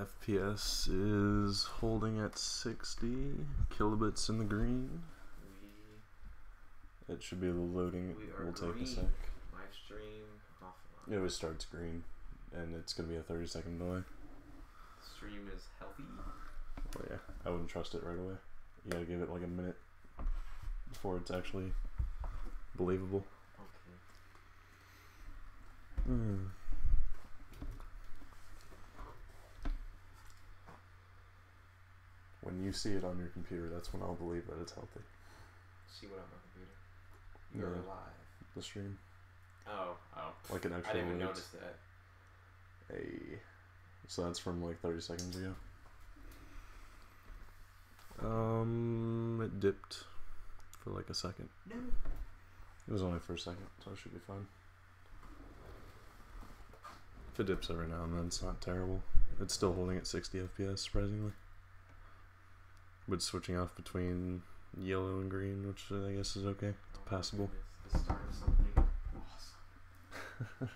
FPS is holding at 60 kilobits in the green. It should be loading. It will take a sec. Live stream offline. It always starts green, and it's gonna be a 30-second delay. Stream is healthy. Oh yeah, I wouldn't trust it right away. You gotta give it like a minute before it's actually believable. Okay. When you see it on your computer, that's when I'll believe that it's healthy. See what on my computer? You're alive. The stream. Oh. Like an actual. I didn't even notice that. So that's from like 30 seconds ago. It dipped for like a second. No. It was only for a second, so it should be fine. If it dips every now and then, it's not terrible. It's still holding at 60 FPS, surprisingly. But switching off between yellow and green, which I guess is okay. It's passable. The start of something awesome.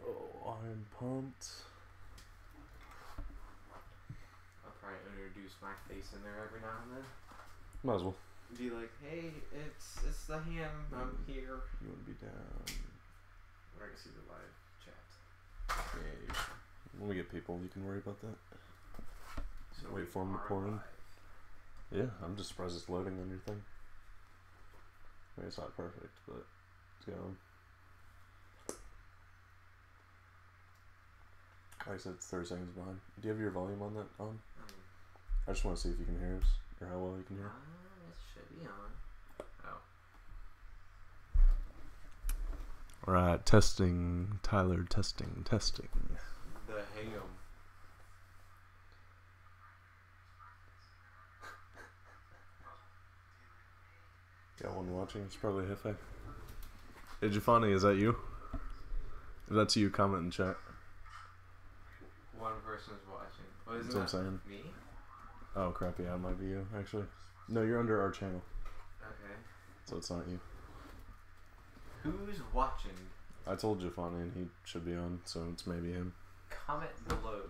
Oh, I'm pumped. I'll probably introduce my face in there every now and then. Might as well. Be like, hey, it's the ham. I'm here. You want to be down. We're gonna see the live chat. Yeah. When we get people, you can worry about that. So wait for them to pour in. Yeah, I'm just surprised it's loading on your thing. I mean, it's not perfect, but it's going. Like I said, it's 30 seconds behind. Do you have your volume on that on? I just want to see if you can hear us, or how well you can hear. It should be on. Oh. Alright, testing. Tyler, testing. The ham. Got one watching. It's probably Hefe. Hey, Jafani, is that you? If that's you, comment in chat. One person's watching. Oh, isn't That's what I'm saying. Me? Oh crap, yeah, it might be you, actually. No, you're under our channel. Okay. So it's not you. Who's watching? I told Jafani and he should be on, so it's maybe him. Comment below.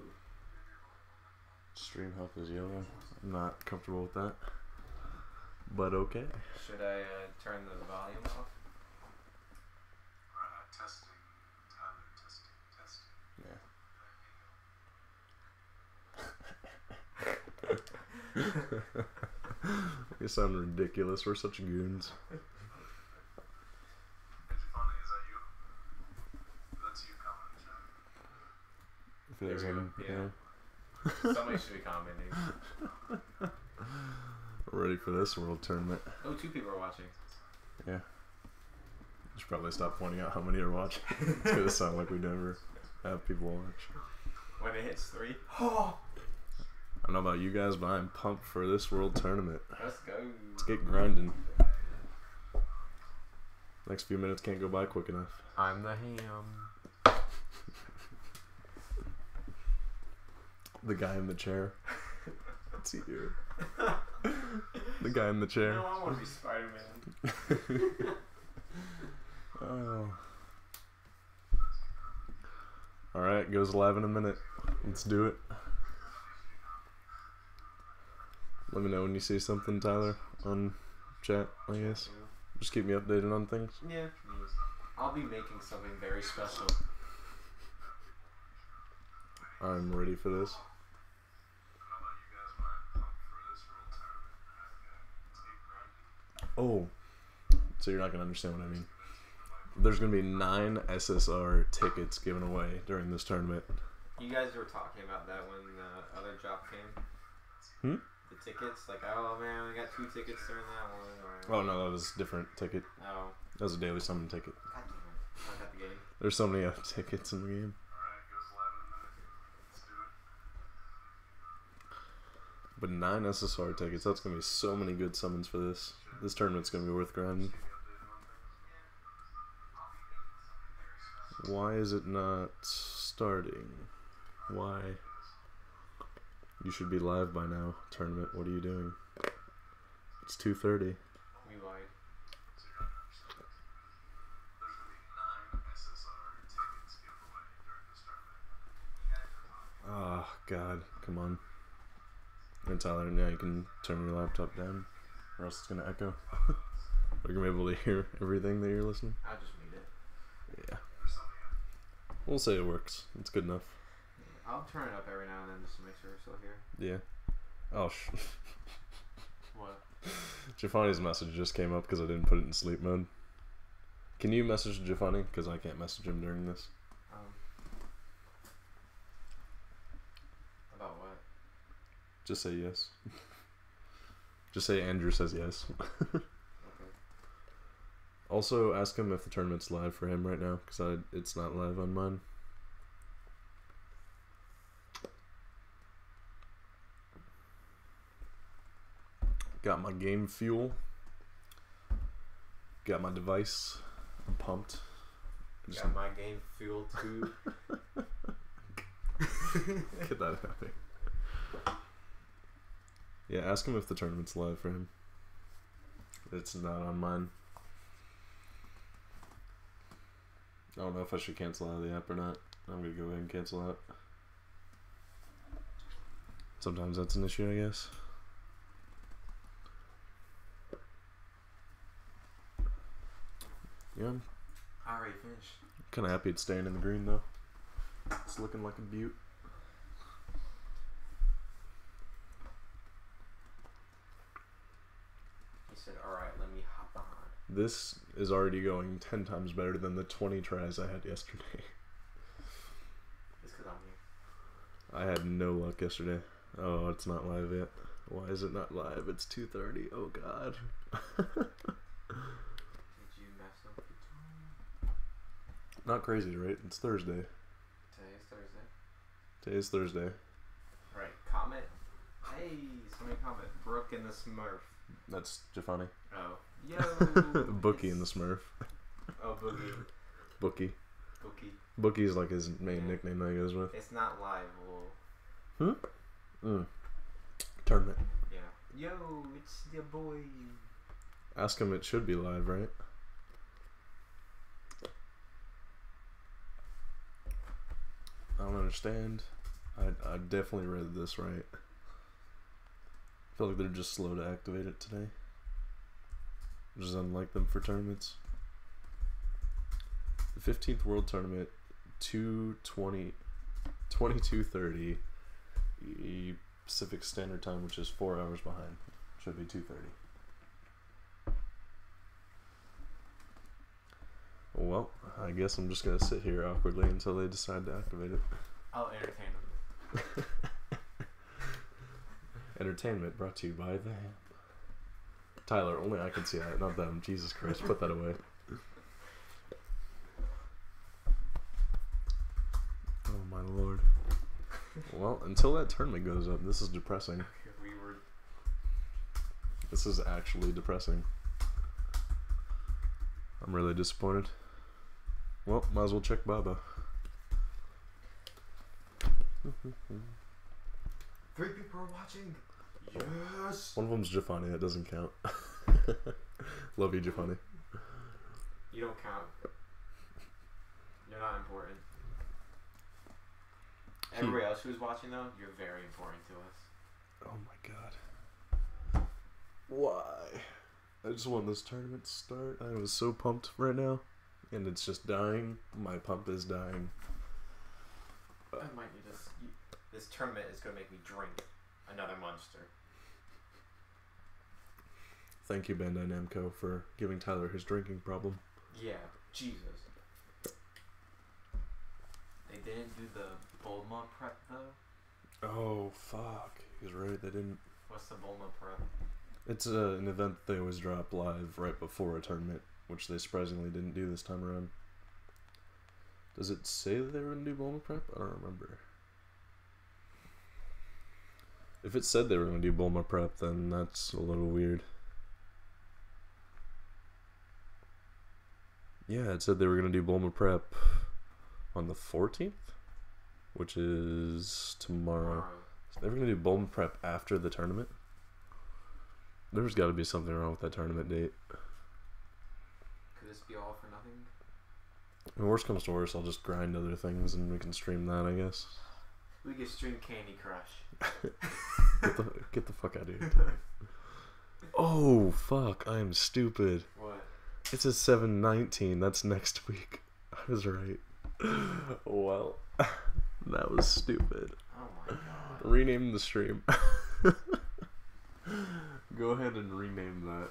Stream health is yellow. I'm not comfortable with that. But okay. Should I turn the volume off? Testing. Yeah. You sound ridiculous. We're such goons. If it is him, yeah. Somebody should be commenting. We're ready for this world tournament. Oh, 2 people are watching. Yeah. You should probably stop pointing out how many are watching. It's gonna sound like we never have people watch. When it hits 3. Oh! I don't know about you guys, but I'm pumped for this world tournament. Let's go. Let's get grinding. Next few minutes can't go by quick enough. I'm the ham. The guy in the chair. Let's see here. The guy in the chair. No, I want to be Spider-Man. Oh. Alright, goes live in a minute. Let's do it. Let me know when you see something, Tyler, on chat, I guess. Just keep me updated on things. Yeah. I'll be making something very special. I'm ready for this. Oh, so you're not going to understand what I mean. There's going to be 9 SSR tickets given away during this tournament. You guys were talking about that when the other drop came? Hmm? The tickets? Like, oh man, we got 2 tickets during that one. Or... Oh no, that was a different ticket. Oh. That was a daily summon ticket. God damn it. I got the game. There's so many tickets in the game. But 9 SSR tickets, that's going to be so many good summons for this. This tournament's going to be worth grinding. Why is it not starting? Why? You should be live by now, tournament. What are you doing? It's 2:30. We lied. God, come on. And Tyler, now you can turn your laptop down, or else it's gonna echo. Are you gonna be able to hear everything that you're listening? I'll just mute it. Yeah. We'll say it works. It's good enough. I'll turn it up every now and then just to make sure we're still here. Yeah. Oh, What? Giovanni's message just came up because I didn't put it in sleep mode. Can you message Giovanni? Because I can't message him during this. About what? Just say yes. Just say Andrew says yes. Okay. Also, ask him if the tournament's live for him right now, because it's not live on mine. Got my game fuel. Got my device. I'm pumped. Got my game fuel too. Get that out of here. Yeah, ask him if the tournament's live for him. It's not on mine. I don't know if I should cancel out of the app or not. I'm gonna go ahead and cancel out. Sometimes that's an issue, I guess. Yeah, I'm I already finished. kind of happy it's staying in the green though. It's looking like a beaut. He said, "Alright, let me hop on." This is already going 10 times better than the 20 tries I had yesterday. It's because I'm here. I had no luck yesterday. Oh, it's not live yet. Why is it not live? It's 2:30. Oh God. Did you mess up the time? Not crazy, right? It's Thursday. Today's Thursday. Today's Thursday. Right. Comment. Hey, somebody comment. Brooke and the Smurf. That's Giovanni. Oh. Yo. Bookie and the Smurf. Oh, Boogie. Bookie. Bookie. Bookie's like his main nickname that he goes with. It's not live, lol. Tournament. Yeah. Yo, it's your boy. Ask him it should be live, right? I don't understand. I definitely read this right. I feel like they're just slow to activate it today. Which is unlike them for tournaments. The 15th World Tournament, 22:30 Pacific Standard Time, which is 4 hours behind. Should be 2:30. Well, I guess I'm just gonna sit here awkwardly until they decide to activate it. I'll entertain them. Entertainment brought to you by them. Tyler, only I can see that, not them. Jesus Christ, put that away. Oh my lord. Well, until that tournament goes up, this is depressing. This is actually depressing. I'm really disappointed. Well, might as well check Baba. 3 people are watching. Yes. One of them's Giovanni. That doesn't count. Love you, Giovanni. You don't count. You're not important. Everybody else who's watching though, you're very important to us. Oh my god. Why? I just want this tournament to start. I was so pumped right now. And it's just dying. My pump is dying. I might need this. This tournament is going to make me drink another Monster. Thank you, Bandai Namco, for giving Tyler his drinking problem. Yeah, Jesus. They didn't do the Bulma prep though? Oh, fuck. He's right, they didn't. What's the Bulma prep? It's an event they always drop live right before a tournament, which they surprisingly didn't do this time around. Does it say that they were going to do Bulma prep? I don't remember. If it said they were going to do Bulma prep, then that's a little weird. Yeah, it said they were going to do Bulma prep on the 14th, which is tomorrow. So they were going to do Bulma prep after the tournament. There's got to be something wrong with that tournament date. Could this be all for nothing? When worst comes to worst, I'll just grind other things and we can stream that, I guess. We can stream Candy Crush. Get the fuck out of here. Oh fuck! I am stupid. What? It says 7/19. That's next week. I was right. Well, that was stupid. Oh my god. Rename the stream. Go ahead and rename that.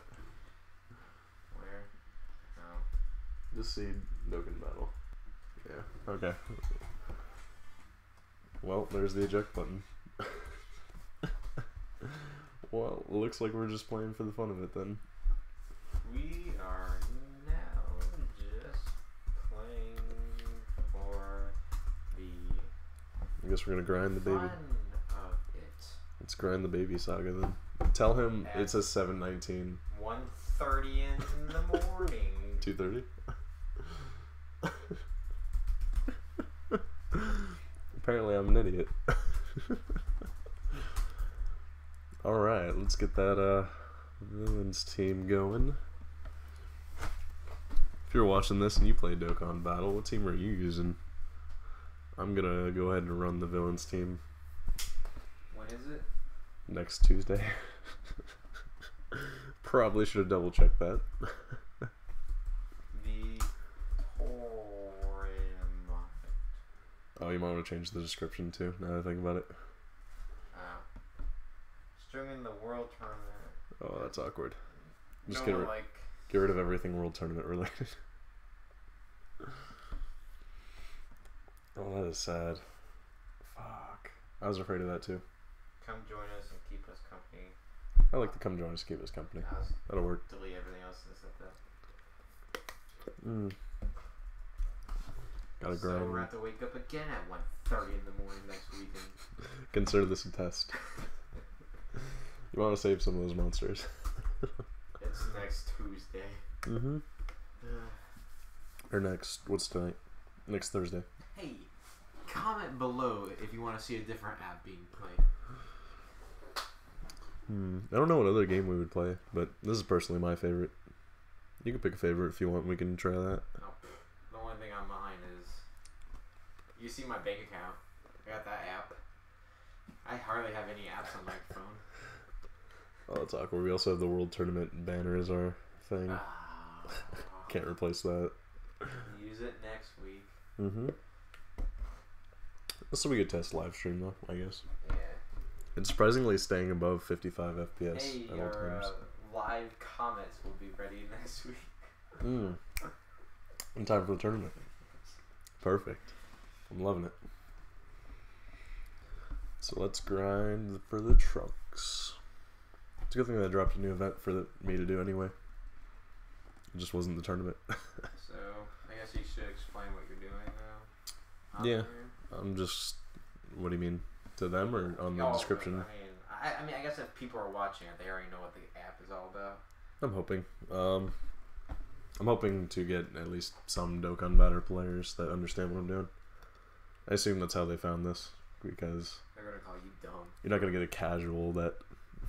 Where? Oh. Just see Dokkan Battle. Yeah. Okay. Well, there's the eject button. Well, it looks like we're just playing for the fun of it then. We are now just playing for the I guess we're gonna grind the baby. fun of it. Let's grind the baby saga then. Tell him it says 7/19. 1:30 in the morning. 2:30. Apparently I'm an idiot. Alright, let's get that villains team going. If you're watching this and you play Dokkan Battle, what team are you using? I'm gonna go ahead and run the villains team When is it? next Tuesday. Probably should have double checked that. The Tournament. Oh, you might want to change the description too, now that I think about it. Streaming the World Tournament. Oh, that's awkward. Just No, like... get rid of everything World Tournament related. Oh, that is sad. Fuck. I was afraid of that too. Come join us and keep us company. I like to come join us, keep us company. I'll That'll work. delete everything else and stuff that. Gotta So grind. we're going to have to wake up again at 1:30 in the morning next weekend. Consider this a test. You want to save some of those monsters. It's next Tuesday. Mm-hmm. Or next, what's tonight? Next Thursday. Hey, comment below if you want to see a different app being played. I don't know what other game we would play, but this is personally my favorite. You can pick a favorite if you want. We can try that. Oh, the only thing on mine is, you see my bank account. I got that app. I hardly have any apps on my phone. Oh, that's awkward. We also have the World Tournament banner as our thing. Can't replace that. Use it next week. Mm-hmm. This will be a test live stream though, I guess. Yeah. It's surprisingly staying above 55 FPS Hey, at all your times. live comments will be ready next week. In time for the tournament. Perfect. I'm loving it. So let's grind for the trunks. It's a good thing that I dropped a new event for me to do anyway. It just wasn't the tournament. So, I guess you should explain what you're doing now. Yeah. I'm just... What do you mean? To them or on the description? I mean, I guess if people are watching it, they already know what the app is all about. I'm hoping. I'm hoping to get at least some Dokkan Battle players that understand what I'm doing. I assume that's how they found this, because They're gonna call you dumb. you're not gonna get a casual that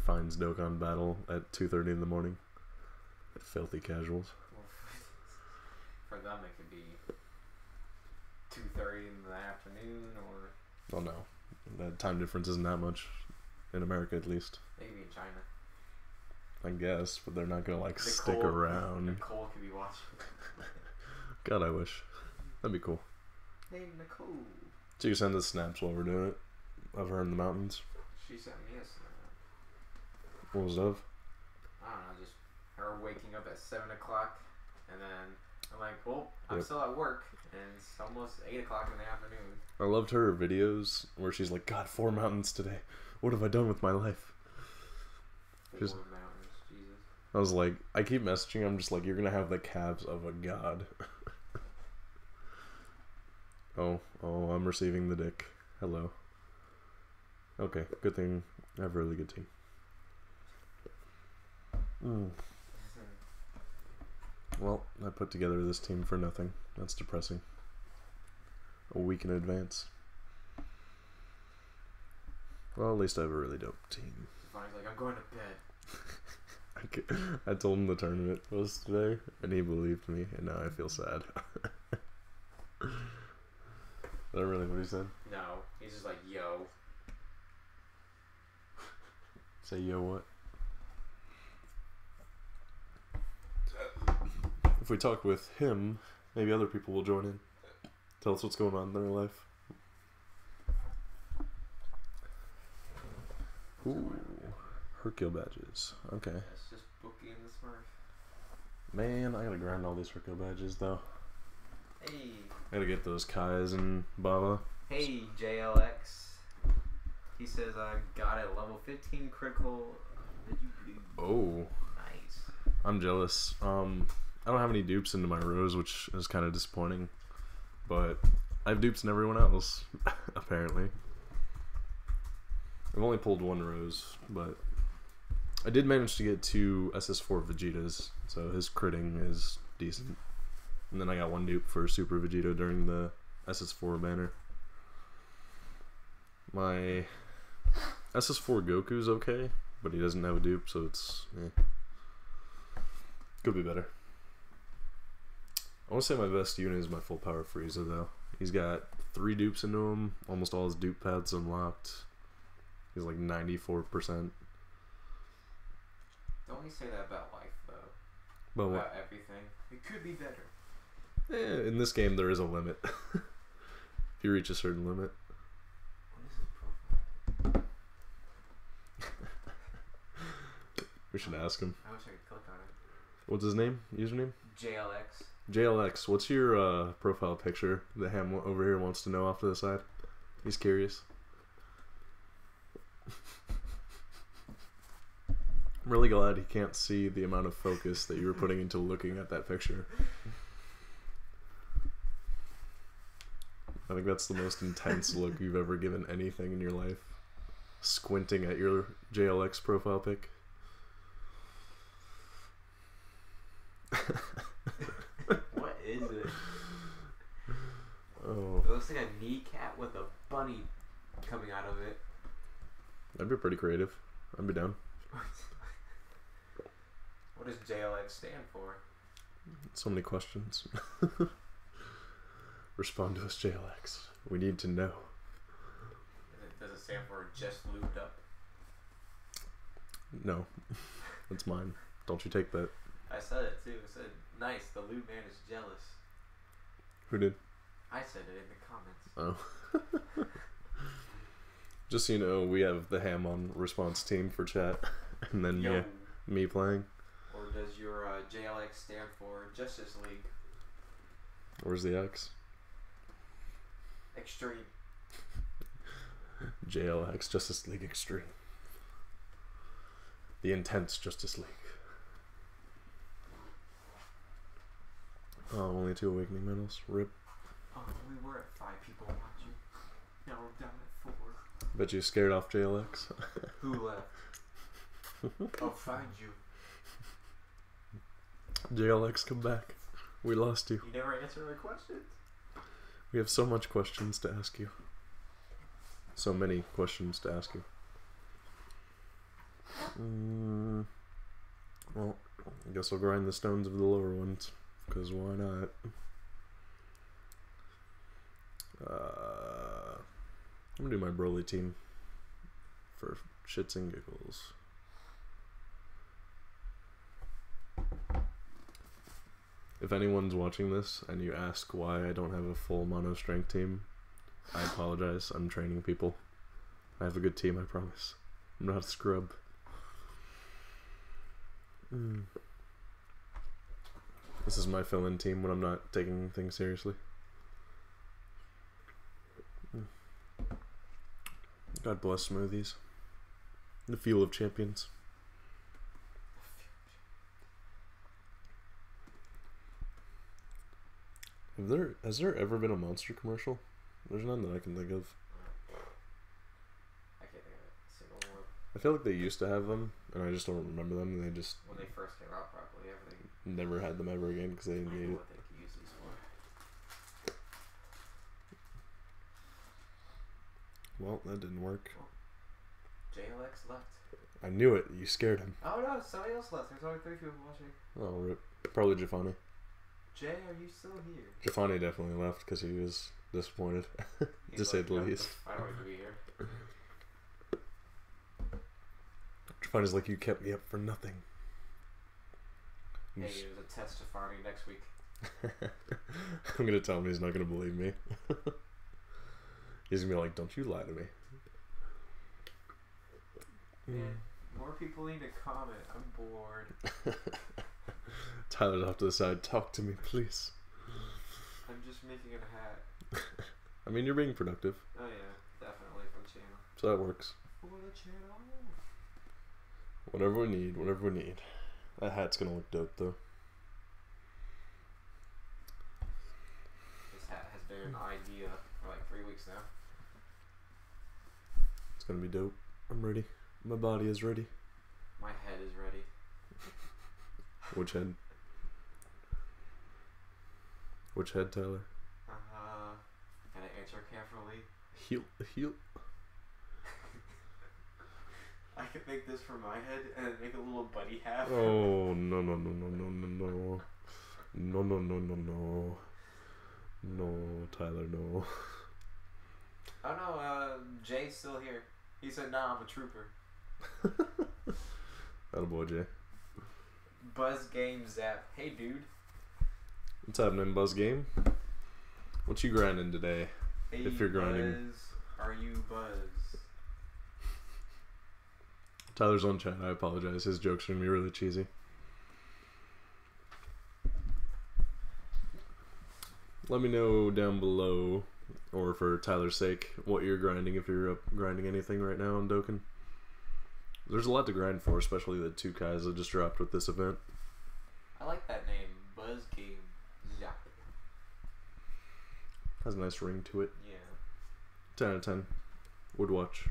finds Dokkan Battle at 2:30 in the morning. Filthy casuals. Well, for them, it could be 2:30 in the afternoon, or Oh no, that time difference isn't that much in America, at least. they could be in China. I guess, but they're not gonna like stick Nicole- around. Nicole could be watching. God, I wish. That'd be cool. Hey, Nicole. So you send us snaps while we're doing it of her in the mountains. She sent me a snap. What was it of? I don't know, just her waking up at 7 o'clock, and then I'm like, well, I'm Yep. still at work, and it's almost 8 o'clock in the afternoon. I loved her videos where she's like, God, 4 mountains today. What have I done with my life? 4 Just- mountains, Jesus. I was like, I keep messaging. I'm just like, you're gonna have the calves of a god. oh, I'm receiving the dick. Hello. Okay, good thing I have a really good team. Well, I put together this team for nothing. That's depressing. A week in advance. Well, at least I have a really dope team. Finally, like, I'm going to bed. I told him the tournament was today, and he believed me, and now I feel sad. Is that really what he said? No, He's just like, yo. Say yo what? If we talk with him, maybe other people will join in. Tell us what's going on in their life. Ooh, Hercule badges. Okay. That's just Bookie and the Smurf. Man, I gotta grind all these Hercule badges though. Hey. I gotta get those Kais and Baba. Hey, JLX. He says I got a level 15 critical. Did you do? Oh. Nice. I'm jealous. I don't have any dupes into my rows, which is kind of disappointing. But I have dupes in everyone else, apparently. I've only pulled one rose, but I did manage to get 2 SS4 Vegetas, so his critting is decent. And then I got 1 dupe for Super Vegeta during the SS4 banner. My SS4 Goku's okay, but he doesn't have a dupe, so it's could be better. I want to say my best unit is my full power Frieza though. He's got 3 dupes into him, almost all his dupe paths unlocked. He's like 94%. Don't we say that about life though? But About what? everything. It could be better. In this game there is a limit. If you reach a certain limit. What is his profile? We should ask him. I wish I could click on it. What's his name? Username? JLX. JLX, what's your profile picture? The ham over here wants to know off to the side. He's curious. I'm really glad he can't see the amount of focus that you were putting into looking at that picture. I think that's the most intense look you've ever given anything in your life. Squinting at your JLX profile pic. What is it? Oh, It looks like a kneecap with a bunny coming out of it. that'd be pretty creative. I'd be down. What does JLX stand for? So many questions. Respond to us, JLX. We need to know. Does it stand for just lubed up? No, that's mine. Don't you take that. I said it too. I said, nice, the lube man is jealous. Who did? I said it in the comments. Oh. Just so you know, we have the ham on response team for chat. And then Yo. me playing. Or does your JLX stand for Justice League Where's the X? Extreme? JLX, Justice League Extreme. The Intense Justice League. Oh, only 2 Awakening medals. RIP. Oh, we were at 5 people watching. Now we're down at 4. Bet you scared off JLX. Who left? I'll find you. JLX, come back. We lost you. You never answer our questions. We have so much questions to ask you. So many questions to ask you. Well, I guess I'll grind the stones of the lower ones. Because why not? I'm gonna do my Broly team. For shits and giggles. If anyone's watching this and you ask why I don't have a full mono strength team, I apologize. I'm training people. I have a good team, I promise. I'm not a scrub. This is my fill-in team when I'm not taking things seriously. God bless smoothies. The fuel of champions. Has there ever been a Monster commercial? There's none that I can think of. I can't think of a single one. I feel like they used to have them, and I just don't remember them. And they just When they first came out properly, everything. never had them ever again because they I didn't don't need know it. what they could use these for. Well, that didn't work. JLX left. I knew it. You scared him. Oh no, somebody else left. There's only 3 people watching. Oh, rip. Probably Jafani. Jay, are you still here? Stefani definitely left because he was disappointed, to say the least. I don't want to be here. Stefani's like, you kept me up for nothing. Hey, there's a test to farming next week. I'm gonna tell him he's not gonna believe me. He's gonna be like, don't you lie to me. Man, more people need to comment. I'm bored. Tyler's off to the side. Talk to me, please. I'm just making a hat. I mean, you're being productive. Oh yeah, definitely for the channel. So that works. For the channel. Whatever we need, whatever we need. That hat's gonna look dope, though. This hat has been an idea for like 3 weeks now. It's gonna be dope. I'm ready. My body is ready. My head is ready. Which head? Which head, Tyler? Gotta answer carefully. Heel. I could make this for my head and make a little buddy hat. Oh, no. No, Tyler, no. Oh no, Jay's still here. He said, nah, I'm a trooper. Attaboy, Jay. Buzz Game Zap. Hey, dude. What's happening, Buzz Game? What you grinding today? Hey, if you're grinding. Buzz. Are you Buzz? Tyler's on chat. I apologize. His jokes are gonna be really cheesy. Let me know down below, or for Tyler's sake, what you're grinding if you're grinding anything right now on Dokkan. There's a lot to grind for, especially the 2 Kais that just dropped with this event. I like that name, Buzz Game Zap. Has a nice ring to it. Yeah. 10 out of 10. Would watch.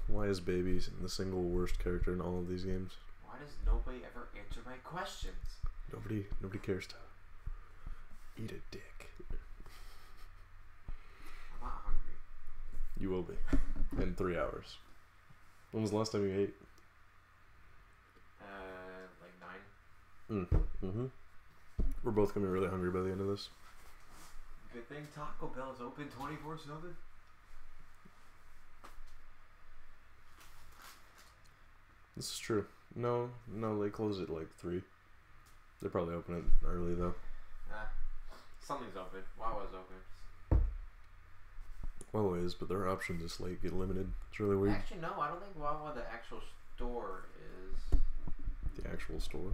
Why is Baby the single worst character in all of these games? Why does nobody ever answer my questions? Nobody cares to. Eat a dick. I'm not hungry. You will be. In 3 hours. When was the last time you ate? Like 9. Mm-hmm. We're both gonna be really hungry by the end of this. Good thing Taco Bell is open 24/7. This is true. No, they close at like 3. They probably open it early though. Something's open. Wawa's open. Wawa is, but their options this late get limited. It's really weird. Actually, no. I don't think Wawa, the actual store, is. The actual store?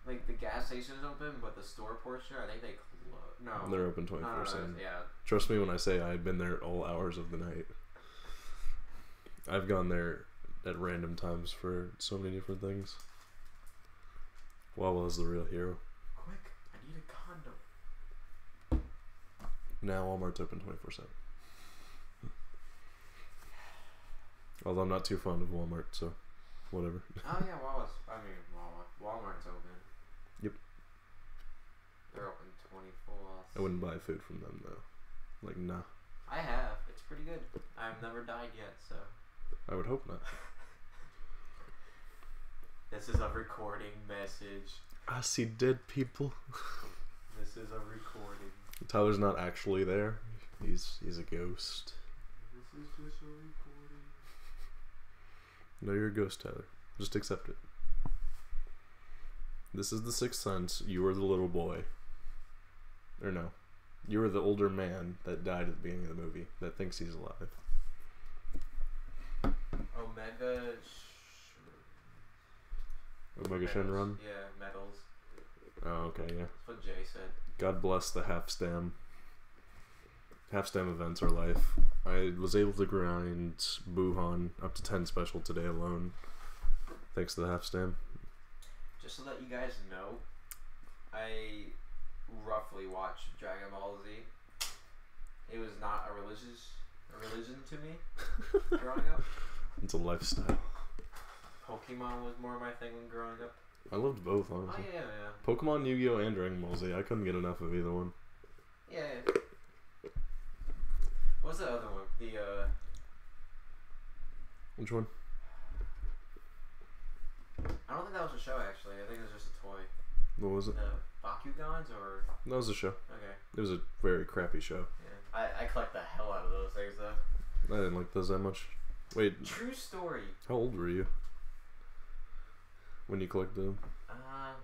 Like, the gas station is open, but the store portion, I think they close. No. They're open 24/7. Yeah. Trust me when I say I've been there at all hours of the night. I've gone there at random times for so many different things. Wawa is the real hero. Quick, I need a condom. Now Walmart's open 24/7. Although I'm not too fond of Walmart, so whatever. Oh yeah, Walmart's open. Yep. They're open 24. I wouldn't buy food from them though. Like, nah. I have. It's pretty good. I've never died yet, so. I would hope not. This is a recording message. I see dead people. This is a recording. Tyler's not actually there. He's a ghost. This is just a recording. No, you're a ghost, Tyler. Just accept it. This is the Sixth Sense. You are the little boy. Or no. You are the older man that died at the beginning of the movie that thinks he's alive. Omega Shenron? Yeah, medals. Oh, okay, yeah. That's what Jay said. God bless the half-stam. Half-stam events are life. I was able to grind Buhan up to 10 special today alone. Thanks to the half-stam. Just so that you guys know, I roughly watched Dragon Ball Z. It was not a religion to me growing up. It's a lifestyle. Pokemon was more my thing when growing up. I loved both, honestly. Oh, yeah. Pokemon, Yu-Gi-Oh, and Dragon Ball Z. I couldn't get enough of either one. Yeah. What's the other one? Which one? a show actually. I think it was just a toy. What was it? The Bakugans or? That was a show. Okay. It was a very crappy show. Yeah. I collect the hell out of those things though. I didn't like those that much. Wait. True story. How old were you when you collected them?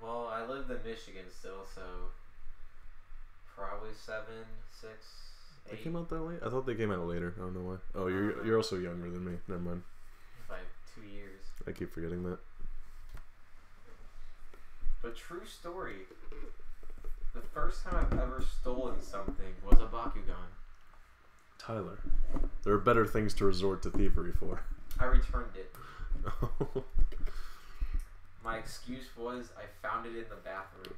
Well, I lived in Michigan still, so probably 7, 6, 8. They came out that late? I thought they came out later. I don't know why. Oh, you're also younger than me. Never mind. By 2 years. I keep forgetting that. But true story. The first time I've ever stolen something was a Bakugan. Tyler, there are better things to resort to thievery for. I returned it. My excuse was I found it in the bathroom.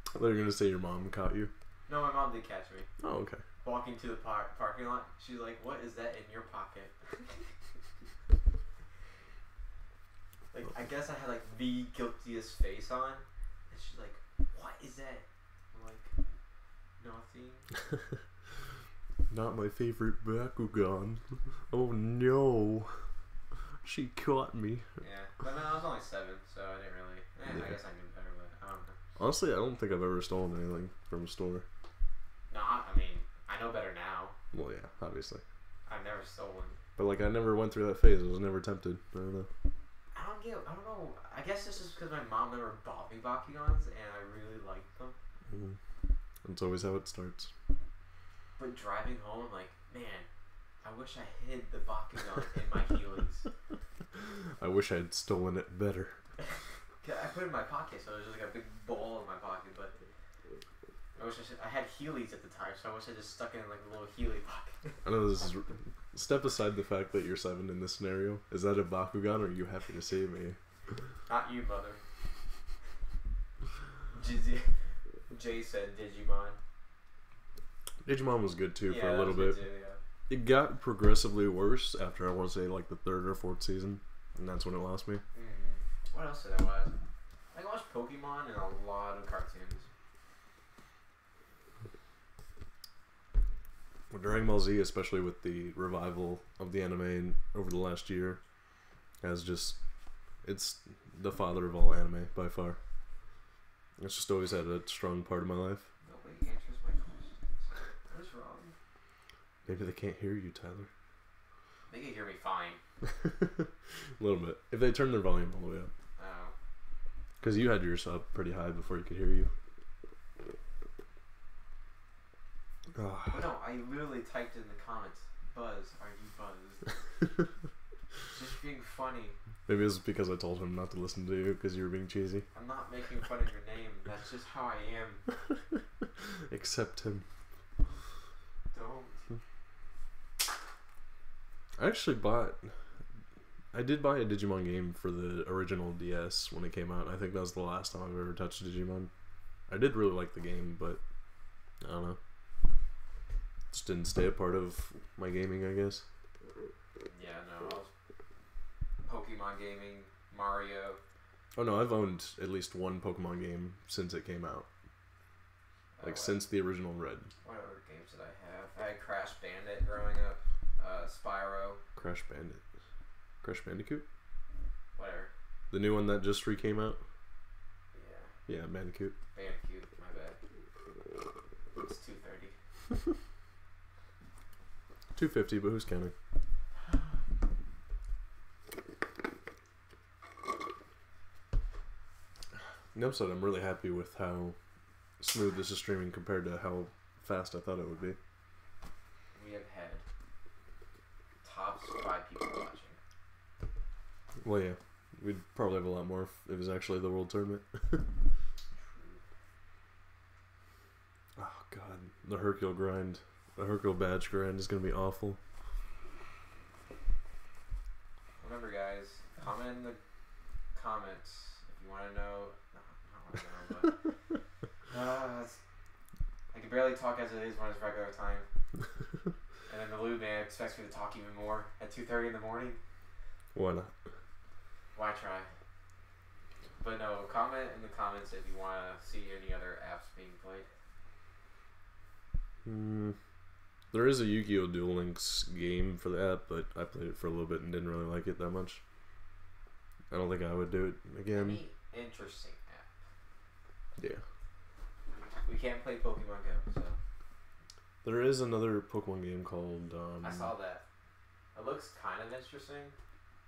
I thought you were going to say your mom caught you. No, my mom did catch me. Oh, okay. Walking to the parking lot, she's like, "What is that in your pocket?" Like, I guess I had like the guiltiest face on, and she's like, "What is that?" I'm like, "Nothing." Not my favorite Bakugan. Oh no. She caught me. Yeah, but no, I was only 7, so I didn't really. Yeah. I guess I knew better, but I don't know. Honestly, I don't think I've ever stolen anything from a store. No, I mean, I know better now. Well, yeah, obviously. I've never stolen. But like, I never went through that phase. I was never tempted. I don't know. I don't know. I guess this is because my mom never bought me Bakugans, and I really liked them. Mm. That's always how it starts. But driving home, I'm like, man, I wish I hid the Bakugan in my Heelys. I wish I had stolen it better. I put it in my pocket, so it was just like a big ball in my pocket. But I wish I had Heelys at the time, so I wish I just stuck it in like a little Heely pocket. I know this is. Step aside the fact that you're 7 in this scenario. Is that a Bakugan, or are you happy to see me? Not you, mother. Jay said Digimon. Digimon was good too, Yeah, for a little that was bit. good too, yeah. It got progressively worse after, I want to say, like the 3rd or 4th season, and that's when it lost me. What else did I watch? I watched Pokemon and a lot of cartoons. Well, Dragon Ball Z, especially with the revival of the anime over the last year, has just, it's the father of all anime by far. It's just always had a strong part of my life. Nobody answers my questions. What is wrong? Maybe they can't hear you, Tyler. They can hear me fine. A little bit. If they turn their volume all the way up. Oh. Because you had yours up pretty high before you could hear you. But no, I literally typed in the comments, "Buzz, are you buzzed?" Just being funny. Maybe it's because I told him not to listen to you because you were being cheesy. I'm not making fun of your name. That's just how I am. Accept him. Don't. I did buy a Digimon game for the original DS when it came out. I think that was the last time I've ever touched Digimon. I did really like the game, but I don't know. Just didn't stay a part of my gaming, I guess. Yeah, no. I was Pokemon gaming, Mario. Oh no, I've owned at least one Pokemon game since it came out. Like since the original Red. What other games did I have? I had Crash Bandit growing up. Spyro. Crash Bandit. Crash Bandicoot? Whatever. The new one that just came out? Yeah. Yeah, Bandicoot. Bandicoot, my bad. It's 2:30. 250, but who's counting? The episode, I'm really happy with how smooth this is streaming compared to how fast I thought it would be. We have had tops 5 people watching. Well, yeah. We'd probably have a lot more if it was actually the World Tournament. Oh, God. The Hercule grind. The Hercule badge grind is going to be awful. Remember, guys, comment in the comments if you want to know. No, not want to know, but I can barely talk as it is when it's regular time. And then the lewd man expects me to talk even more at 2:30 in the morning. Why not? YTRI. But no, comment in the comments if you want to see any other apps being played. There is a Yu-Gi-Oh! Duel Links game for the app, but I played it for a little bit and didn't really like it that much. I don't think I would do it again. Any interesting app. Yeah. We can't play Pokemon Go, so. There is another Pokemon game called. I saw that. It looks kind of interesting.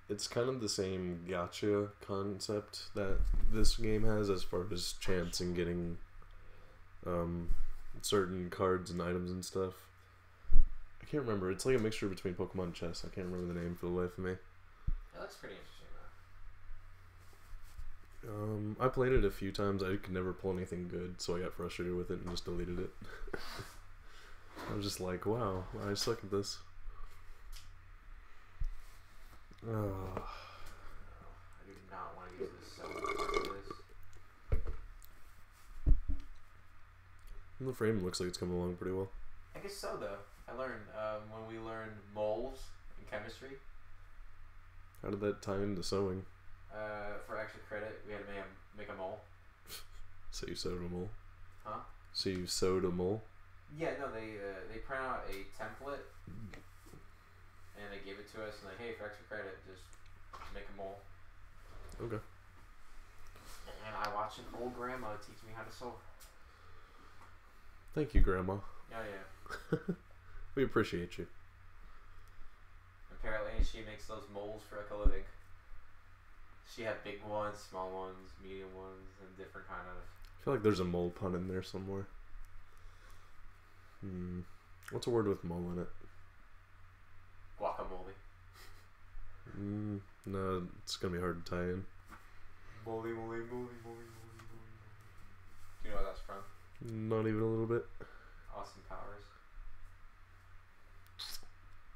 It's kind of the same gacha concept that this game has, as far as chance and getting certain cards and items and stuff. I can't remember. It's like a mixture between Pokemon and chess. I can't remember the name for the life of me. It looks pretty interesting, I played it a few times. I could never pull anything good, so I got frustrated with it and just deleted it. I was just like, wow, I suck at this. I do not want to use this so much for this. The frame looks like it's coming along pretty well. I guess so, though. I learned when we learned moles in chemistry. How did that tie into sewing? For extra credit, we had to make a mole. So you sewed a mole? Huh? So you sewed a mole? Yeah, no, they print out a template and they give it to us and like, hey, for extra credit, just make a mole. Okay. And I watched an old grandma teach me how to sew. Thank you, Grandma. Yeah. We appreciate you. Apparently, she makes those molds for like a living. She had big ones, small ones, medium ones, and different kind of. I feel like there's a mole pun in there somewhere. What's a word with mole in it? Guacamole. No, it's gonna be hard to tie in. Mole. Do you know where that's from? Not even a little bit. Austin Powers.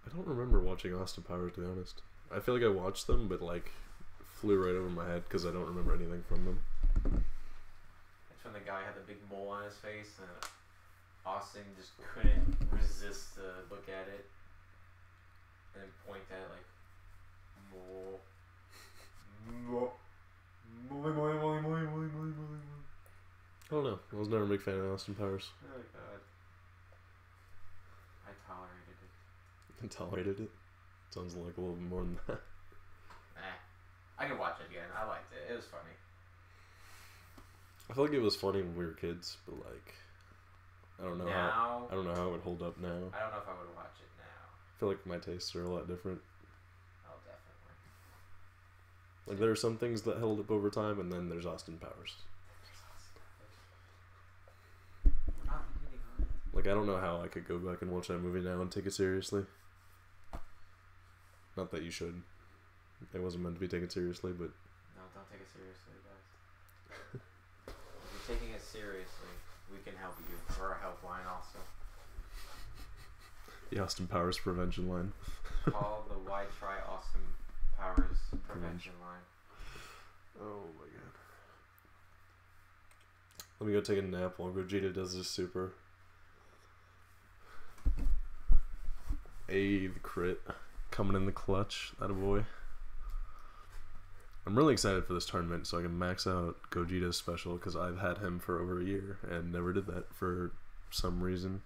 I don't remember watching Austin Powers, to be honest. I feel like I watched them, but like flew right over my head because I don't remember anything from them. It's when the guy had the big mole on his face and Austin just couldn't resist to look at it and then point at it like, mole. I don't know. I was never a big fan of Austin Powers. Oh god. I tolerated it. I tolerated it. Sounds like a little bit more than that. I could watch it again. I liked it. It was funny. I feel like it was funny when we were kids, but like, I don't know how it would hold up now. I don't know if I would watch it now. I feel like my tastes are a lot different. Oh, definitely. Like there are some things that held up over time, and then there's Austin Powers. Like I don't know how I could go back and watch that movie now and take it seriously. Not that you should. It wasn't meant to be taken seriously, but... No, don't take it seriously, guys. If you're taking it seriously, we can help you. We're a helpline also. The Austin Powers prevention line. Call the YTRI Austin Powers prevention line. Oh my god. Let me go take a nap while Gogeta does this super. The crit. Coming in the clutch. That a boy. I'm really excited for this tournament so I can max out Gogeta's special because I've had him for over a year and never did that for some reason.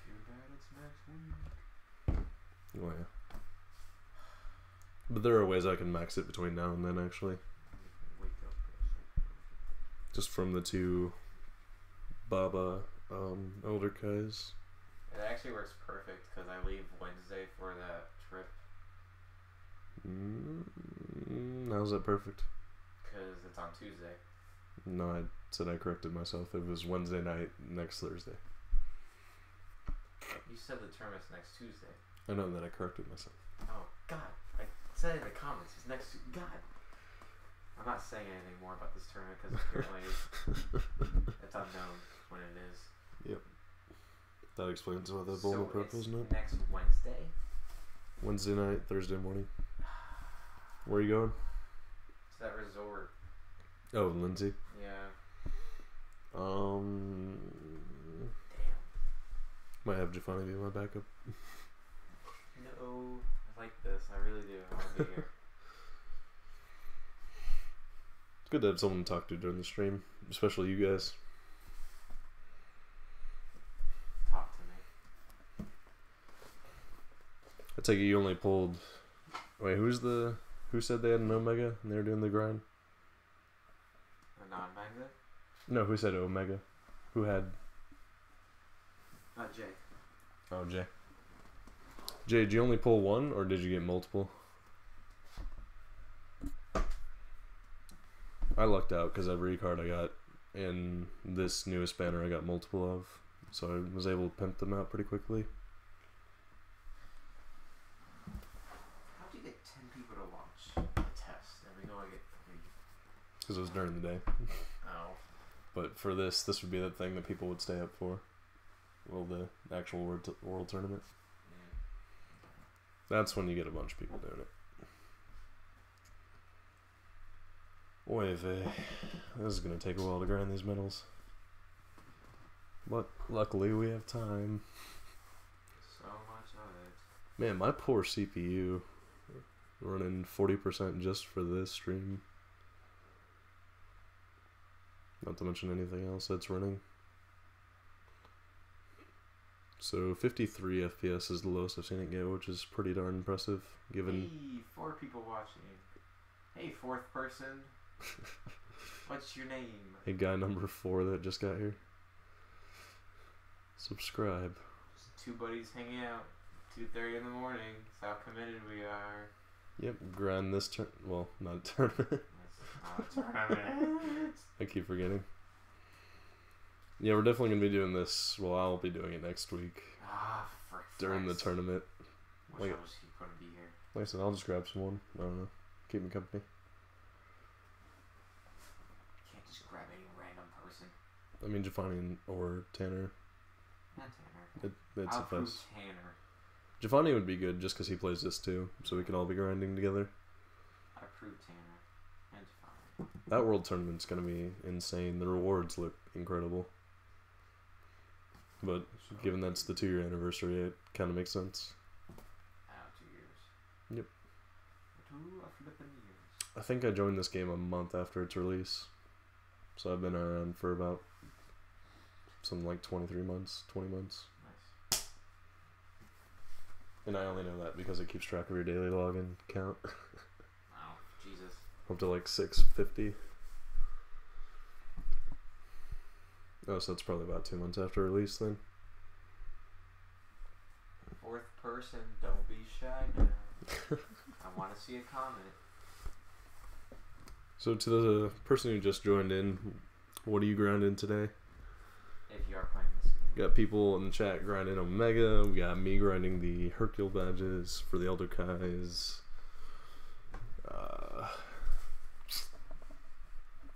Too bad it's next week. Oh yeah. But there are ways I can max it between now and then actually. Wake up. Just from the two Baba elder guys. It actually works perfect because I leave Wednesday for that trip. How's that perfect? Because it's on Tuesday. No, I said I corrected myself. It was Wednesday night, next Thursday. You said the tournament's next Tuesday. I know that I corrected myself. Oh, God. I said in the comments, it's next God. I'm not saying anything more about this tournament because apparently it's unknown when it is. Yep. That explains why the Bulma purple is not. Next Wednesday? Wednesday night, Thursday morning. Where are you going? It's that resort. Oh, Lindsay. Yeah. Damn. Might have Giovanni be my backup. No, I like this. I really do. I want to be here. It's good to have someone to talk to during the stream, especially you guys. Talk to me. I take it you only pulled. Wait, who's Who said they had an Omega and they were doing the grind? A non-magnet? No, who said Omega? Who had... Jay. Oh, Jay. Jay, did you only pull one, or did you get multiple? I lucked out, because every card I got in this newest banner I got multiple of. So I was able to pimp them out pretty quickly. How do you get 10 people to watch a test and we only get 3? Because it was during the day. Oh. But for this would be the thing that people would stay up for. Well, the actual world tournament. That's when you get a bunch of people doing it. Oy vey. This is going to take a while to grind these medals. But luckily we have time. So much of it. Man, my poor CPU running 40% just for this stream. Not to mention anything else that's running. So 53 FPS is the lowest I've seen it get, which is pretty darn impressive given... Hey, 4 people watching. Hey, 4th person. What's your name? Hey, guy number 4 that just got here. Subscribe. Just 2 buddies hanging out. 2:30 in the morning. That's how committed we are. Yep, grind this well, not a tournament. It's not a tournament. I keep forgetting. Yeah, we're definitely going to be doing this. Well, I'll be doing it next week. For during the tournament. Wish I was going to be here. Like I said, I'll just grab someone. I don't know. Keep me company. You can't just grab any random person. I mean, Giovanni or Tanner. Not Tanner. It's I'll prove suffice. Tanner. Giovanni would be good just because he plays this too, so we can all be grinding together. I prove Tanner and Giovanni. That world tournament's going to be insane. The rewards look incredible. But given that's the 2-year anniversary, it kind of makes sense. 2 years. Yep. 2 flipping years. I think I joined this game a month after its release. So I've been around for about something like 23 months, 20 months. Nice. And I only know that because it keeps track of your daily login count. Oh, Jesus. Up to like 650. Oh, so that's probably about 2 months after release then. 4th person, don't be shy now. I want to see a comment. So to the person who just joined in, what are you grinding today? If you are playing this game. We got people in the chat grinding Omega. We got me grinding the Hercule badges for the Elder Kais.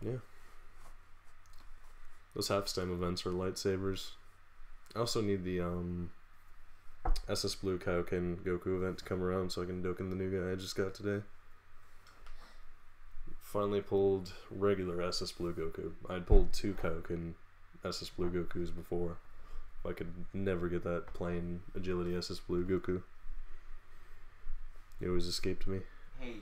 Yeah. Those half-stem events are lightsabers. I also need the SS Blue Kaioken Goku event to come around so I can Dokkan the new guy I just got today. Finally pulled regular SS Blue Goku. I'd pulled 2 Kaioken SS Blue Gokus before. I could never get that plain agility SS Blue Goku. He always escaped me. Hey,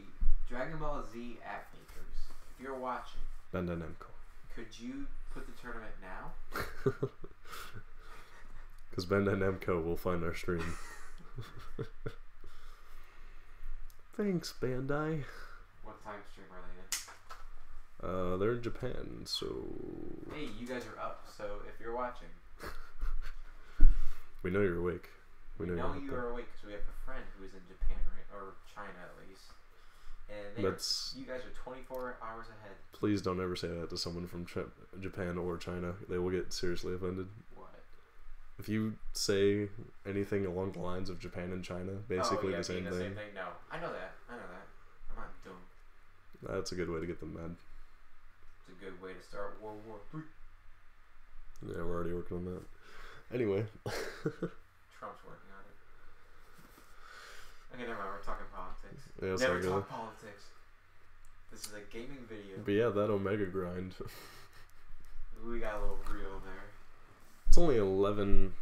Dragon Ball Z app makers, if you're watching, Bandai Namco. could you put the tournament now? Because Bandai Namco will find our stream. Thanks, Bandai. What time stream are they in? They're in Japan, so... Hey, you guys are up, so if you're watching... We know you're awake. We know you are awake because we have a friend who is in Japan, right? Or China, at least. And you guys are 24 hours ahead. Please don't ever say that to someone from Japan or China. They will get seriously offended. What? If you say anything along the lines of Japan and China, basically the same thing. No, I know that. I'm not dumb. That's a good way to get them mad. It's a good way to start World War III. Yeah, we're already working on that. Anyway. Trump's working on it. Okay, never mind. We're talking politics. Yeah, never talk politics. This is a gaming video. But yeah, that Omega grind. We got a little real there. It's only 11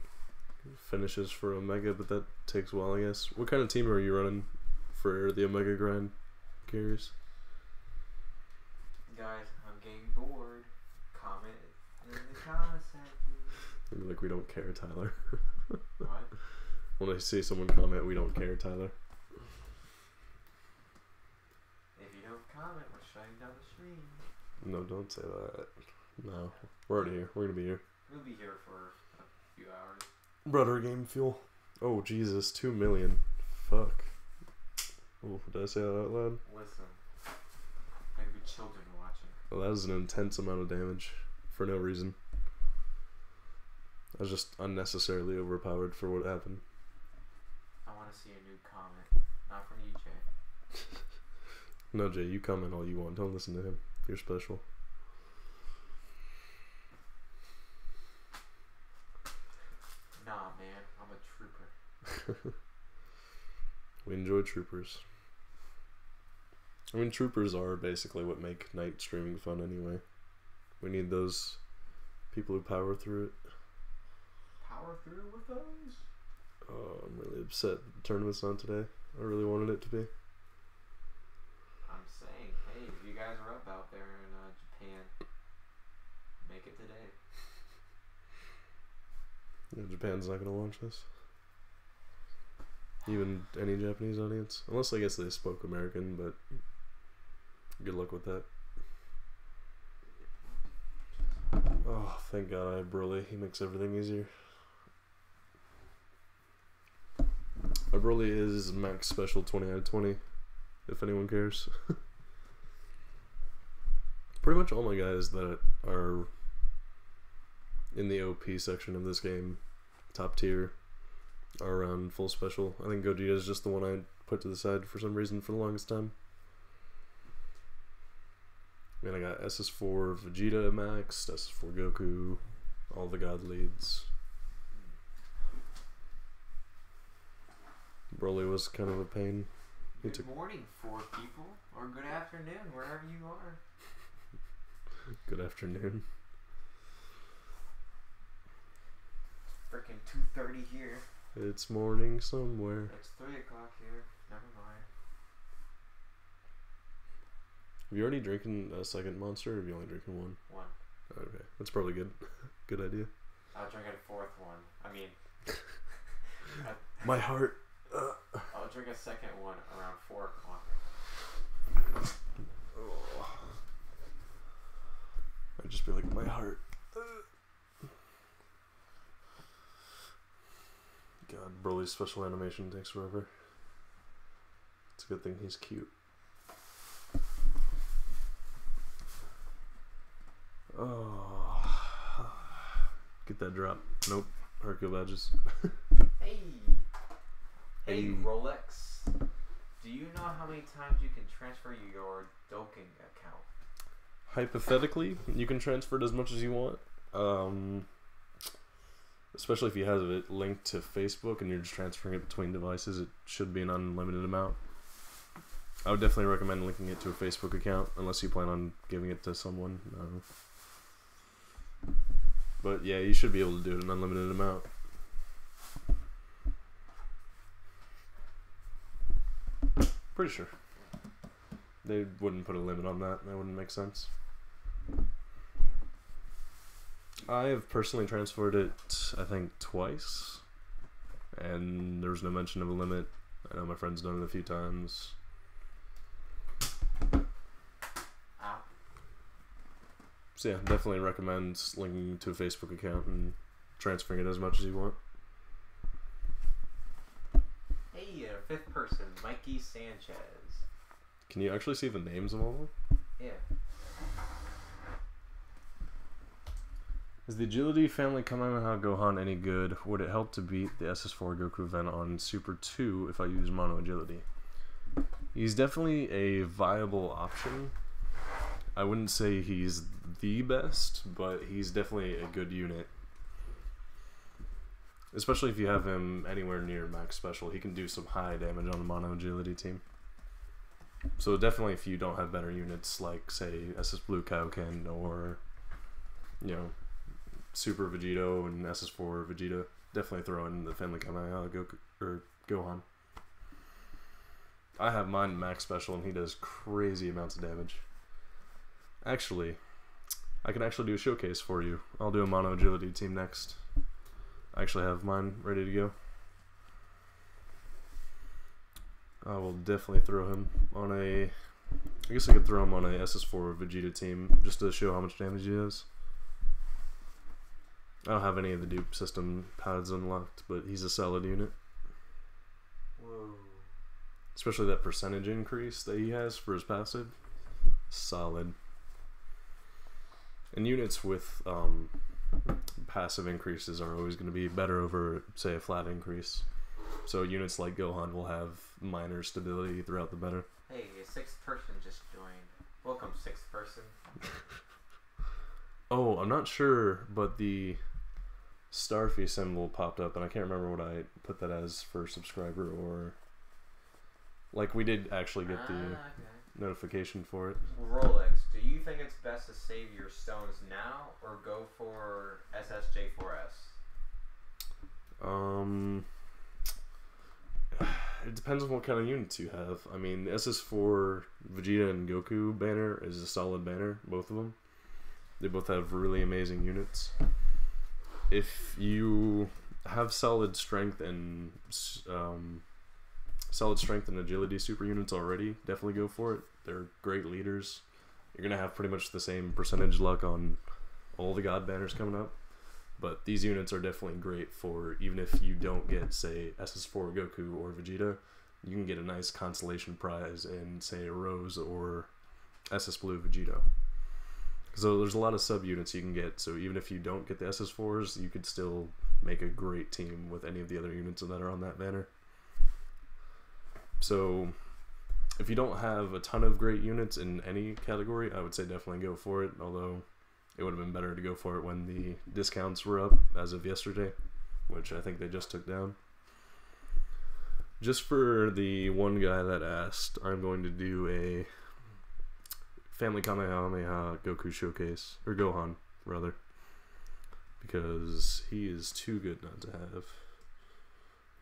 finishes for Omega, but that takes a while, I guess. What kind of team are you running for the Omega grind? Curious. Guys, I'm getting bored. Comment in the comment section. Maybe like we don't care, Tyler. What? When I see someone comment, we don't care, Tyler. comment, we're shutting down the stream. No, don't say that. No. We're already here. We're gonna be here. We'll be here for a few hours. Brother game fuel. Oh, Jesus. 2 million. Fuck. Oh, did I say that out loud? Listen. There could be children watching. Well, that was an intense amount of damage. For no reason. I was just unnecessarily overpowered for what happened. I want to see a new comment. Not from you, Jay. No, Jay, you comment all you want. Don't listen to him. You're special. Nah, man. I'm a trooper. We enjoy troopers. I mean, troopers are basically what make night streaming fun anyway. We need those people who power through it. Power through with those? Oh, I'm really upset the tournament's not today. I really wanted it to be. I'm saying, hey, if you guys are up out there in Japan, make it today. Yeah, Japan's not going to watch this. Even any Japanese audience. Unless I guess they spoke American, but good luck with that. Oh, thank God I have Broly. He makes everything easier. My Broly is max special 20 out of 20, if anyone cares. Pretty much all my guys that are in the OP section of this game, top tier, are around full special. I think Gogeta is just the one I put to the side for some reason for the longest time. And I got SS4 Vegeta maxed, SS4 Goku, all the god leads. Broly was kind of a pain. Good morning, 4 people, or good afternoon, wherever you are. Good afternoon. Freaking 2:30 here. It's morning somewhere. It's 3 o'clock here. Never mind. Have you already drinking a second monster, or have you only drinking one? One. Okay, that's probably good. Good idea. I'll drink a 4th one. I mean, My heart. I'll drink a second one around 4 o'clock. Oh. I'd just be like, my heart. God, Broly's special animation takes forever. It's a good thing he's cute. Oh. Get that drop. Nope. Hercule badges. Hey! Hey, Hey. Rolex. Do you know how many times you can transfer your Dokkan account? Hypothetically, you can transfer it as much as you want. Especially if you have it linked to Facebook and you're just transferring it between devices, it should be an unlimited amount. I would definitely recommend linking it to a Facebook account, unless you plan on giving it to someone. But yeah, you should be able to do it an unlimited amount. Pretty sure. They wouldn't put a limit on that. That wouldn't make sense. I have personally transferred it, I think, twice. And there was no mention of a limit. I know my friend's done it a few times. So yeah, definitely recommend linking to a Facebook account and transferring it as much as you want. Hey, 5th person, Mikey Sanchez. Can you actually see the names of all of them? Yeah. Is the Agility Family Kamehameha Gohan any good? Would it help to beat the SS4 Goku event on Super 2 if I use Mono Agility? He's definitely a viable option. I wouldn't say he's the best, but he's definitely a good unit. Especially if you have him anywhere near max special, he can do some high damage on a Mono Agility team. So definitely if you don't have better units like, say, SS Blue Kaioken or, you know, Super Vegito and SS4 Vegeta, definitely throw in the Family Kamehameha Goku or Gohan. I have mine max special and he does crazy amounts of damage. Actually, I can actually do a showcase for you. I'll do a Mono Agility team next. I actually have mine ready to go. I will definitely throw him on a I guess I could throw him on a SS4 Vegeta team just to show how much damage he does. I don't have any of the dupe system pads unlocked, but he's a solid unit. Whoa. Especially that percentage increase that he has for his passive. Solid. And units with passive increases are always going to be better over, say, a flat increase. So units like Gohan will have minor stability throughout the banner. Hey, a sixth person just joined. Welcome, sixth person. Oh, I'm not sure, but the Starfy symbol popped up, and I can't remember what I put that as for subscriber, or like we did actually get the notification for it. Rolex, do you think it's best to save your stones now or go for SSJ4S? It depends on what kind of units you have. I mean, the SS4 Vegeta and Goku banner is a solid banner, both of them. They both have really amazing units. If you have solid strength and agility super units already, definitely go for it. They're great leaders. You're gonna have pretty much the same percentage luck on all the god banners coming up. But these units are definitely great for, even if you don't get, say, SS4 Goku or Vegeta, you can get a nice consolation prize in, say, Rose or SS Blue Vegeta. So there's a lot of sub-units you can get, so even if you don't get the SS4s, you could still make a great team with any of the other units that are on that banner. So if you don't have a ton of great units in any category, I would say definitely go for it, although it would have been better to go for it when the discounts were up as of yesterday, which I think they just took down. Just for the one guy that asked, I'm going to do a Family Kamehameha Goku showcase, or Gohan, rather, because he is too good not to have.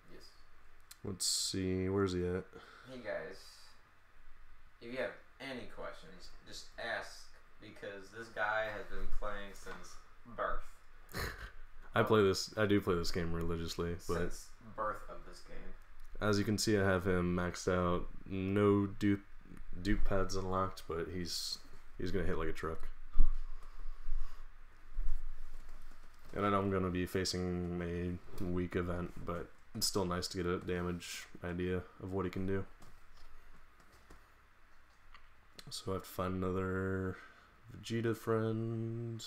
Yes. Let's see, where's he at? Hey guys, if you have any questions, just ask. Because this guy has been playing since birth. I do play this game religiously, but since birth of this game. As you can see, I have him maxed out. No dupe pads unlocked, but he's gonna hit like a truck. And I know I'm gonna be facing a weak event, but it's still nice to get a damage idea of what he can do. So I have to find another Vegeta friend.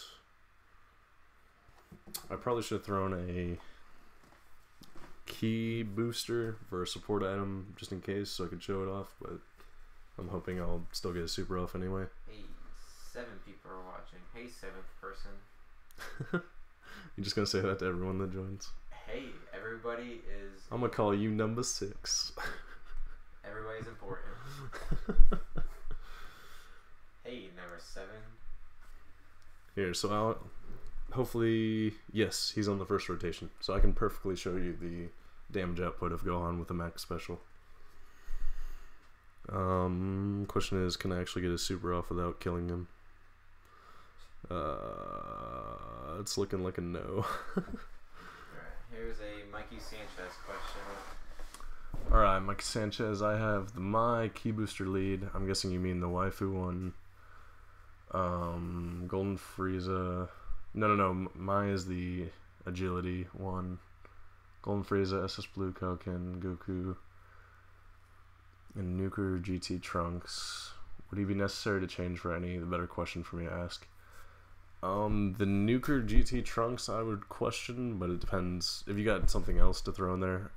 I probably should have thrown a key booster for a support item just in case so I could show it off, but I'm hoping I'll still get a super off anyway. Hey, 7 people are watching. Hey, 7th person. You're just gonna say that to everyone that joins? Hey, everybody is... I'm gonna call you number 6. Everybody's important. Hey, number 7. Here, so I'll hopefully, yes, he's on the first rotation, so I can perfectly show you the damage output of Gohan with a max special. Question is, can I actually get a super off without killing him? It's looking like a no. Alright, here's a Mikey Sanchez question. Alright, Mikey Sanchez, I have the My Key Booster lead. I'm guessing you mean the waifu one. Golden Frieza. No. My is the agility one. Golden Frieza, SS Blue Kaioken, Goku, and Nuker GT Trunks. Would he be necessary to change for any? The better question for me to ask. The Nuker GT Trunks I would question, but it depends. If you got something else to throw in there.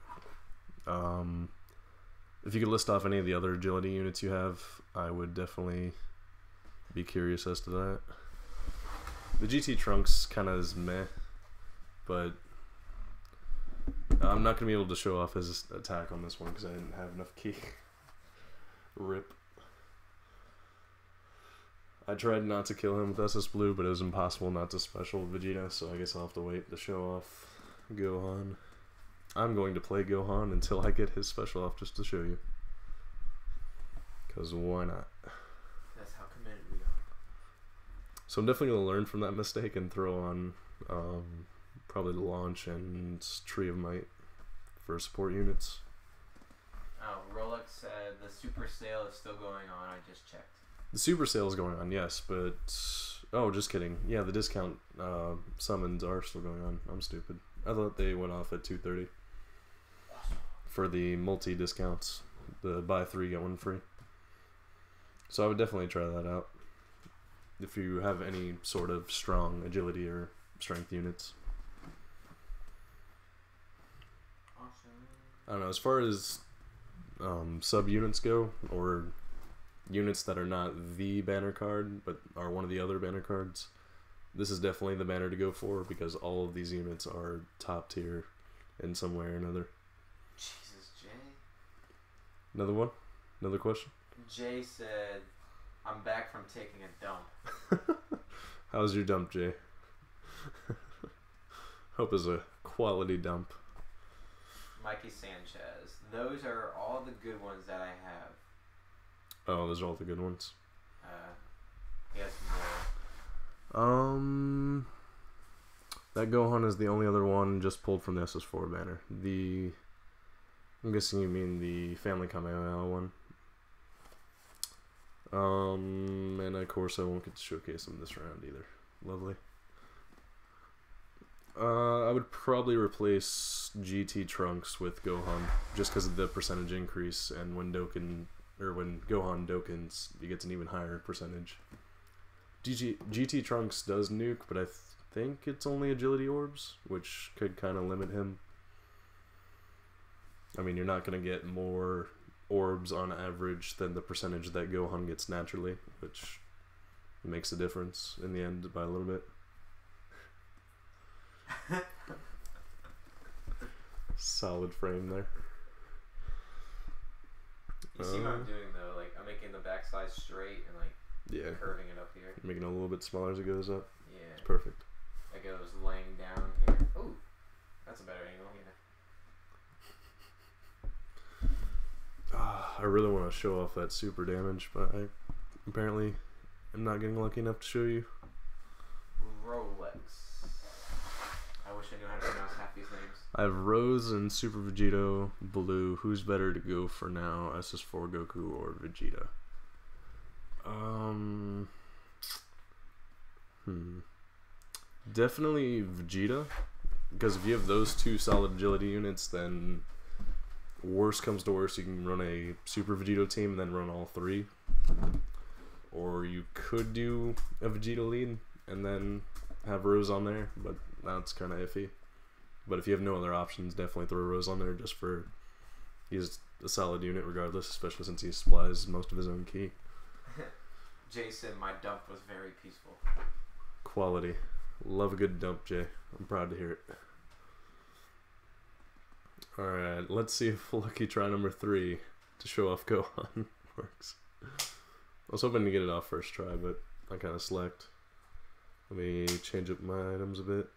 If you could list off any of the other agility units you have, I would definitely be curious as to that. The GT Trunks kind of is meh, but I'm not going to be able to show off his attack on this one because I didn't have enough key. RIP. I tried not to kill him with SS Blue, but it was impossible not to special Vegeta, so I guess I'll have to wait to show off Gohan. I'm going to play Gohan until I get his special off just to show you. Because why not? That's how committed we are. So I'm definitely going to learn from that mistake and throw on probably the Launch and Tree of Might for support units. Oh, Rolex said the super sale is still going on. I just checked. The super sale is going on, yes, but oh, just kidding. Yeah, the discount summons are still going on. I'm stupid. I thought they went off at 2:30 for the multi discounts, the buy 3 get 1 free. So I would definitely try that out if you have any sort of strong agility or strength units. Awesome. I don't know, as far as sub units go, or units that are not the banner card but are one of the other banner cards, this is definitely the banner to go for because all of these units are top tier in some way or another. Jesus, Jay. Another one? Another question? Jay said, I'm back from taking a dump. How's your dump, Jay? Hope it's a quality dump. Mikey Sanchez. Those are all the good ones that I have. Oh, those are all the good ones. He has more. That Gohan is the only other one just pulled from the SS4 banner. I'm guessing you mean the Family Kamehameha one. And of course I won't get to showcase them this round either. Lovely. I would probably replace GT Trunks with Gohan just because of the percentage increase, and when Gohan Dokkans, he gets an even higher percentage. GT Trunks does nuke, but I think it's only agility orbs, which could kind of limit him. I mean, you're not going to get more orbs on average than the percentage that Gohan gets naturally, which makes a difference in the end by a little bit. Solid frame there. You see what I'm doing though? Like, I'm making the backside straight and like yeah, curving it up here. Making it a little bit smaller as it goes up. Yeah. It's perfect. It goes laying down here. Ooh, that's a better angle. Yeah. I really want to show off that super damage, but I apparently am not getting lucky enough to show you. Rolex. I wish I knew how to pronounce half these names. I have Rose and Super Vegito Blue. Who's better to go for now, SS4 Goku or Vegeta? Definitely Vegeta, because if you have those two solid agility units, then worst comes to worst, you can run a Super Vegito team and then run all 3. Or you could do a Vegeta lead and then have Rose on there, but that's kind of iffy. But if you have no other options, definitely throw Rose on there just for, he's a solid unit regardless, especially since he supplies most of his own ki. Jason, my dump was very peaceful. Quality. Love a good dump, Jay. I'm proud to hear it. Alright, let's see if Lucky Try number 3 to show off Gohan works. I was hoping to get it off first try, but I kind of slacked. Let me change up my items a bit.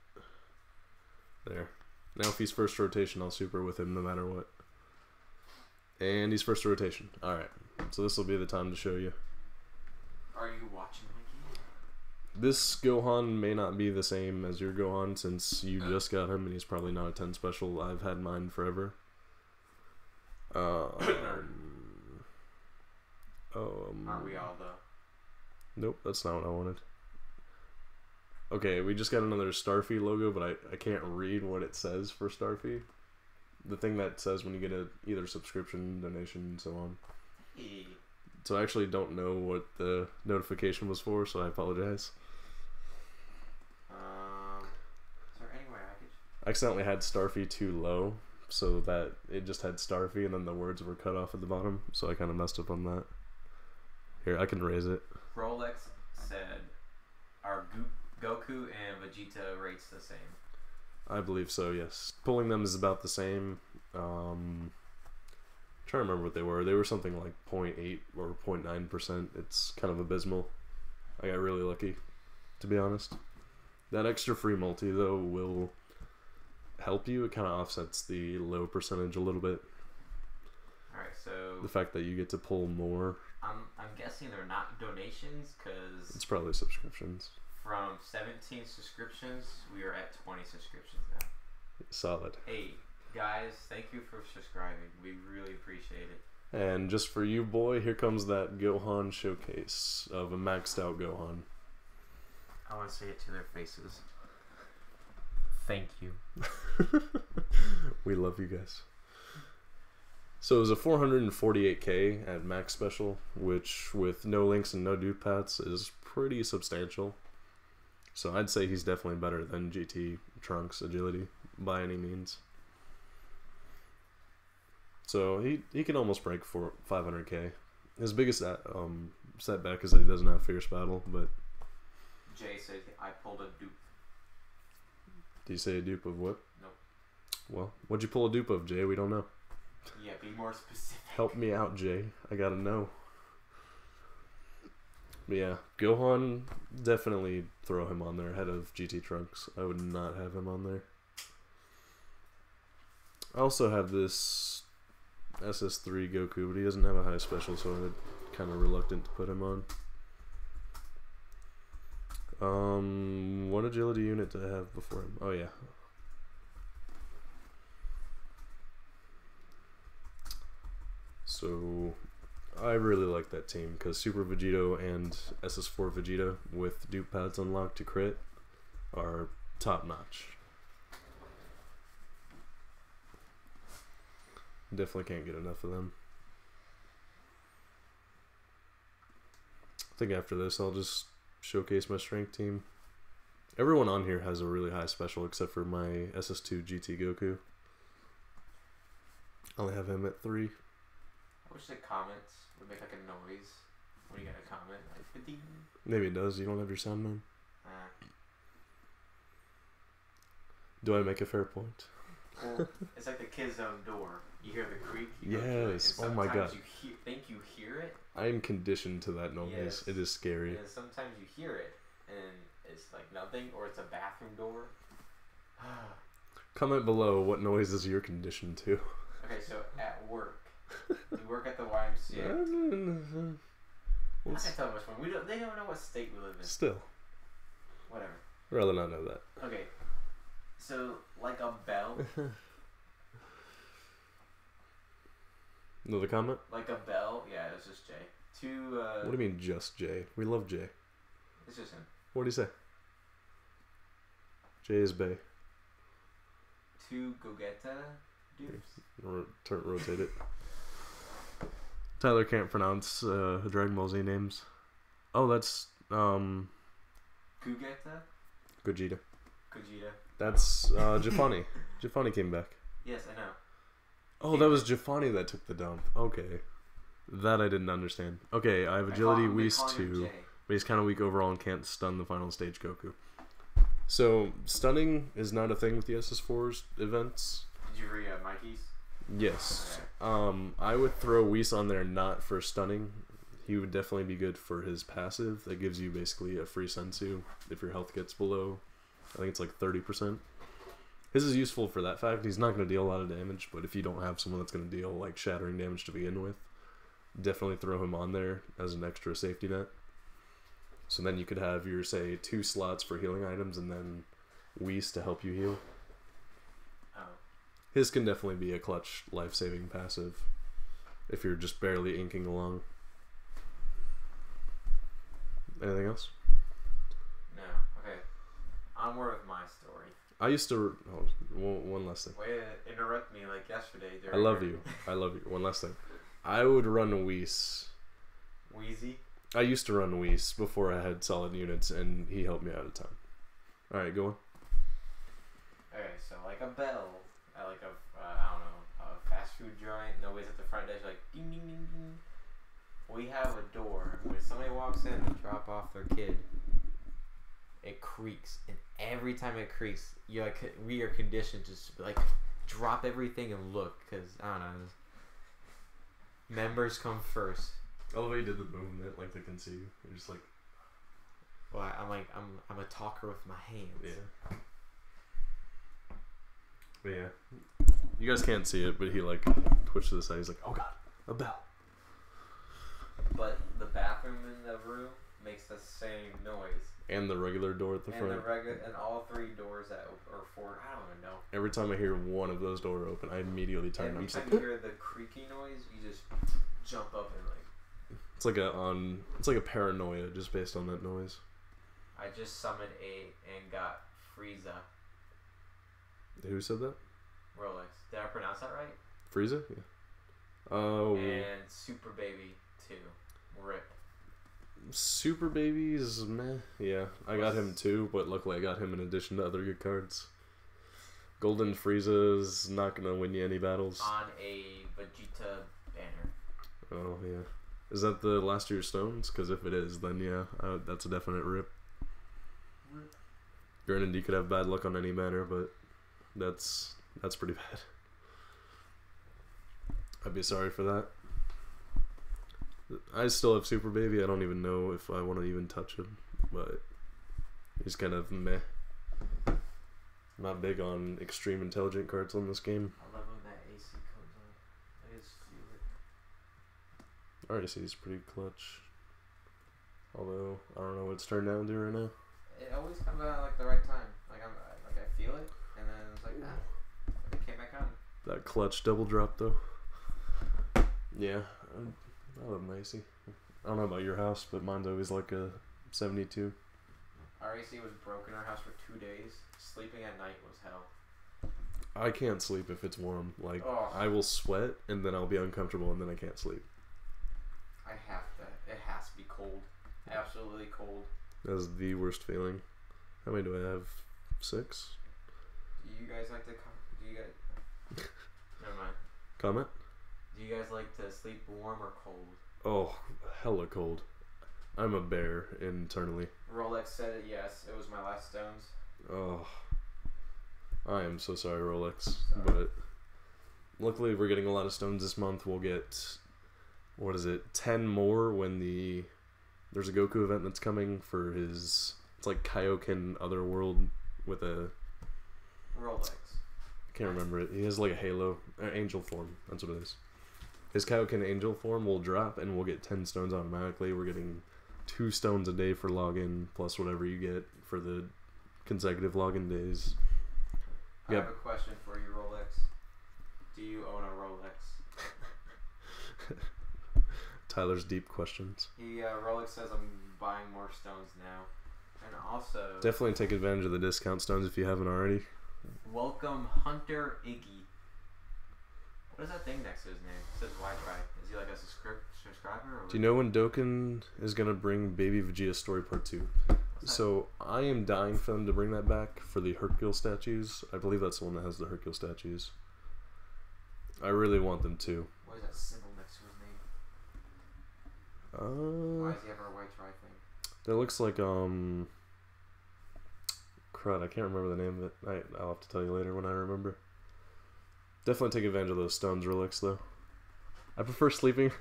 There. Now if he's first rotation, I'll super with him no matter what. And he's first rotation. Alright, so this will be the time to show you. Are you watching, Mikey? This Gohan may not be the same as your Gohan since you just got him and he's probably not a 10 special. I've had mine forever. Aren't we all though? Nope, that's not what I wanted. Okay, we just got another Starfy logo, but I can't read what it says for Starfy. The thing that says when you get either subscription, donation, and so on. Hey. So I actually don't know what the notification was for, so I apologize. Is there any way I could? I accidentally had Starfy too low, so that it just had Starfy and then the words were cut off at the bottom, so I kind of messed up on that. Here, I can raise it. Rolex said, are Goku and Vegeta rates the same? I believe so, yes. Pulling them is about the same. I'm trying to remember what they were. They were something like 0.8 or 0.9%. It's kind of abysmal. I got really lucky, to be honest. That extra free multi, though, will help you. It kind of offsets the low percentage a little bit. Alright, so The fact that you get to pull more. I'm guessing they're not donations, because It's probably subscriptions. from 17 subscriptions, we are at 20 subscriptions now. Solid. Hey, Guys, thank you for subscribing. We really appreciate it. And just for you, boy, here comes that Gohan showcase of a maxed out Gohan. I want to say it to their faces. Thank you. We love you guys. So it was a 448k at max special, which with no links and no dupe paths is pretty substantial. So I'd say he's definitely better than GT Trunks agility by any means. So he can almost break for 500k. His biggest setback is that he doesn't have fierce battle, but Jay said I pulled a dupe. do you say a dupe of what? Nope. Well, what'd you pull a dupe of, Jay? We don't know. Yeah, be more specific. Help me out, Jay. I gotta know. But yeah, Gohan, definitely throw him on there ahead of GT Trunks. I would not have him on there. I also have this SS3 Goku, but he doesn't have a high special, so I'm kind of reluctant to put him on. What agility unit did I have before him? Oh yeah. So I really like that team because Super Vegito and SS4 Vegeta with dupe pads unlocked to crit are top notch. Definitely can't get enough of them. I think after this I'll just showcase my strength team. Everyone on here has a really high special except for my SS2 GT Goku. I only have him at 3. I wish the comments would make like a noise when you get a comment. Like, ba-ding. Maybe it does. You don't have your sound on. Uh, Do I make a fair point? well, it's like the kids' zone door. You hear the creak. You Yes. go through it, and Oh my god. You think you hear it. I am conditioned to that noise. Yes. It is scary. And sometimes you hear it, and it's like nothing, or it's a bathroom door. Comment below what noises you're conditioned to. Okay, so at work, you work at the YMCA. I'm not gonna tell them which one. They don't know what state we live in. Still, Whatever. I'd rather not know that. Okay, so like a bell. Another comment? Like a bell. Yeah, it's just Jay. What do you mean just Jay? We love Jay. It's just him. What do you say? Jay is Bay. 2 Gogeta dupes. Rotate it. Tyler can't pronounce Dragon Ball Z names. Oh, that's Gogeta? Gogeta. Gogeta. That's Jafani. Jafani came back. Yes, I know. Oh, that was Jafani that took the dump. Okay. That I didn't understand. Okay, I have agility Whis 2, but he's kind of weak overall and can't stun the final stage Goku. So, stunning is not a thing with the SS4's events. Did you read Mikey's? Yes. Okay. I would throw Whis on there not for stunning. He would definitely be good for his passive. That gives you basically a free sensu if your health gets below, I think it's like 30%. His is useful for that fact. He's not going to deal a lot of damage, but if you don't have someone that's going to deal like shattering damage to begin with, definitely throw him on there as an extra safety net. So then you could have your, say, 2 slots for healing items and then Whis to help you heal. Oh. His can definitely be a clutch life-saving passive if you're just barely inking along. Anything else? No. Okay. Onward with my story. I used to... Oh, one last thing. Way to interrupt me like yesterday. I love you. I love you. One last thing. I would run Whis. Wheezy? I used to run Whis before I had solid units, and he helped me out a ton. Alright, go on. Okay, so like a bell at like a, I don't know, a fast food joint. Nobody's at the front desk, like ding ding ding ding. We have a door. When somebody walks in to drop off their kid, it creaks, and every time it creaks, we are conditioned to just like drop everything and look, because I don't know. Members come first. I love how you did the movement, like they can see you. You're just like... Well, I'm a talker with my hands. Yeah. But yeah. You guys can't see it, but he like twitched to the side. He's like, oh god, a bell. But the bathroom in the room makes the same noise. And the regular door at the front. And all 3 doors that or 4. I don't even know. Every time I hear one of those doors open, I immediately turn. Every time you hear the creaky noise, you just jump up and like. It's like a paranoia just based on that noise. I just summoned and got Frieza. Who said that? Rolex. Did I pronounce that right? Frieza? Yeah. Oh. And Super Baby 2. Rip. Super Babies, meh. Yeah, I got him too, but luckily I got him in addition to other good cards. Golden Frieza's not gonna win you any battles. On a Vegeta banner. Oh, yeah. Is that the last of your stones? Because if it is, then yeah, that's a definite rip. Granted, you could have bad luck on any banner, but that's pretty bad. I'd be sorry for that. I still have Super Baby. I don't even know if I want to even touch him, but he's kind of meh. Not big on extreme intelligent cards on this game. I love when that AC comes on. I just feel it. Our AC is pretty clutch. Although I don't know what it's turned down to right now. It always comes out at like the right time. Like I feel it, and then it's like it came back on. That clutch double drop though. Yeah. I love my AC. I don't know about your house, but mine's always like a 72. Our AC was broken in our house for 2 days. Sleeping at night was hell. I can't sleep if it's warm. Like, oh. I will sweat, and then I'll be uncomfortable, and then I can't sleep. I have to. It has to be cold. Absolutely cold. That's the worst feeling. How many do I have? 6? Do you guys like to do you guys... Never mind. Comment? Do you guys like to sleep warm or cold? Oh, hella cold. I'm a bear internally. Rolex said it, yes. It was my last stones. Oh. I am so sorry, Rolex. Sorry. But luckily we're getting a lot of stones this month. We'll get, 10 more when there's a Goku event that's coming for his, it's like Kaioken Otherworld with a... Rolex. I can't remember it. He has like a halo, angel form. That's what it is. His Kaioken angel form will drop and we'll get 10 stones automatically. We're getting 2 stones a day for login plus whatever you get for the consecutive login days. I have a question for you, Rolex. Do you own a Rolex? Tyler's deep questions. Rolex says I'm buying more stones now. And also... Definitely take advantage of the discount stones if you haven't already. Welcome Hunter Iggy. What is that thing next to his name? It says YTRI. Is he like a subscriber? Or Do you know when Dokkan is going to bring Baby Vegeta Story Part 2? So I am dying for them to bring that back for the Hercule statues. I believe that's the one that has the Hercule statues. I really want them to. What is that symbol next to his name? Why does he have a YTRI thing? That looks like crud, I can't remember the name of it. I'll have to tell you later when I remember. Definitely take advantage of those stones, Rolex, though. I prefer sleeping.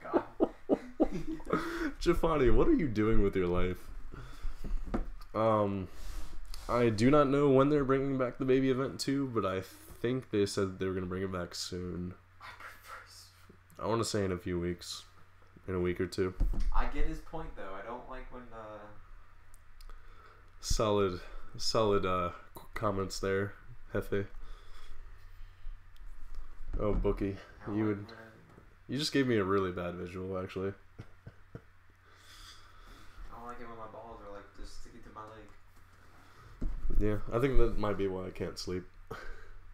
God. Jafani, what are you doing with your life? I do not know when they're bringing back the baby event too, but I think they said they were going to bring it back soon. I want to say in a few weeks. In a week or 2. I get his point, though. I don't like when... Solid comments there, Hefe. Oh, Bookie. You just gave me a really bad visual, actually. I don't like it when my balls are, like, just sticking to my leg. Yeah, I think that might be why I can't sleep.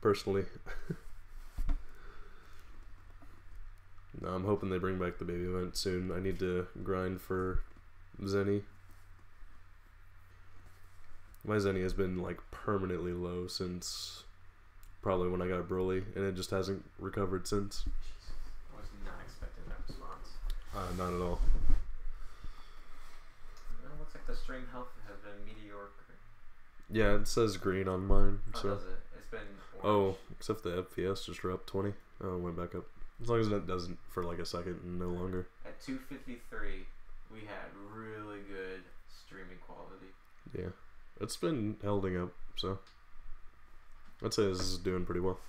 Personally. No, I'm hoping they bring back the baby event soon. I need to grind for Zenny. My Zenny has been like permanently low since probably when I got Broly, and it just hasn't recovered since. I was not expecting that response. Not at all. It looks like the stream health has been meteoric. Yeah, it says green on mine. How So. does it? It's been Oh, orange. except the FPS just dropped 20. Oh, it went back up. As long as it doesn't for like a second and no longer. At 253, we had really good streaming quality. Yeah. It's been holding up, so I'd say this is doing pretty well.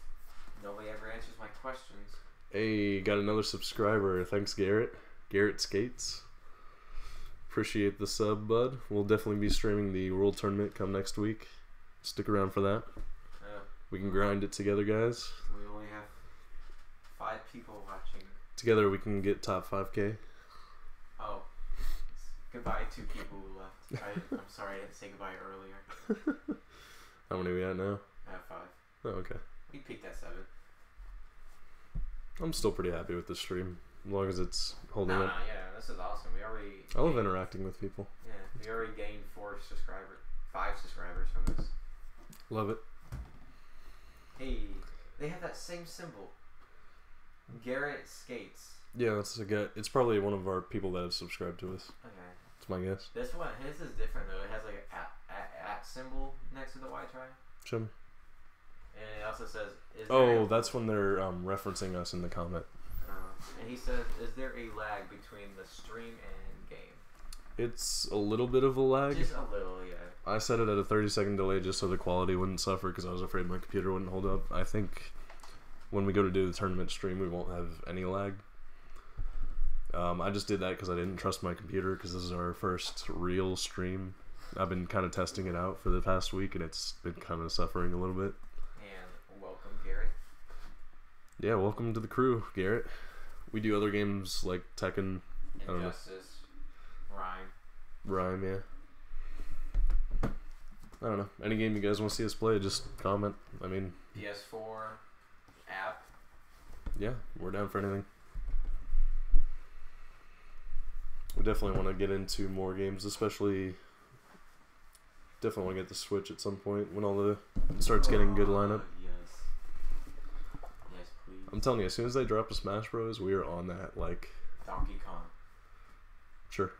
Nobody ever answers my questions. Hey, got another subscriber. Thanks, Garrett. Garrett Skates. Appreciate the sub, bud. We'll definitely be streaming the World Tournament come next week. Stick around for that. We can grind it together, guys. We only have 5 people watching. Together we can get top 5K. Oh. Goodbye to people who left. I'm sorry I didn't say goodbye earlier. How many are we at now? I have 5. Oh, okay. We peaked at 7. I'm still pretty happy with the stream. As long as it's holding No, up. yeah, this is awesome. We already... I love interacting with people. Yeah, we already gained 5 subscribers from this. Love it. Hey, they have that same symbol. Garrett Skates. Yeah, it's probably one of our people that have subscribed to us. Okay. That's my guess. This one, his is different though. It has like an at symbol next to the YTRI. Show me. And it also says... That's when they're referencing us in the comment. And he says, is there a lag between the stream and game? It's a little bit of a lag. Just a little, yeah. I set it at a 30-second delay just so the quality wouldn't suffer because I was afraid my computer wouldn't hold up. I think when we go to do the tournament stream, we won't have any lag. I just did that because I didn't trust my computer because this is our first real stream. I've been kind of testing it out for the past week and it's been kind of suffering a little bit. And welcome, Garrett. Yeah, welcome to the crew, Garrett. We do other games like Tekken, Injustice, Rhyme, yeah. I don't know. Any game you guys want to see us play, just comment. I mean... PS4, app. Yeah, we're down for anything. We definitely want to get into more games, especially... Definitely want to get the Switch at some point when it starts getting good lineup. Yes, please. I'm telling you, as soon as they drop a Smash Bros, we are on that, like... Donkey Kong. Sure.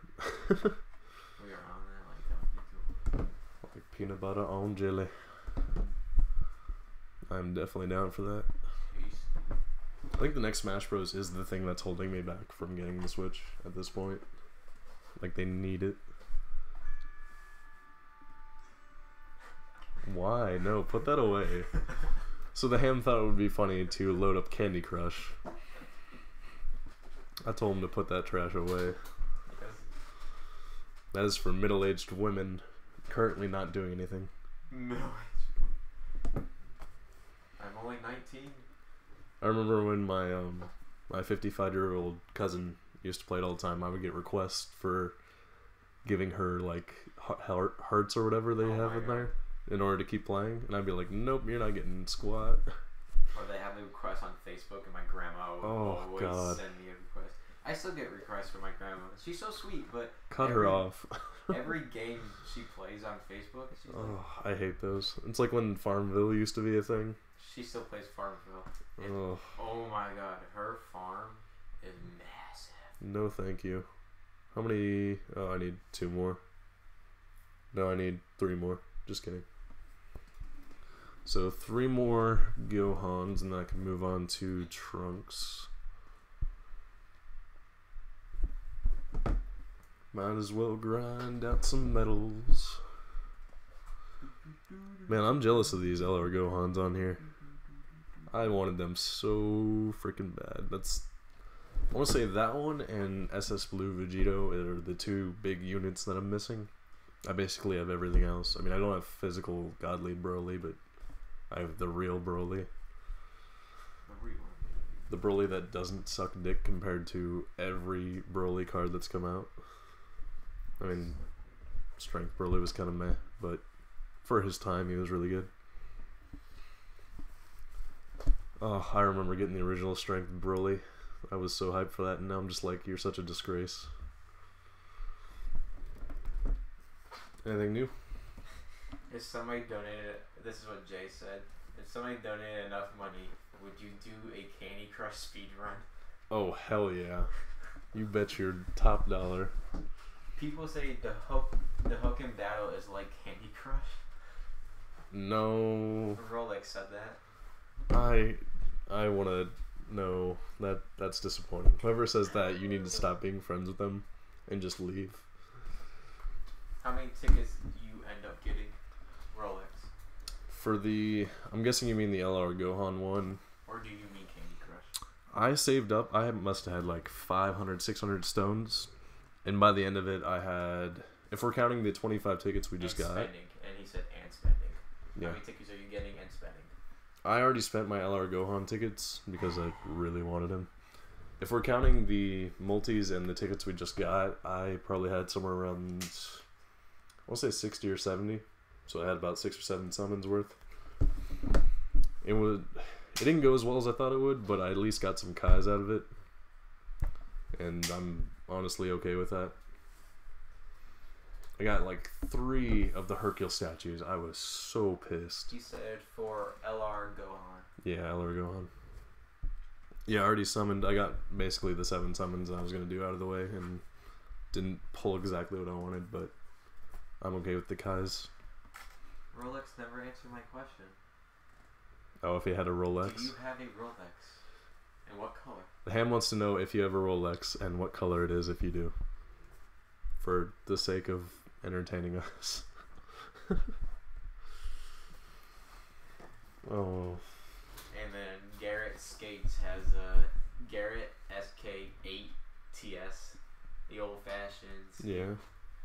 We are on that like Donkey Kong. Like peanut butter on jelly. I'm definitely down for that. Jeez. I think the next Smash Bros is the thing that's holding me back from getting the Switch at this point. Like, they need it. Why? No, put that away. So the ham thought it would be funny to load up Candy Crush. I told him to put that trash away. That is for middle-aged women currently not doing anything. Middle-aged. I'm only 19. I remember when my 55-year-old cousin used to play it all the time. I would get requests for giving her like hearts or whatever they have in there in order to keep playing, and I'd be like, nope, you're not getting squat. Or they have me request on Facebook, and my grandma would always send me a request. I still get requests from my grandma. She's so sweet, but cut her off. Every game she plays on Facebook, she's like, I hate those. It's like when Farmville used to be a thing. She still plays Farmville. Oh my god, her farm is massive. No, thank you. How many? Oh, I need 2 more. No, I need 3 more. Just kidding. So 3 more Gohans, and then I can move on to Trunks. Might as well grind out some medals. Man, I'm jealous of these LR Gohans on here. I wanted them so freaking bad. I want to say that one and SS Blue Vegito are the 2 big units that I'm missing. I basically have everything else. I mean, I don't have physical godly Broly, but I have the real Broly. The Broly that doesn't suck dick compared to every Broly card that's come out. I mean, Strength Broly was kind of meh, but for his time, he was really good. Oh, I remember getting the original Strength Broly. I was so hyped for that, and now I'm just like, you're such a disgrace. Anything new? If somebody donated, this is what Jay said, if somebody donated enough money, would you do a Candy Crush speed run? Oh, hell yeah. You bet your top dollar. People say the hook in battle is like Candy Crush. No. Rolex said that. I want to know that's disappointing. Whoever says that, you need to stop being friends with them and just leave. How many tickets do you end up getting? Rolex. For the... I'm guessing you mean the LR Gohan one. Or do you mean Candy Crush? I saved up. I must have had like 500, 600 stones. And by the end of it, I had... If we're counting the 25 tickets we just got... spending. And he said, and spending. Yeah. How many tickets are you getting and spending? I already spent my LR Gohan tickets because I really wanted him. If we're counting the multis and the tickets we just got, I probably had somewhere around... I want to say 60 or 70. So I had about 6 or 7 summons worth. It didn't go as well as I thought it would, but I at least got some Kais out of it. And I'm honestly okay with that. I got like 3 of the Hercule statues. I was so pissed. He said for LR Gohan. Yeah, LR Gohan. Yeah, I already summoned. I got basically the 7 summons I was going to do out of the way and didn't pull exactly what I wanted, but I'm okay with the Kais. Rolex never answered my question. Oh, if he had a Rolex? Do you have a Rolex? And what color? The Ham wants to know if you have a Rolex and what color it is if you do. For the sake of entertaining us. Oh. And then Garrett Skates has a Garrett SK8TS. The old fashions. Yeah,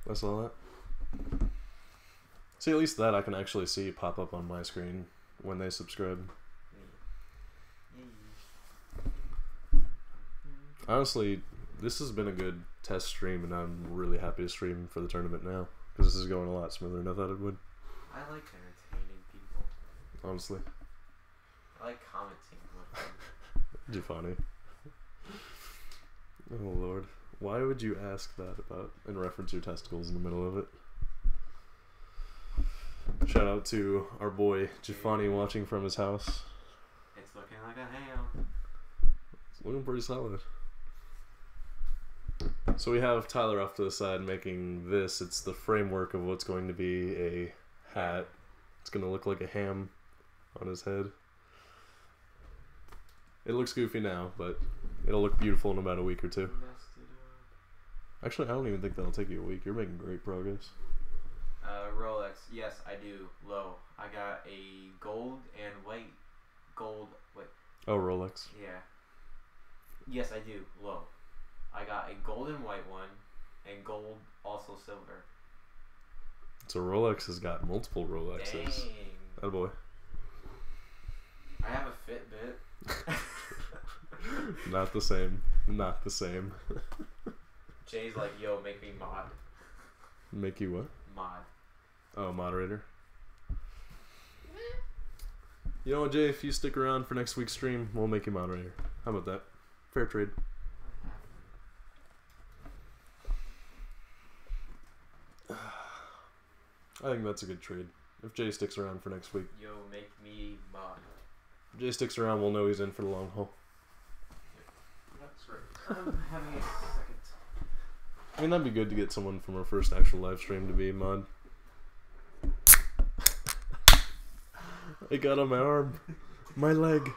I saw that. See, at least that I can actually see pop up on my screen when they subscribe. Honestly, this has been a good test stream, and I'm really happy to stream for the tournament now because this is going a lot smoother than I thought it would. I like entertaining people. Honestly. I like commenting with them. You're funny. Oh Lord, why would you ask that about and reference your testicles in the middle of it? Shout out to our boy Jafani watching from his house. It's looking like a ham. It's looking pretty solid. So we have Tyler off to the side making this. It's the framework of what's going to be a hat. It's going to look like a ham on his head. It looks goofy now, but it'll look beautiful in about a week or 2. Actually, I don't even think that'll take you a week. You're making great progress. Rolex, yes, I do. Low. I got a gold and white. Oh, Rolex. Yeah. Yes, I do. Low. I got a gold and white one, and gold, also silver. So Rolex has got multiple Rolexes. Dang. That boy. I have a Fitbit. Not the same. Not the same. Jay's like, yo, make me mod. Make you what? Mod. Oh, moderator. You know what, Jay? If you stick around for next week's stream, we'll make you moderator. How about that? Fair trade. I think that's a good trade. If Jay sticks around for next week. Yo, make me mod. If Jay sticks around, we'll know he's in for the long haul. That's right. I'm having a second. I mean, that'd be good to get someone from our first actual live stream to be mod. I got on my arm. My leg.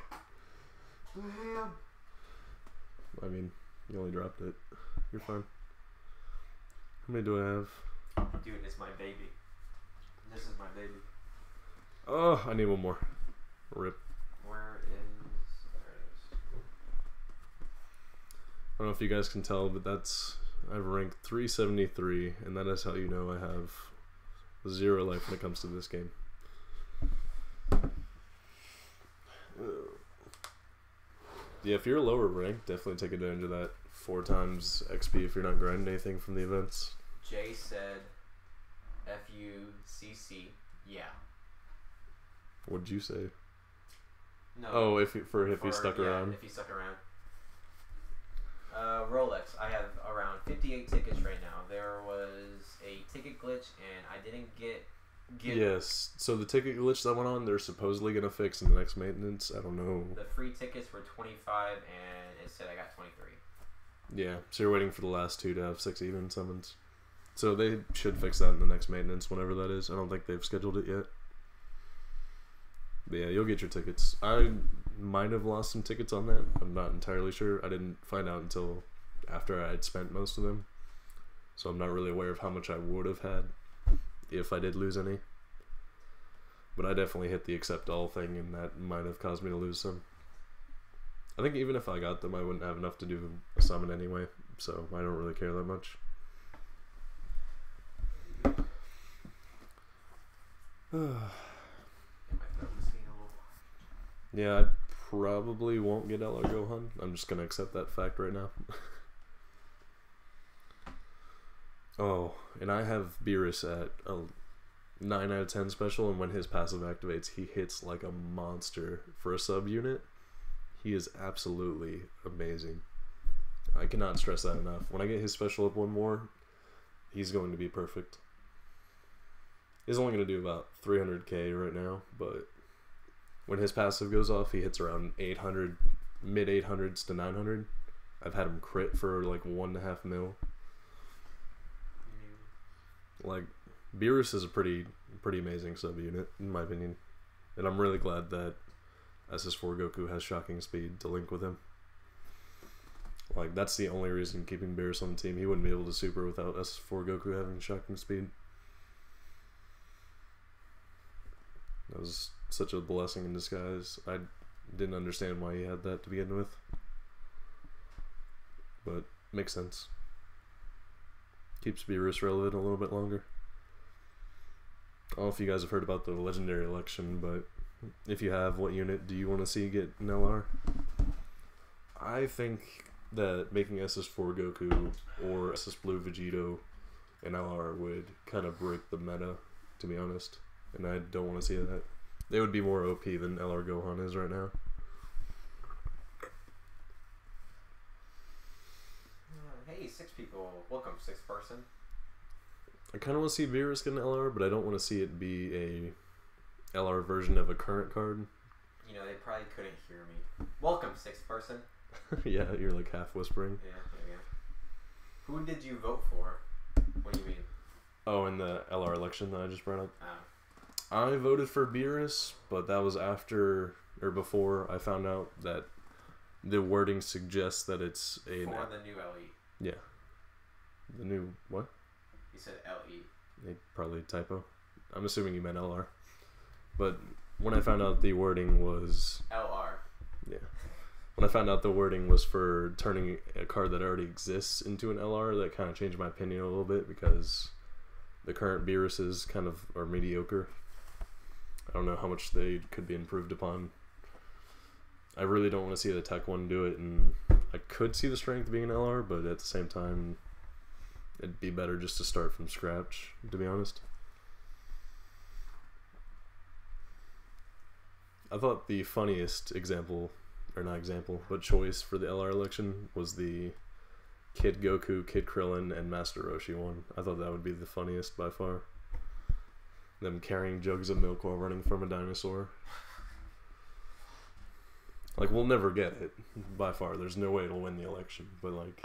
I mean, you only dropped it. You're fine. How many do I have? Dude, it's my baby. This is my baby. Oh, I need one more. Rip. Where is... There it is. I don't know if you guys can tell, but that's... I've ranked 373, and that is how you know I have 0 life when it comes to this game. Yeah, if you're lower ranked, definitely take advantage of that 4 times XP if you're not grinding anything from the events. Jay said FUCC. Yeah. What did you say? No. Oh, if you stuck around. If you stuck around. Rolex. I have around 58 tickets right now. There was a ticket glitch, and I didn't get. Yes. So the ticket glitch that went on, they're supposedly gonna fix in the next maintenance. I don't know. The free tickets were 25, and it said I got 23. Yeah. So you're waiting for the last 2 to have 6 even summons. So they should fix that in the next maintenance, whenever that is. I don't think they've scheduled it yet. But yeah, you'll get your tickets. I might have lost some tickets on that. I'm not entirely sure. I didn't find out until after I had spent most of them. So I'm not really aware of how much I would have had if I did lose any. But I definitely hit the accept all thing, and that might have caused me to lose some. I think even if I got them, I wouldn't have enough to do a summon anyway, so I don't really care that much. Yeah, I probably won't get LR Gohan. I'm just gonna accept that fact right now. Oh, and I have Beerus at a 9 out of 10 special, and when his passive activates, he hits like a monster for a sub-unit. He is absolutely amazing. I cannot stress that enough. When I get his special up one more, he's going to be perfect. He's only going to do about 300k right now, but when his passive goes off, he hits around 800, mid 800s to 900. I've had him crit for like 1.5 mil. Like, Beerus is a pretty amazing sub-unit, in my opinion. And I'm really glad that SS4 Goku has shocking speed to link with him. Like, that's the only reason keeping Beerus on the team. He wouldn't be able to super without SS4 Goku having shocking speed. That was such a blessing in disguise. I didn't understand why he had that to begin with. But, makes sense. Keeps Beerus relevant a little bit longer. I don't know if you guys have heard about the legendary election, but if you have, what unit do you want to see get an LR? I think that making SS4 Goku or SS Blue Vegito an LR would kind of break the meta, to be honest. And I don't want to see that. They would be more OP than LR Gohan is right now. Hey, 6 people. Welcome, 6th person. I kind of want to see Beerus get an LR, but I don't want to see it be a LR version of a current card. You know, they probably couldn't hear me. Welcome, 6th person. Yeah, you're like half whispering. Yeah, there you go. Who did you vote for? What do you mean? Oh, in the LR election that I just brought up? Oh. I voted for Beerus, but that was after, or before, I found out that the wording suggests that it's a... For the new LE. Yeah. The new... what? You said LE. Probably typo. I'm assuming you meant LR. But when I found out the wording was... LR. Yeah. When I found out the wording was for turning a card that already exists into an LR, that kind of changed my opinion a little bit, because the current Beeruses kind of are mediocre. I don't know how much they could be improved upon. I really don't want to see the tech one do it, and I could see the strength being an LR, but at the same time, it'd be better just to start from scratch, to be honest. I thought the funniest example, or not example, but choice for the LR election was the Kid Goku, Kid Krillin, and Master Roshi one. I thought that would be the funniest by far. Them carrying jugs of milk while running from a dinosaur. Like, we'll never get it, by far. There's no way it'll win the election, but, like,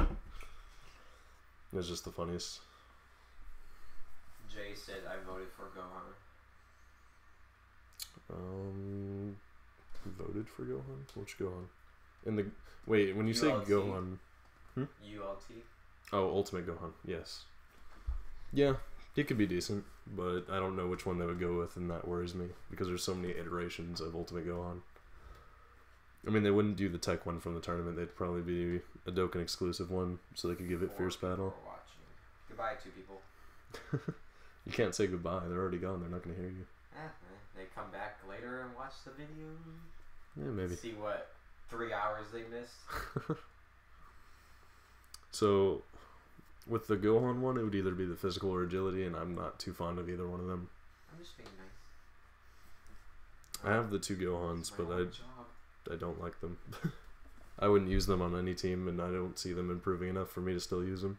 it's just the funniest. Jay said I voted for Gohan. Voted for Gohan? Which Gohan? In the... Wait, when you say ULT. Gohan... ULT? Oh, Ultimate Gohan, yes. Yeah, he could be decent, but I don't know which one they would go with, and that worries me, because there's so many iterations of Ultimate Gohan. I mean, they wouldn't do the tech one from the tournament. They'd probably be a Dokkan exclusive one, so they could give it Fierce Battle. Goodbye, 2 people. You can't say goodbye. They're already gone. They're not going to hear you. They come back later and watch the video. Yeah, maybe. See what 3 hours they missed. So, with the Gohan one, it would either be the physical or agility, and I'm not too fond of either one of them. I'm just being nice. I have the 2 Gohans, but I don't like them. I wouldn't use them on any team, and I don't see them improving enough for me to still use them.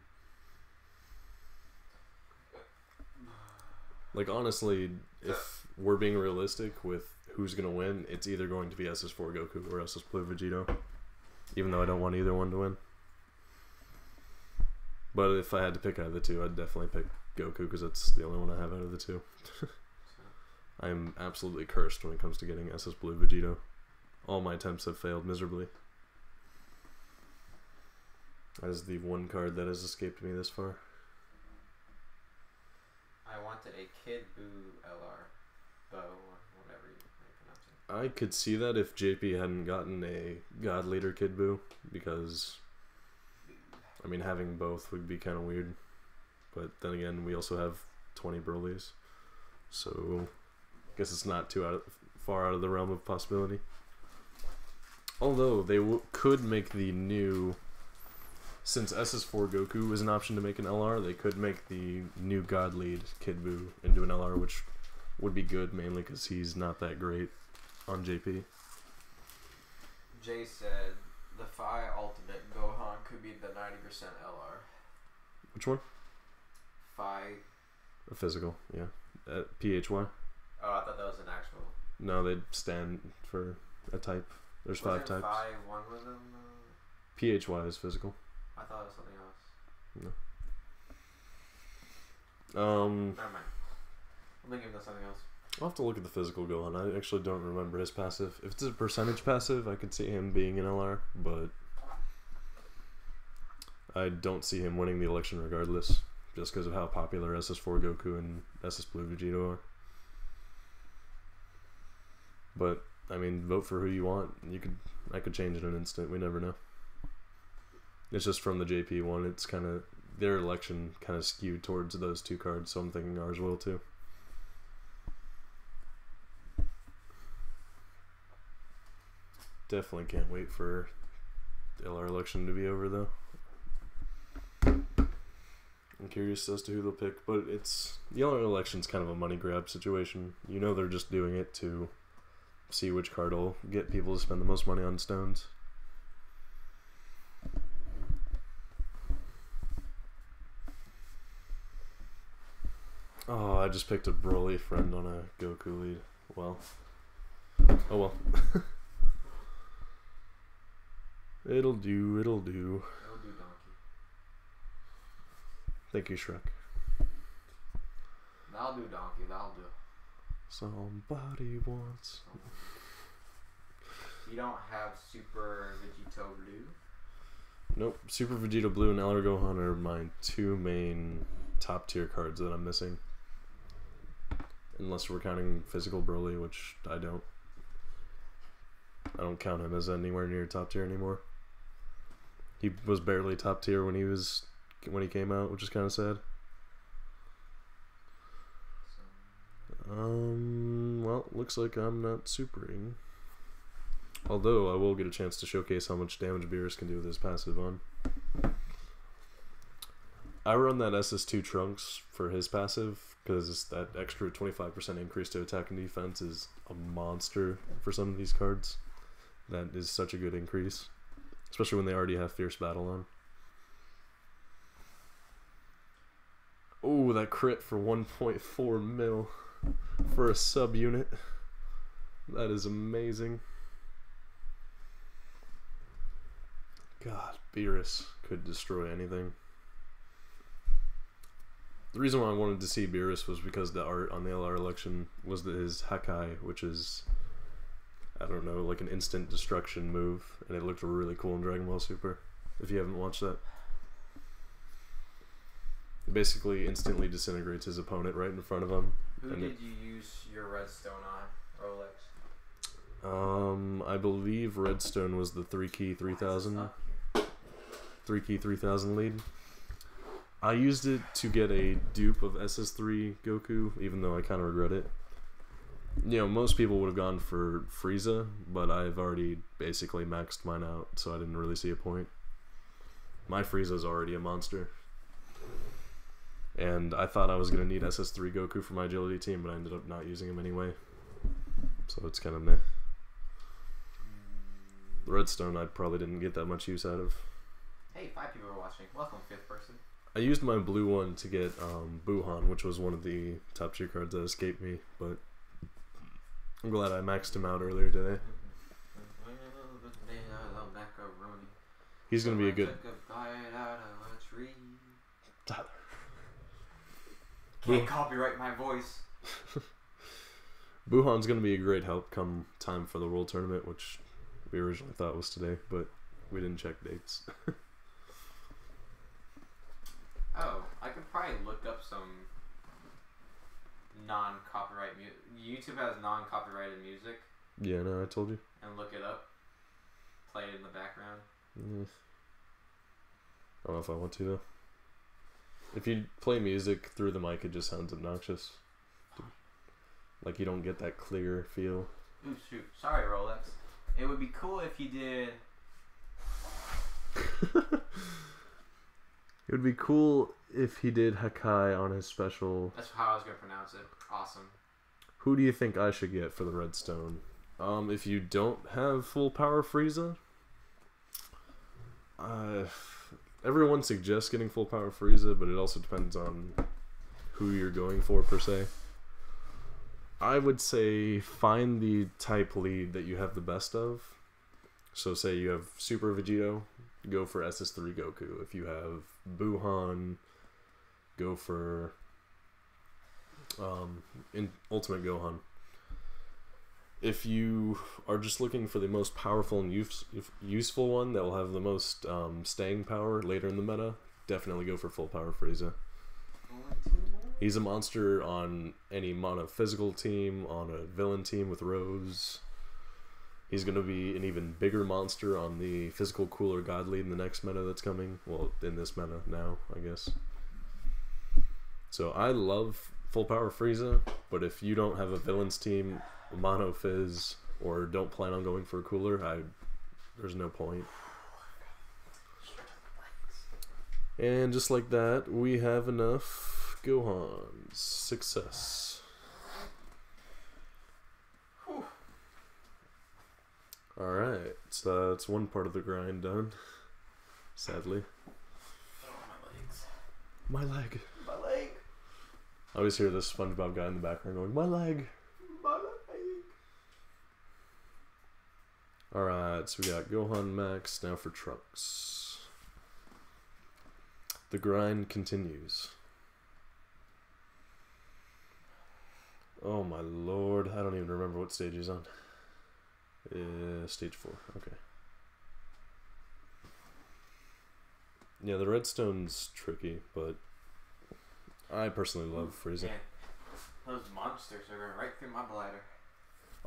Like, honestly, if we're being realistic with who's going to win, it's either going to be SS4 Goku or SS Blue Vegito. Even though I don't want either one to win. But if I had to pick out of the 2, I'd definitely pick Goku, because that's the only one I have out of the 2. I am absolutely cursed when it comes to getting SS Blue Vegito. All my attempts have failed miserably. That is the one card that has escaped me this far. I wanted a Kid Buu LR. Bo, or whatever you pronounce I could see that if JP hadn't gotten a God Leader Kid Buu, because, I mean, having both would be kind of weird. But then again, we also have 20 Broly's, so I guess it's not too far out of the realm of possibility. Although they could make the new, since SS4 Goku is an option to make an LR, they could make the new God Lead Kid Buu into an LR, which would be good, mainly because he's not that great on JP. Jay said the Phi Ultimate Gohan could be the 90% LR. Which one? Phi. A physical, yeah. PHY? Oh, I thought that was an actual. No, they'd stand for a type. There's 5 types. Phi one with them? PHY is physical. I thought it was something else. No. Never mind. I'm thinking of something else. I'll have to look at the physical Gohan. I actually don't remember his passive. If it's a percentage passive, I could see him being an LR, but I don't see him winning the election regardless, just because of how popular SS4 Goku and SS Blue Vegeta are. But I mean, vote for who you want. I could change it in an instant. We never know. It's just from the JP one. It's kind of their election kind of skewed towards those 2 cards, so I'm thinking ours will too. Definitely can't wait for the LR election to be over, though. I'm curious as to who they'll pick, but the LR election's kind of a money grab situation. You know they're just doing it to see which card will get people to spend the most money on stones. Oh, I just picked a Broly friend on a Goku lead. Well. Oh well. It'll do, it'll do. It'll do, Donkey. Thank you, Shrek. That'll do, Donkey, that'll do. Somebody wants. You don't have Super Vegito Blue? Nope. Super Vegeta Blue and LR Gohan are my 2 main top tier cards that I'm missing. Unless we're counting physical Broly, which I don't. I don't count him as anywhere near top tier anymore. He was barely top tier when he came out, which is kind of sad. Well, looks like I'm not supering. Although I will get a chance to showcase how much damage Beerus can do with his passive on. I run that SS2 Trunks for his passive because that extra 25% increase to attack and defense is a monster for some of these cards. That is such a good increase, especially when they already have Fierce Battle on. Oh, that crit for 1.4 mil for a sub-unit. That is amazing. God, Beerus could destroy anything. The reason why I wanted to see Beerus was because the art on the LR election was his Hakai, which is, I don't know, like an instant destruction move, and it looked really cool in Dragon Ball Super, if you haven't watched that. It basically instantly disintegrates his opponent right in front of him. Who did you use your Redstone on, Rolex? I believe Redstone was the 3-key 3000. 3-key 3000 lead. I used it to get a dupe of SS3 Goku, even though I kind of regret it. You know, most people would have gone for Frieza, but I've already basically maxed mine out, so I didn't really see a point. My Frieza's already a monster. And I thought I was going to need SS3 Goku for my agility team, but I ended up not using him anyway. So it's kind of meh. The Redstone I probably didn't get that much use out of. Hey, 5 people are watching. Welcome, 5th person. I used my blue one to get Buhan, which was one of the top tier cards that escaped me, but I'm glad I maxed him out earlier today. He's going to be a good... Tyler. Can't copyright my voice. Buhan's going to be a great help come time for the World Tournament, which we originally thought was today, but we didn't check dates. Oh, I could probably look up some non-copyright music. YouTube has non-copyrighted music. Yeah, no, I told you. And look it up. Play it in the background. I don't know if I want to though. If you play music through the mic, it just sounds obnoxious. Like you don't get that clear feel. Ooh, shoot. Sorry, Rolex. It would be cool if you did... It would be cool if he did Hakai on his special. That's how I was going to pronounce it. Awesome. Who do you think I should get for the Redstone? If you don't have full power Frieza, everyone suggests getting full power Frieza, but it also depends on who you're going for per se. I would say find the type lead that you have the best of. So say you have Super Vegito, go for SS3 Goku. If you have Buhan, go for Ultimate Gohan. If you are just looking for the most powerful and useful one that will have the most staying power later in the meta, definitely go for full power Frieza. He's a monster on any monophysical team, on a villain team with Rose. He's going to be an even bigger monster on the physical cooler god lead in the next meta that's coming. Well, in this meta now, I guess. So I love full power Frieza, but if you don't have a villains team, mono fizz, or don't plan on going for a cooler, there's no point. And just like that, we have enough Gohans. Success. Alright, so that's one part of the grind done. Sadly. Oh, my leg. My leg. I always hear this SpongeBob guy in the background going, my leg. My leg. Alright, so we got Gohan Max, now for Trunks. The grind continues. Oh my lord, I don't even remember what stage he's on. Stage 4, okay. Yeah, the Redstone's tricky, but I personally love Frieza. Man, those monsters are going right through my bladder.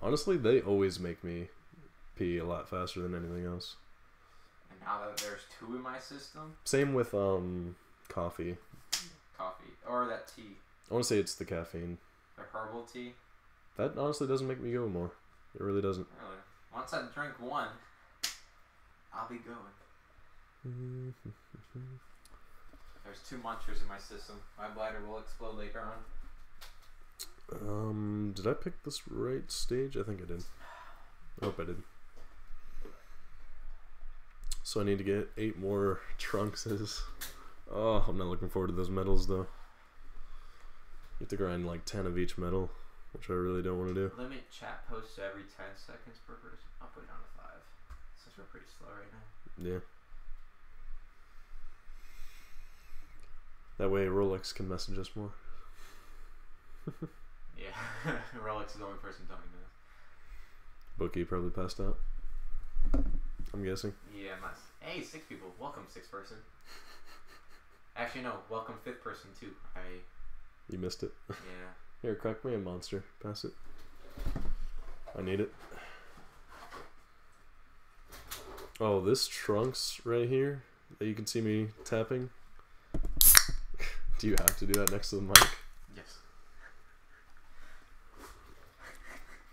Honestly, they always make me pee a lot faster than anything else. And now that there's 2 in my system... Same with coffee. Coffee. Or that tea. I want to say it's the caffeine. The herbal tea. That honestly doesn't make me go more. It really doesn't. Really? Once I drink one, I'll be going. There's 2 munchers in my system. My bladder will explode later on. Did I pick this right stage? I think I did. I hope I did. So I need to get 8 more Trunkses. Oh, I'm not looking forward to those medals though. You have to grind like 10 of each medal, which I really don't want to do. Limit chat posts to every 10 seconds per person. I'll put it down to 5, since we're pretty slow right now. Yeah. That way Rolex can message us more. Yeah, Rolex is the only person telling me this. Bookie probably passed out. I'm guessing. Yeah, hey, 6 people. Welcome, 6th person. Actually, no. Welcome, 5th person, too. You missed it. Yeah. Here, crack me a monster. Pass it. I need it. Oh, this Trunks right here that you can see me tapping. Do you have to do that next to the mic? Yes.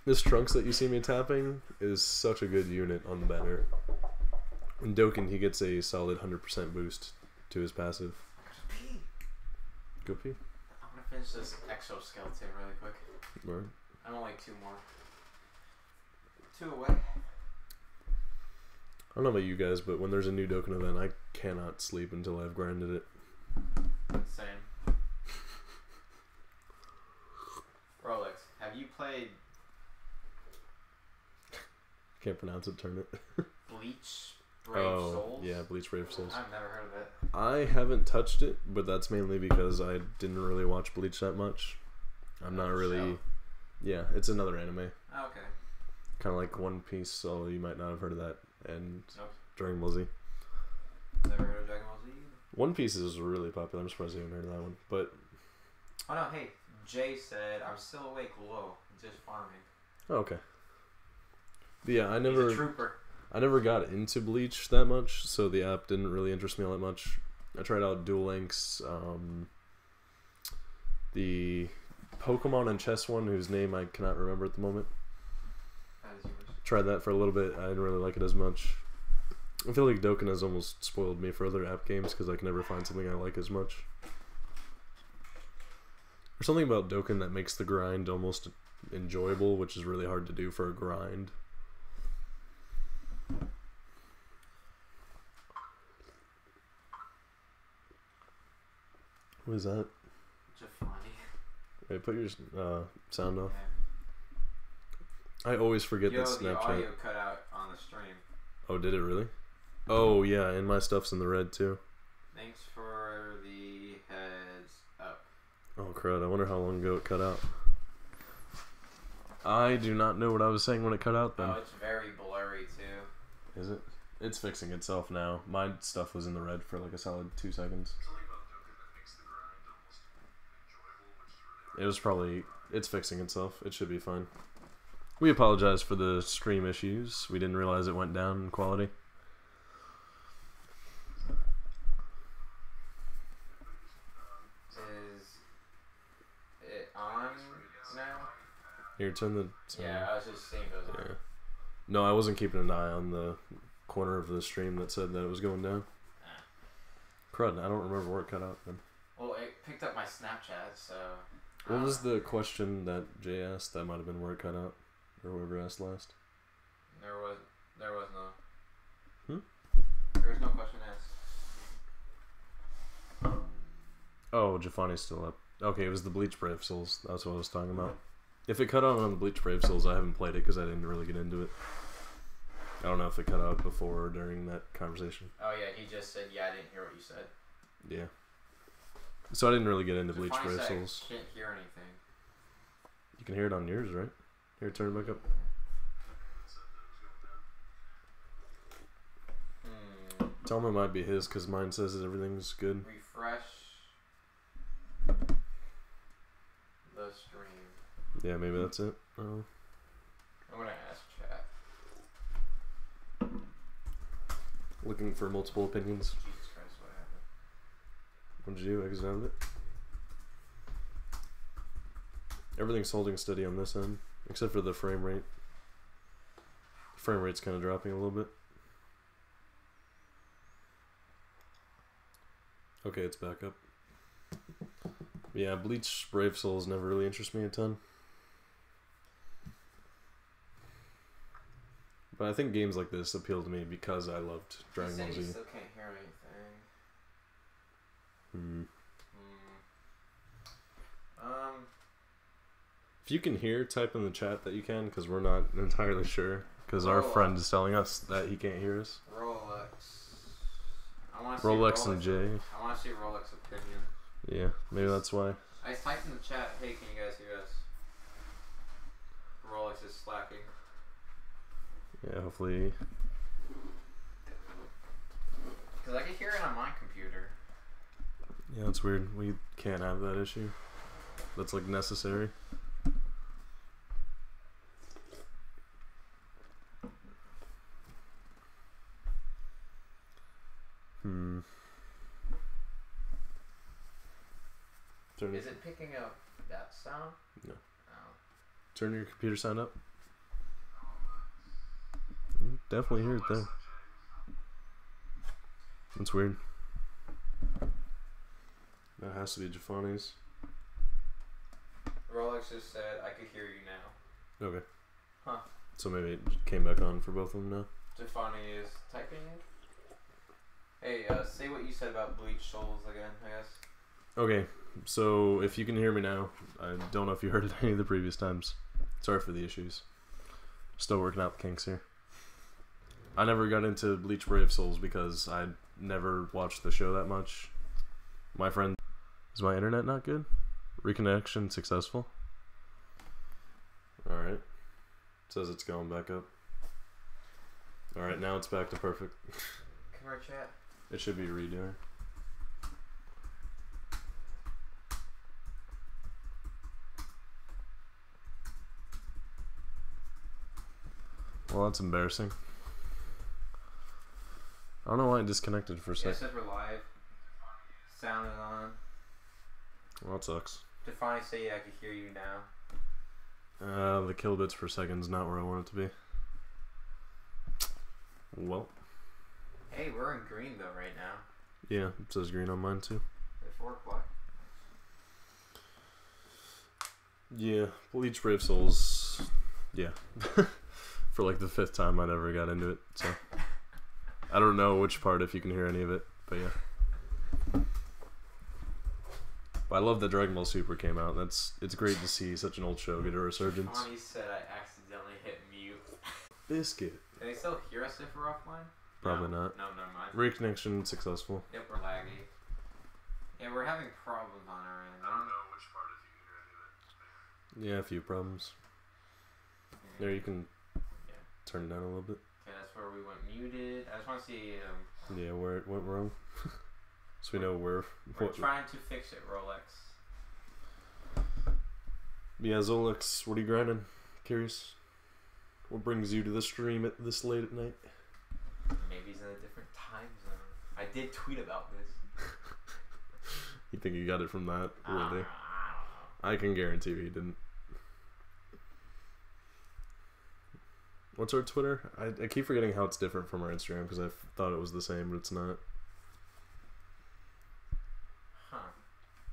This Trunks that you see me tapping is such a good unit on the banner. In Dokkan, he gets a solid 100% boost to his passive. Pee. Go pee. I'm gonna finish this exoskeleton really quick. Word. I'm only 2 more. 2 away. I don't know about you guys, but when there's a new Dokkan event, I cannot sleep until I've grinded it. Same. Rolex, have you played Can't pronounce it, turn it. Bleach Brave Souls? Yeah, Bleach Brave Souls. I've never heard of it. I haven't touched it, but that's mainly because I didn't really watch Bleach that much. I'm not really... Show. Yeah, it's another anime. Oh, okay. Kind of like One Piece, so you might not have heard of that. And Nope. Dragon Ball Z. Never heard of Dragon Ball Z either. One Piece is really popular. I'm surprised you haven't heard of that one. But... Oh no, hey, Jay said, I'm still awake low, just farming. Oh, okay. Yeah, I He's a trooper. never got into Bleach that much, so the app didn't really interest me all that much. I tried out Duel Links, the Pokemon and chess one, whose name I cannot remember at the moment. Tried that for a little bit. I didn't really like it as much. I feel like Dokkan has almost spoiled me for other app games because I can never find something I like as much. There's something about Dokkan that makes the grind almost enjoyable, which is really hard to do for a grind. What is that? Jafani. Hey, put your sound off. I always forget that Snapchat. The audio cut out on the stream. Oh, did it really? Oh, yeah, and my stuff's in the red, too. Thanks for the heads up. Oh, crud. I wonder how long ago it cut out. I do not know what I was saying when it cut out, then. Oh, it's very blurry, too. Is it? It's fixing itself now. My stuff was in the red for like a solid 2 seconds. It was probably... It's fixing itself. It should be fine. We apologize for the stream issues. We didn't realize it went down in quality. Is it on now? Here, turn the sound. Yeah, I was just seeing if it was on. Yeah. No, I wasn't keeping an eye on the corner of the stream that said that it was going down. Crud, I don't remember where it cut out then. Well, it picked up my Snapchat, so... What was the question that Jay asked? That might have been where it cut out. Or whoever asked last. There was no... Hmm? There was no question asked. Oh, Jafani's still up. Okay, it was the Bleach Brave Souls. That's what I was talking about. If it cut out on the Bleach Brave Souls, I haven't played it because I didn't really get into it. I don't know if it cut out before or during that conversation. Oh yeah, he just said, yeah, I didn't hear what you said. Yeah. So I didn't really get into Bleach Brave Said Souls. I can't hear anything. You can hear it on yours, right? Here, turn it back up. Tell him it might be his because mine says that everything's good. Refresh the stream. Yeah, maybe that's it. I'm gonna ask chat. Looking for multiple opinions. Jesus Christ, what happened? What did you do? Exit out of it? Everything's holding steady on this end, except for the frame rate. The frame rate's kind of dropping a little bit. Okay, it's back up. Yeah, Bleach Brave Souls never really interest me a ton. But I think games like this appeal to me because I loved Dragon Ball Z. You still can't hear anything. If you can hear, type in the chat that you can, because we're not entirely sure. Because our friend is telling us that he can't hear us. Rolex and Jay. I want to see Rolex opinion. Yeah, maybe that's why. I typed in the chat, hey, can you guys hear us? Rolex is slacking. Yeah, hopefully. Because I can hear it on my computer. Yeah, that's weird. We can't have that issue. That's like necessary. Is it picking up that sound? No. Oh. Turn your computer sound up. Definitely hear it there. That's weird. That has to be Jafani's. Rolex just said, I could hear you now. Okay. Huh. So maybe it came back on for both of them now. Jafani is typing it. Hey, say what you said about Bleach Souls again, I guess. Okay, so if you can hear me now, I don't know if you heard it any of the previous times. Sorry for the issues. Still working out the kinks here. I never got into Bleach Brave Souls because I never watched the show that much. My friend... Is my internet not good? Reconnection successful? Alright. Says it's going back up. Alright, now it's back to perfect. Come here, chat. It should be redoing. Well, that's embarrassing. I don't know why it disconnected for a Yeah, sec. it says we're live. Sound is on. Well, that sucks. To finally say I can hear you now. The kilobits per second's not where I want it to be. Well. Hey, we're in green though right now. Yeah, it says green on mine too. At 4 o'clock. Yeah, Bleach Brave Souls. Yeah. For like the 5th time I'd ever got into it, so. I don't know which part, if you can hear any of it, but yeah. But I love that Dragon Ball Super came out. It's great to see such an old show get a resurgence. Bonnie said I accidentally hit mute. Biscuit. Can they still hear us if we're offline? Probably No. not. No, never mind. Reconnection successful. Yep, we're laggy. Yeah, we're having problems on our end. I don't know which part, if you can hear any of it. Yeah, a few problems. There, you can turn it down a little bit. Okay, that's where we went muted. I just want to see. Yeah, where it went wrong. So we know where. We're trying to fix it, Rolex. Yeah, Zolex, what are you grinding? Curious. What brings you to the stream at this late at night? Maybe he's in a different time zone. I did tweet about this. You think you got it from that? I don't Really? know. I can guarantee you he didn't. What's our Twitter? I keep forgetting how it's different from our Instagram because I thought it was the same, but it's not. Huh.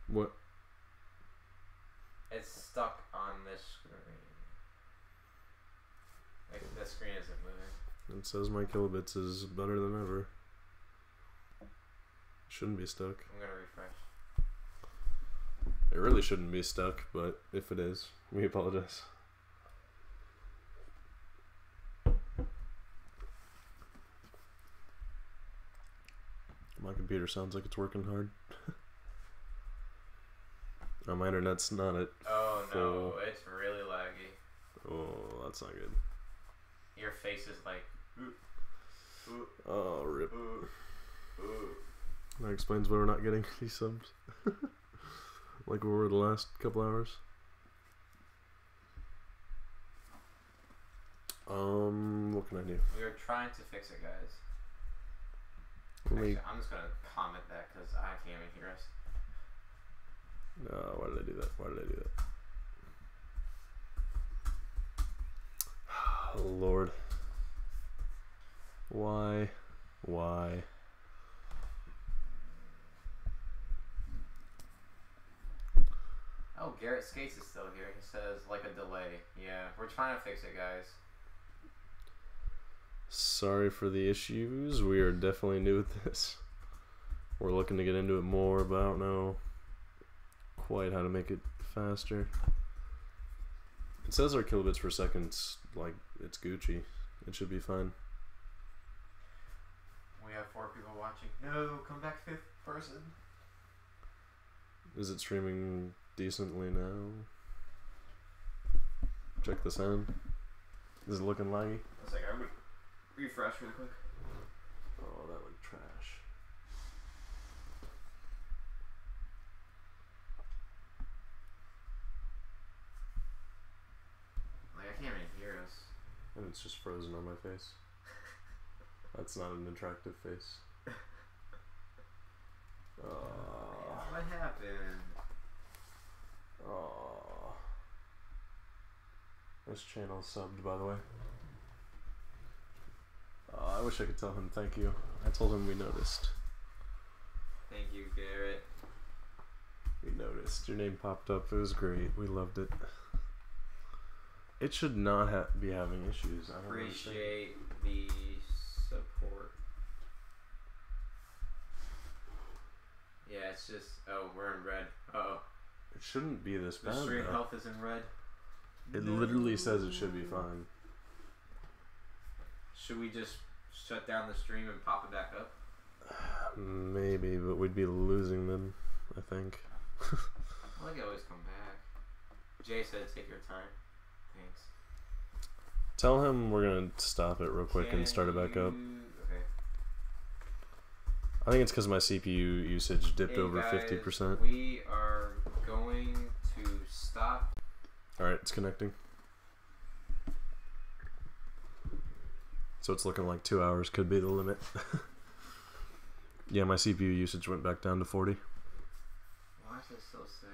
What? It's stuck on this screen. Like, the screen isn't moving. It says my kilobits is better than ever. Shouldn't be stuck. I'm gonna refresh. It really shouldn't be stuck, but if it is, we apologize. My computer sounds like it's working hard. Oh, my internet's not at Oh no, full. it's really laggy. Oh, that's not good. Your face is like. Oh, rip. That explains why we're not getting these subs. Like we were the last couple hours. What can I do? We were trying to fix it, guys. Let me. Actually, I'm just gonna comment that because I can't even hear us. Why did I do that? Why did I do that? Oh, Lord. Why? Why? Oh, Garrett Skates is still here. He says, like a delay. Yeah, we're trying to fix it, guys. Sorry for the issues. We are definitely new at this. We're looking to get into it more, but I don't know quite how to make it faster. It says our kilobits per second, like it's Gucci. It should be fine. We have 4 people watching. No, come back 5th person. Is it streaming decently now? Check the sound. Is it looking laggy? One second, I'm gonna refresh really quick. Oh, that looked trash. Like, I can't even hear us. And it's just frozen on my face. That's not an attractive face. What happened? Oh. This channel's subbed, by the way. I wish I could tell him thank you. I told him we noticed. Thank you, Garrett. We noticed. Your name popped up. It was great. We loved it. It should not be having issues. I don't Appreciate the support. Yeah, it's just. Oh, we're in red. Uh-oh. It shouldn't be this The bad. stream though. health is in red. It literally says it should be fine. Should we just shut down the stream and pop it back up? Maybe, but we'd be losing them, I think. I think I always come back. Jay said take your time. Thanks. Tell him we're gonna stop it real quick and start it back up. Okay. I think it's because my CPU usage dipped Hey over guys, 50%. We are going to stop. Alright, it's connecting. So it's looking like 2 hours could be the limit. Yeah, my CPU usage went back down to 40. Why does it still say?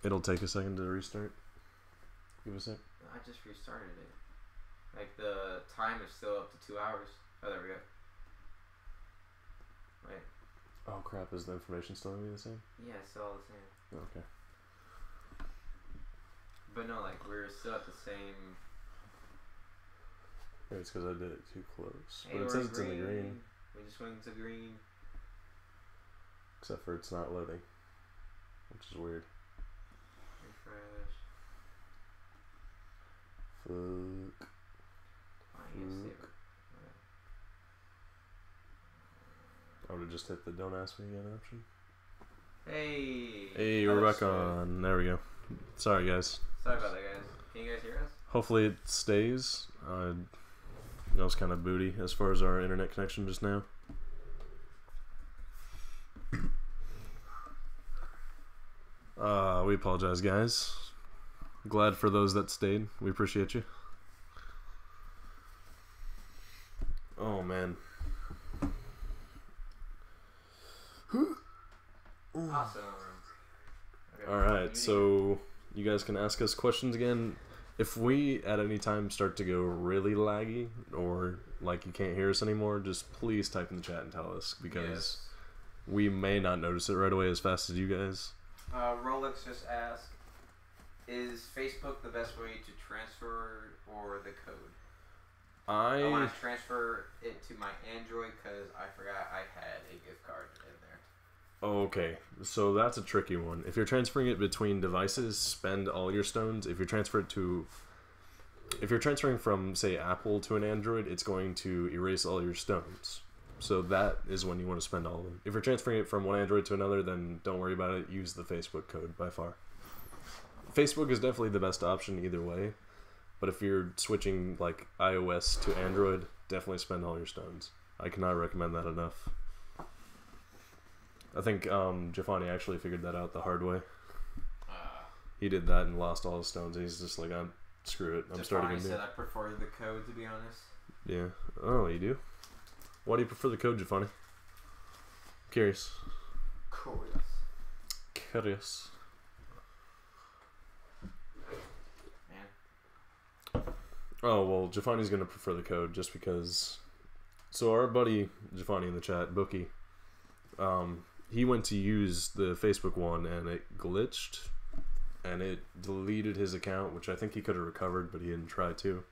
It'll take a second to restart. Give a sec. I just restarted it. Like the time is still up to 2 hours. Oh, there we go. Wait. Oh crap! Is the information still gonna be the same? Yeah, it's still all the same. Okay. But no, like we're still at the same. Maybe it's because I did it too close. Hey, But it says it's in the green. We just went to green. Except for it's not loading. Which is weird. Refresh. Fuck. I guess save it. I would have just hit the don't ask me again option. Hey! Hey, we're back on. There we go. Sorry, guys. Sorry about that, guys. Can you guys hear us? Hopefully it stays. That was kind of booty as far as our internet connection just now. We apologize, guys. Glad for those that stayed. We appreciate you. Oh, man. Awesome. Okay, Alright, so you guys can ask us questions again. If we at any time start to go really laggy or like you can't hear us anymore, just please type in the chat and tell us, because we may not notice it right away as fast as you guys. Rolex just asked, is Facebook the best way to transfer or the code? I want to transfer it to my Android because I forgot I had a gift card in there. Okay, so that's a tricky one. If you're transferring it between devices, spend all your stones. If you're transferring from, say, Apple to an Android, it's going to erase all your stones. So that is when you want to spend all of them. If you're transferring it from one Android to another, then don't worry about it. Use the Facebook code by far. Facebook is definitely the best option either way. But if you're switching like iOS to Android, definitely spend all your stones. I cannot recommend that enough. I think Giovanni actually figured that out the hard way. He did that and lost all his stones. And he's just like, screw it. I'm starting a new. Said I prefer the code, to be honest. Yeah. Oh, you do? Why do you prefer the code, Giovanni? Curious. Curious. Man. Oh, well, Giovanni's going to prefer the code just because... So our buddy, Giovanni in the chat, Bookie, he went to use the Facebook one and it glitched and it deleted his account, which I think he could have recovered, but he didn't try to.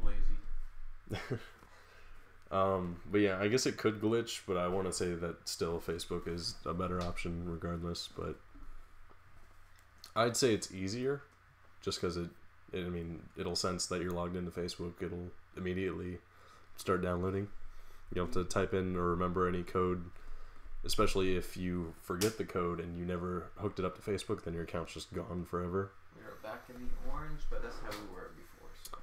Lazy. But yeah, I guess it could glitch, but I want to say that still Facebook is a better option regardless, but I'd say it's easier just because it'll sense that you're logged into Facebook. It'll immediately start downloading. You don't have to type in or remember any code, especially if you forget the code and you never hooked it up to Facebook, then your account's just gone forever. We are back in the orange, but that's how we were before. So.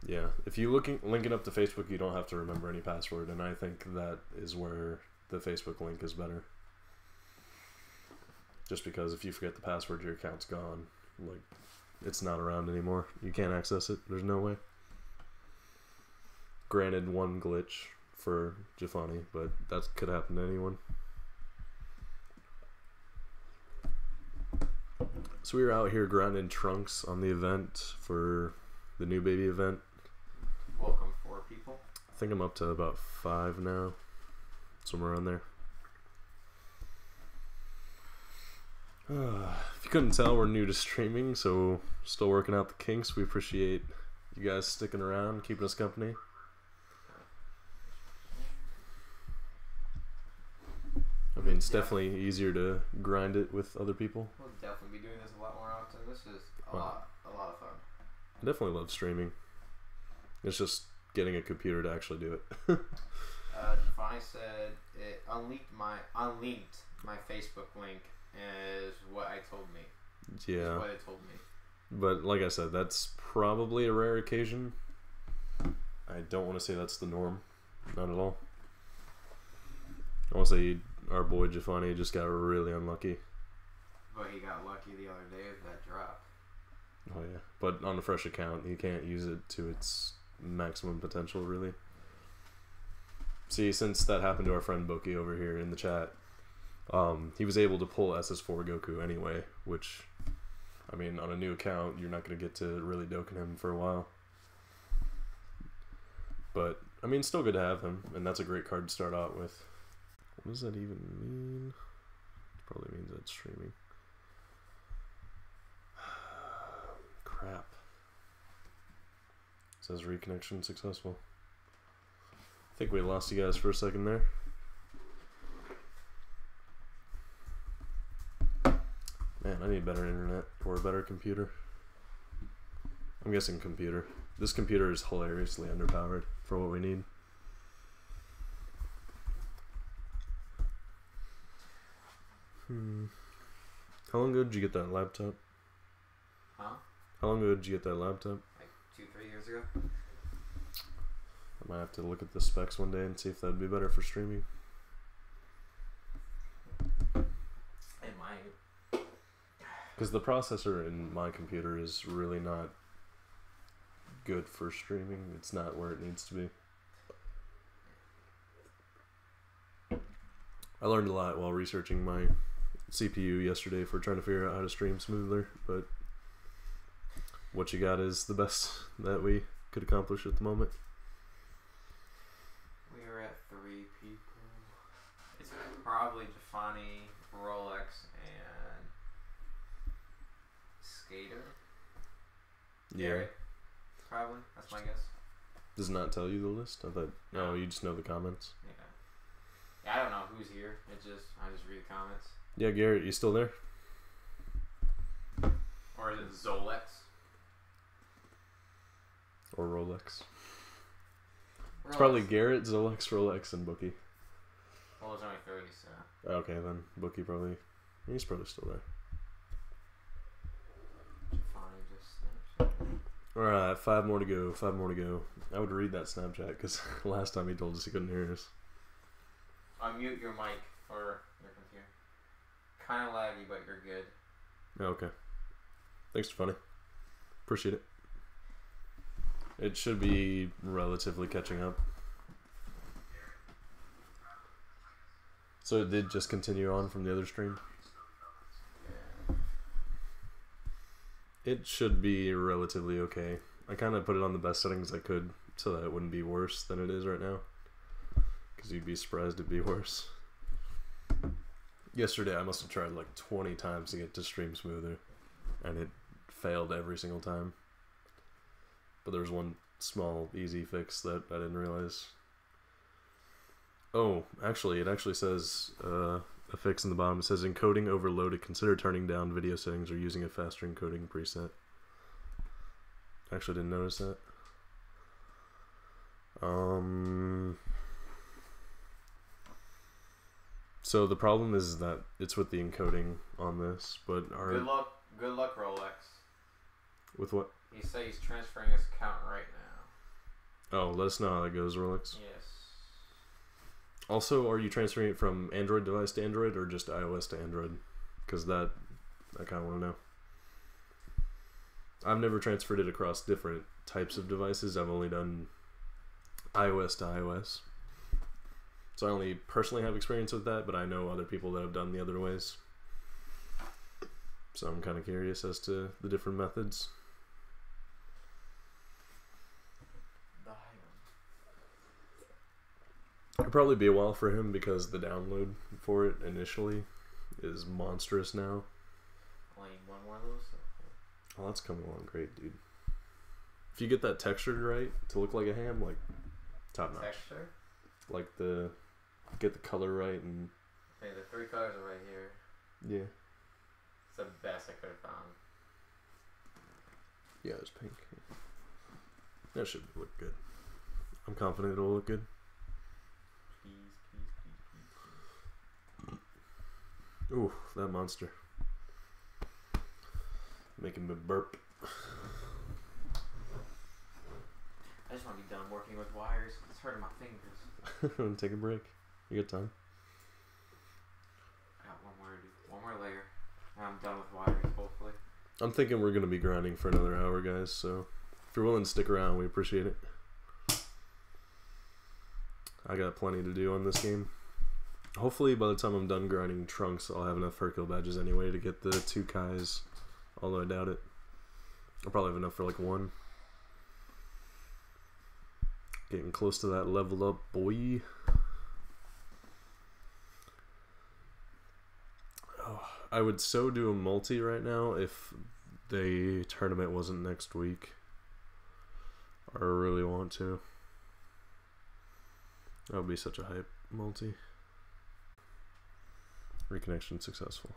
Yeah, if you link it up to Facebook, you don't have to remember any password, and I think that is where the Facebook link is better. Just because if you forget the password, your account's gone. Like, it's not around anymore. You can't access it. There's no way. Granted, one glitch for Giovanni, but that could happen to anyone. So we were out here grinding trunks on the event for the new baby event. Welcome 4 people. I think I'm up to about 5 now. Somewhere around there. If you couldn't tell, we're new to streaming, so still working out the kinks. We appreciate you guys sticking around, keeping us company. I mean, it's definitely easier to grind it with other people. We'll definitely be doing this a lot more often. This is a lot of fun. I definitely love streaming. It's just getting a computer to actually do it. Giovanni said it unlinked my Facebook link is what I told me. Yeah. Is what it told me. But like I said, that's probably a rare occasion. I don't want to say that's the norm. Not at all. I want to say our boy Giovanni just got really unlucky. But he got lucky the other day with that drop. Oh yeah. But on a fresh account, you can't use it to its maximum potential, really. See, since that happened to our friend Boki over here in the chat, he was able to pull SS4 Goku anyway, which, I mean, on a new account, you're not going to get to really Dokkan him for a while. But, I mean, still good to have him, and that's a great card to start out with. What does that even mean? It probably means that's streaming. Crap. It says reconnection successful. I think we lost you guys for a second there. Man, I need better internet or a better computer. I'm guessing computer. This computer is hilariously underpowered for what we need. How long ago did you get that laptop? Huh? How long ago did you get that laptop? Like 2-3 years ago. I might have to look at the specs one day and see if that'd be better for streaming. It might. Because the processor in my computer is really not good for streaming. It's not where it needs to be. I learned a lot while researching my CPU yesterday for trying to figure out how to stream smoother, but what you got is the best that we could accomplish at the moment. We are at 3 people. It's probably Jafani, Rolex, and Skater. Yeah. Garrett, probably. That's my guess. Does it not tell you the list? I thought, no, you just know the comments. Yeah. Yeah, I don't know who's here. I just read the comments. Yeah, Garrett, you still there? Or is it Zolex? Or Rolex? It's Rolex. probably Garrett, Zolex, Rolex, and Bookie. Well, there's only 30, so. Okay, then Bookie probably. He's probably still there. Jafani just snaps. Alright, 5 more to go. 5 more to go. I would read that Snapchat because last time he told us he couldn't hear us. Unmute your mic or your computer. Kind of laggy, but you're good. Okay. Thanks, Funny. Appreciate it. It should be relatively catching up. So it did just continue on from the other stream? Yeah. It should be relatively okay. I kind of put it on the best settings I could so that it wouldn't be worse than it is right now. Because you'd be surprised it'd be worse. Yesterday I must have tried like 20 times to get to stream smoother. And it failed every single time. But there was one small easy fix that I didn't realize. Oh, actually, it actually says a fix in the bottom. It says encoding overloaded. Consider turning down video settings or using a faster encoding preset. I actually didn't notice that. So the problem is that it's with the encoding on this, but our Good luck, Rolex. with what? He said he's transferring his account right now. Oh, let us know how that goes, Rolex. Yes. Also, are you transferring it from Android device to Android or just iOS to Android? Because that I kind of want to know. I've never transferred it across different types of devices. I've only done iOS to iOS. So I only personally have experience with that, but I know other people that have done the other ways. So I'm kind of curious as to the different methods. It'll probably be a while for him because the download for it initially is monstrous now. Only one more of those? Oh, that's coming along great, dude. If you get that textured right to look like a ham, like top notch. Texture? Like get the color right and. Okay, the 3 colors are right here. Yeah. It's the best I could have found. Yeah, it's pink. That should look good. I'm confident it'll look good. Ooh, that monster. Making me burp. I just want to be done working with wires. It's hurting my fingers. Take a break. You got time? I got one more layer. And I'm done with wires, hopefully. I'm thinking we're going to be grinding for another hour, guys, so if you're willing to stick around, we appreciate it. I got plenty to do on this game. Hopefully by the time I'm done grinding Trunks, I'll have enough Hercule badges anyway to get the 2 Kais. Although I doubt it. I'll probably have enough for like 1. Getting close to that level up, boy. Oh, I would so do a multi right now if the tournament wasn't next week. I really want to. That would be such a hype multi. Reconnection successful.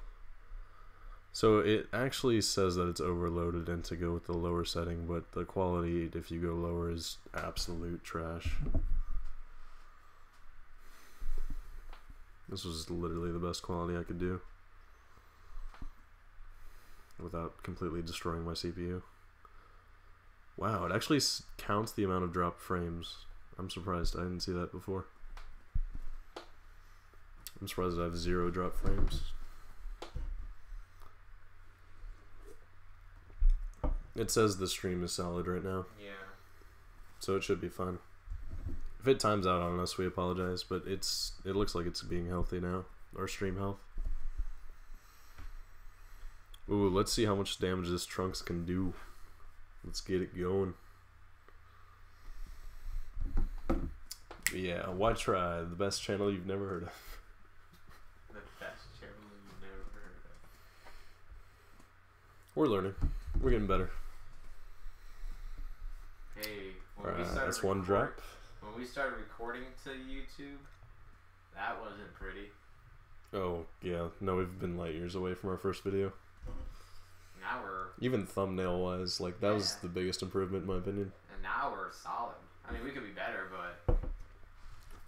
So it actually says that it's overloaded and to go with the lower setting, but the quality, if you go lower, is absolute trash. This was literally the best quality I could do without completely destroying my CPU. Wow, it actually counts the amount of dropped frames. I'm surprised. I didn't see that before. I'm surprised I have 0 drop frames. It says the stream is solid right now. Yeah. So it should be fun. If it times out on us, we apologize, but it looks like it's being healthy now. Our stream health. Ooh, let's see how much damage this Trunks can do. Let's get it going. Yeah, YTRI, the best channel you've never heard of. The best channel you've never heard of. We're learning. We're getting better. Hey, when we started that's one drop. When we started recording to YouTube, that wasn't pretty. Oh, yeah. No, we've been light years away from our first video. Now we're... Even thumbnail-wise, like, that was the biggest improvement in my opinion. And now we're solid. I mean, we could be better, but...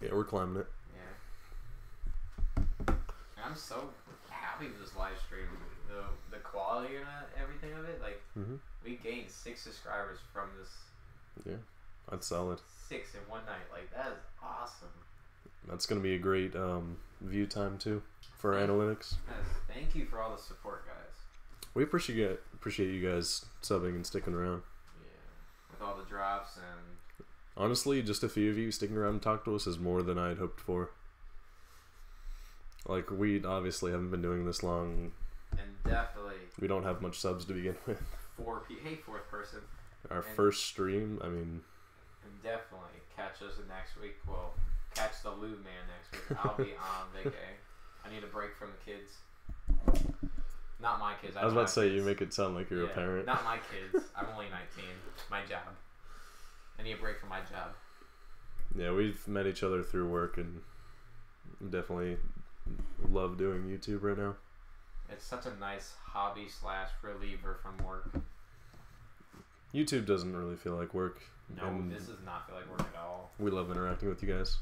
Yeah, we're climbing it. Yeah. And I'm so happy with this live stream. The quality and everything of it, like, we gained 6 subscribers from this. Yeah, that's solid. 6 in one night. Like, that is awesome. That's going to be a great view time, too, for our analytics. Yes, thank you for all the support, guys. We appreciate you guys subbing and sticking around. Yeah, with all the drops and... Honestly, just a few of you sticking around and talk to us is more than I'd hoped for. Like, we obviously haven't been doing this long. And definitely... We don't have much subs to begin with. Hey, 4th person. Our first stream, I mean... And definitely catch us next week. Well, catch the Lou Man next week. I'll be on vacay. I need a break from the kids. Not my kids. I was about to say, you make it sound like you're a parent. Not my kids. I'm only 19. My job. I need a break from my job. Yeah, we've met each other through work and definitely love doing YouTube right now. It's such a nice hobby / reliever from work. YouTube doesn't really feel like work. No, this does not feel like work at all. We love interacting with you guys.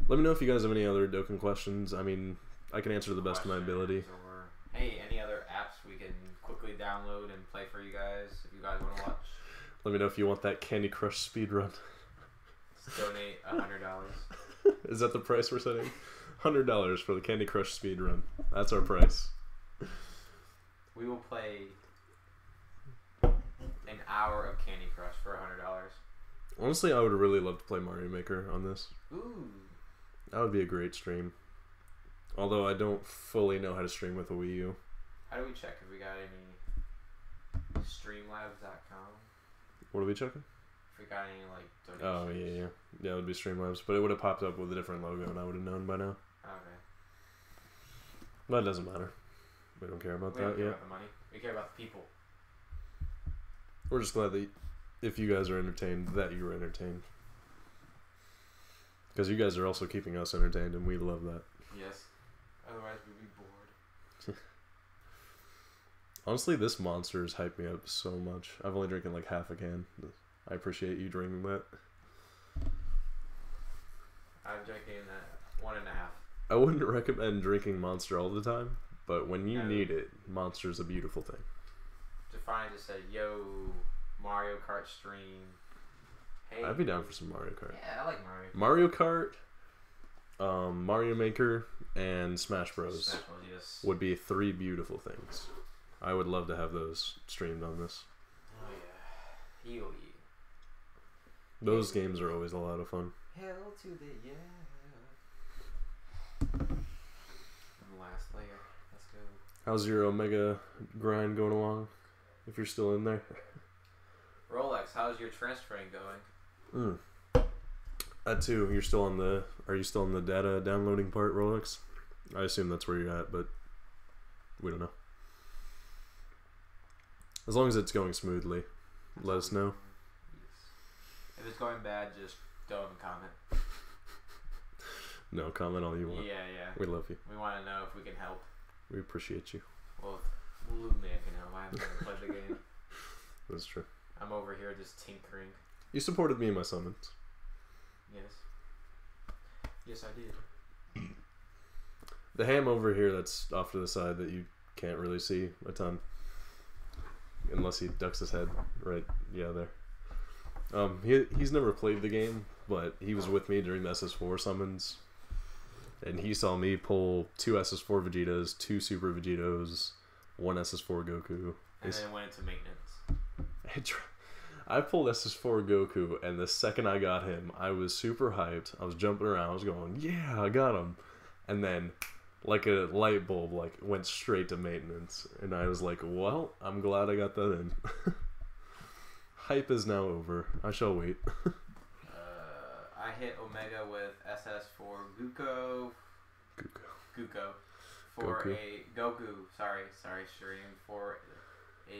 Let me know if you guys have any other Dokkan questions. I mean, I can answer to the best of my ability. Or, hey, any other apps we can quickly download and play for you guys if you guys want to watch. Let me know if you want that Candy Crush speedrun. Donate $100. Is that the price we're setting? $100 for the Candy Crush speedrun. That's our price. We will play an hour of Candy Crush for $100. Honestly, I would really love to play Mario Maker on this. Ooh. That would be a great stream. Although I don't fully know how to stream with a Wii U. How do we check if we got any streamlabs.com? What are we checking? If we got any, like, donations. Oh, yeah. Yeah, it would be Streamlabs. But it would have popped up with a different logo and I would have known by now. Okay. But it doesn't matter. We don't care about We don't that care yet. about the money. We care about the people. We're just glad that if you guys are entertained, that you were entertained. Because you guys are also keeping us entertained and we love that. Yes. Otherwise we'd be bored. Honestly, this monster has hyped me up so much. I've only drinking like half a can. I appreciate you drinking that. I'm drinking 1.5. I wouldn't recommend drinking Monster all the time, but when you need it, Monster's a beautiful thing. Define just said, yo, Mario Kart stream. Hey. I'd be down for some Mario Kart. Yeah, I like Mario. Mario Kart, Mario Maker, and Smash Bros. Smash Bros, yes. Would be 3 beautiful things. I would love to have those streamed on this. Oh yeah. Heal you. Those games are always a lot of fun. Hell to the yeah. And last layer. Let's go. How's your Omega grind going along? If you're still in there. Rolex, how's your transferring going? That too. You're still on the. Are you still on the data downloading part, Rolex? I assume that's where you're at, but we don't know. As long as it's going smoothly, let us know. Yes. If it's going bad, just don't comment. No, comment all you want. Yeah. We love you. We want to know if we can help. We appreciate you. Well, Lumia can help. I haven't played the game. That's true. I'm over here just tinkering. You supported me in my summons. Yes. Yes, I did. The ham over here that's off to the side that you can't really see a ton. Unless he ducks his head. Right, yeah, there. He's never played the game, but he was with me during the SS4 summons. And he saw me pull 2 SS4 Vegetas, 2 Super Vegetos, 1 SS4 Goku. And then went into maintenance. I pulled SS4 Goku, and the second I got him, I was super hyped. I was jumping around. I was going, yeah, I got him. And then, like a light bulb, went straight to maintenance. And I was like, well, I'm glad I got that in. Hype is now over. I shall wait. I hit Omega with SS4 Guko. For Goku. a Goku. Sorry, Shireen. For a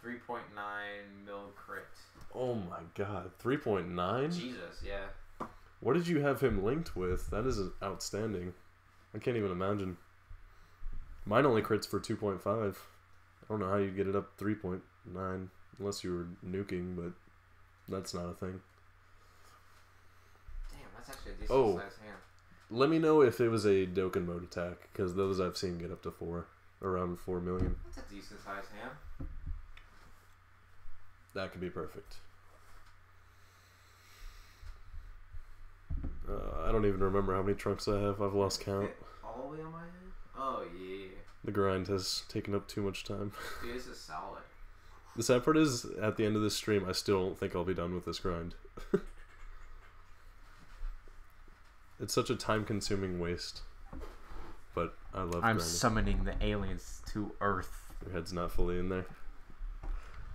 3.9 mil crit. Oh my god, 3.9? Jesus, yeah. What did you have him linked with? That is outstanding. I can't even imagine. Mine only crits for 2.5. I don't know how you get it up 3.9 unless you were nuking, but that's not a thing. Damn, that's actually a decent size hand. Let me know if it was a Dokkan mode attack, because those I've seen get up to 4. Around 4 million. That's a decent size hand. That could be perfect. I don't even remember how many trunks I have. I've lost count. All the way on my head? Oh, yeah. The grind has taken up too much time. Dude, this is solid. The sad part is, at the end of this stream, I still don't think I'll be done with this grind. It's such a time-consuming waste. But I love grinding. Summoning the aliens to Earth. Your head's not fully in there.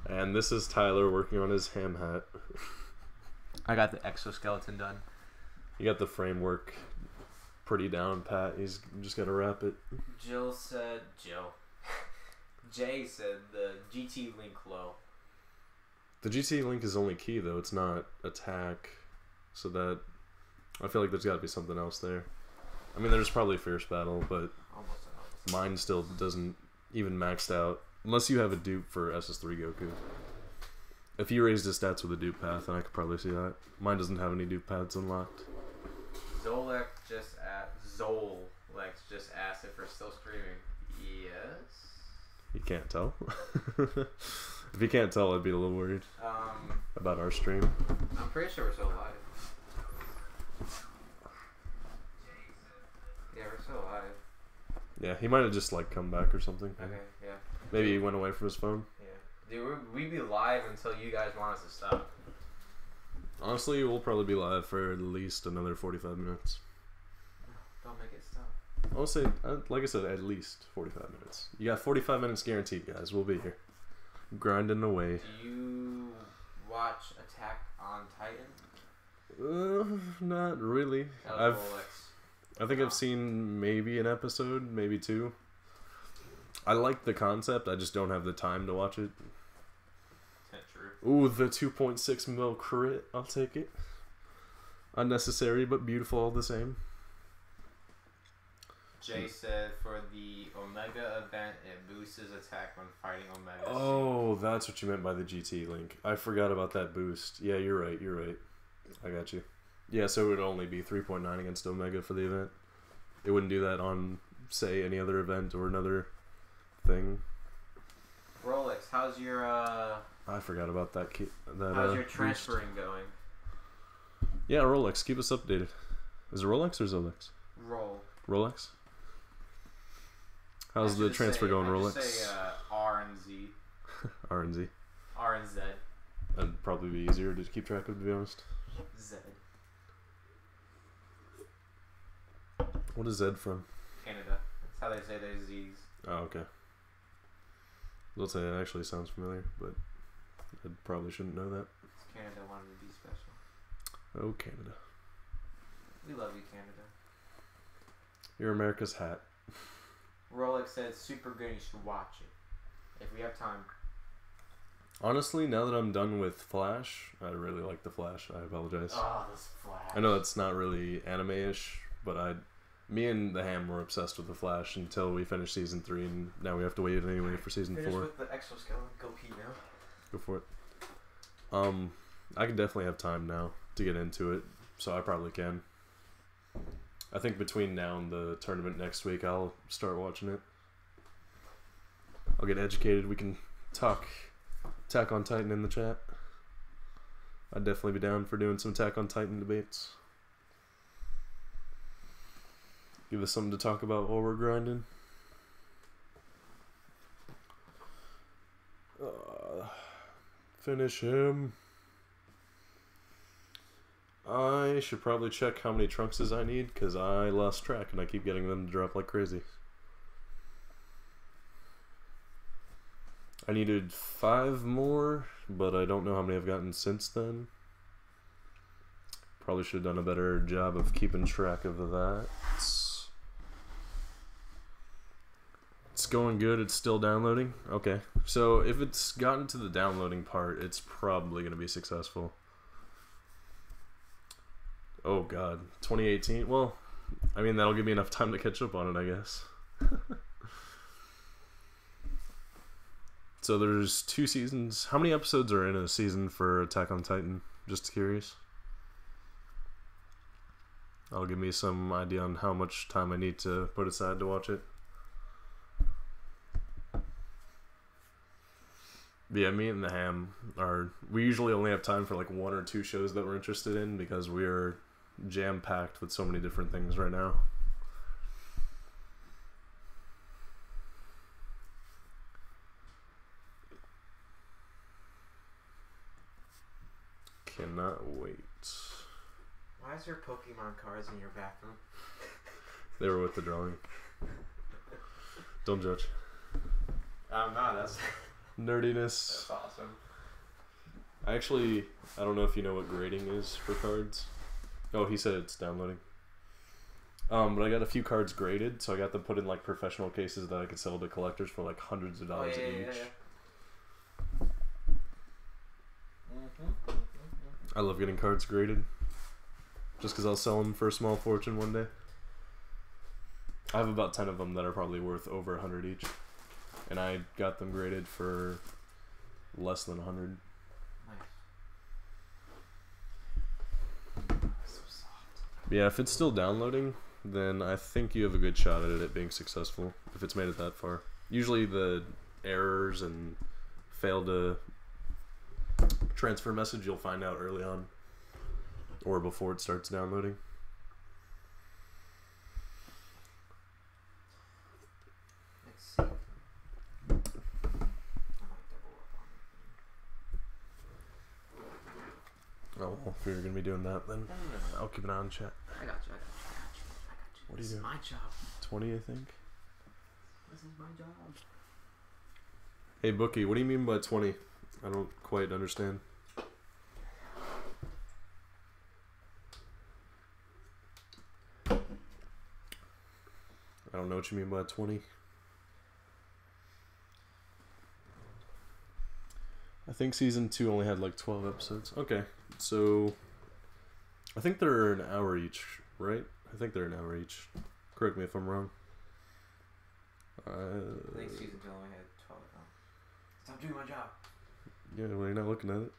And this is Tyler working on his ham hat. I got the exoskeleton done. You got the framework pretty down, Pat. He's just got to wrap it. Jay said the GT Link low. The GT Link is only key, though. It's not attack. So that... I feel like there's got to be something else there. I mean, there's probably Fierce Battle, but mine still doesn't even maxed out. Unless you have a dupe for SS3 Goku. If you raised his stats with a dupe path, then I could probably see that. Mine doesn't have any dupe paths unlocked. Zolex just asked if we're still streaming. Yes. You can't tell. If you can't tell, I'd be a little worried about our stream. I'm pretty sure we're still live. Yeah, we're still live. Yeah, he might have just come back or something. Okay, yeah. Maybe he went away from his phone. Yeah. Dude, we'd be live until you guys want us to stop. Honestly, we'll probably be live for at least another 45 minutes. Don't make it stop. I'll say, like I said, at least 45 minutes. You got 45 minutes guaranteed, guys. We'll be here. Grinding away. Do you watch Attack on Titan? Not really. I think I've seen maybe an episode, maybe 2. I like the concept, I just don't have the time to watch it. True. Ooh, the 2.6 mil crit, I'll take it. Unnecessary, but beautiful all the same. Jay said for the Omega event, it boosts his attack when fighting Omega. Oh, that's what you meant by the GT link. I forgot about that boost. Yeah, you're right. I got you. Yeah, so it would only be 3.9 against Omega for the event. It wouldn't do that on, say, any other event or another thing. Rolex, how's your I forgot about that. How's your transferring going? Yeah, Rolex, keep us updated. Is it Rolex or Zolex? Rolex. How's the transfer going, Rolex? Just say R and Z. R and Z. R and Z. That'd probably be easier to keep track of, to be honest. Z. What is Zed from? Canada. That's how they say their Z's. Oh, okay. I'll say it actually sounds familiar, but I probably shouldn't know that. It's Canada wanted to be special. Oh, Canada. We love you, Canada. You're America's hat. Rolex said it's super good. You should watch it if we have time. Honestly, now that I'm done with Flash, I really like the Flash. I apologize. Oh, this Flash. I know it's not really anime-ish, but me and the Ham were obsessed with the Flash until we finished season 3, and now we have to wait anyway for season 4. With the exoskeleton. Go pee now. Go for it. I can definitely have time now to get into it, so I probably can. I think between now and the tournament next week, I'll start watching it. I'll get educated. We can talk Attack on Titan in the chat. I'd definitely be down for doing some Attack on Titan debates. Give us something to talk about while we're grinding. Finish him. I should probably check how many trunkses I need, because I lost track and I keep getting them to drop like crazy. I needed 5 more, but I don't know how many I've gotten since then. Probably should have done a better job of keeping track of that. It's going good. It's still downloading. Okay. So if it's gotten to the downloading part, it's probably going to be successful. Oh god. 2018? Well, I mean, that'll give me enough time to catch up on it, I guess. So there's 2 seasons. How many episodes are in a season for Attack on Titan? Just curious. That'll give me some idea on how much time I need to put aside to watch it. But yeah, me and the Ham we usually only have time for like 1 or 2 shows that we're interested in, because we're jam-packed with so many different things right now. Cannot wait. Why is there Pokemon cards in your bathroom? They were with the drawing. Don't judge. I'm not. That's nerdiness. That's awesome. I don't know if you know what grading is for cards. Oh, he said it's downloading. But I got a few cards graded, so I got them put in like professional cases that I could sell to collectors for like hundreds of dollars each. I love getting cards graded, just because I'll sell them for a small fortune one day. I have about 10 of them that are probably worth over 100 each, and I got them graded for less than 100. Nice. So soft. Yeah, if it's still downloading, then I think you have a good shot at it being successful, if it's made it that far. Usually the errors and fail to transfer message you'll find out early on, or before it starts downloading. Let's see. I might double up on it. Oh, well, if you're gonna be doing that, then No. I'll keep an eye on chat. I got you. What are This you is doing? my job. 20, I think. This is my job. Hey, Bookie, what do you mean by 20? I don't quite understand. I don't know what you mean by 20. I think season 2 only had like 12 episodes. Okay, so I think they're an hour each, right? I think they're an hour each. Correct me if I'm wrong. I think season 2 only had 12 of them. Stop doing my job. Yeah, well, you're not looking at it.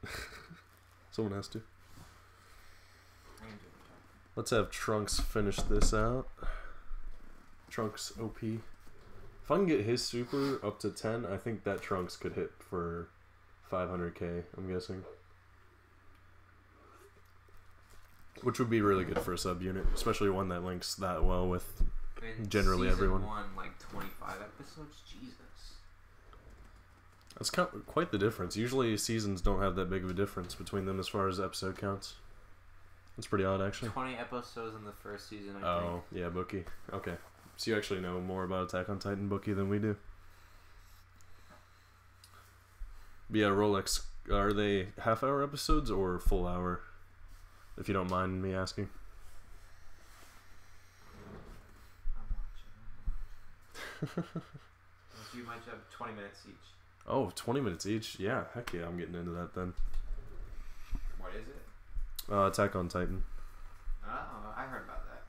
Someone has to. I am doing my job. Let's have Trunks finish this out. Trunks OP. If I can get his super up to 10, I think that Trunks could hit for 500k, I'm guessing. Which would be really good for a sub-unit, especially one that links that well with generally everyone. Season 1, like 25 episodes? Jesus. That's quite the difference. Usually seasons don't have that big of a difference between them as far as episode counts. That's pretty odd, actually. 20 episodes in the first season, I think. Oh, yeah, Bookie. Okay. So you actually know more about Attack on Titan Bookie than we do. But yeah, Rolex, are they half-hour episodes or full hour? If you don't mind me asking. I'm watching. You might have 20 minutes each. Oh, 20 minutes each? Yeah, heck yeah, I'm getting into that then. What is it? Attack on Titan. Oh, I heard about that.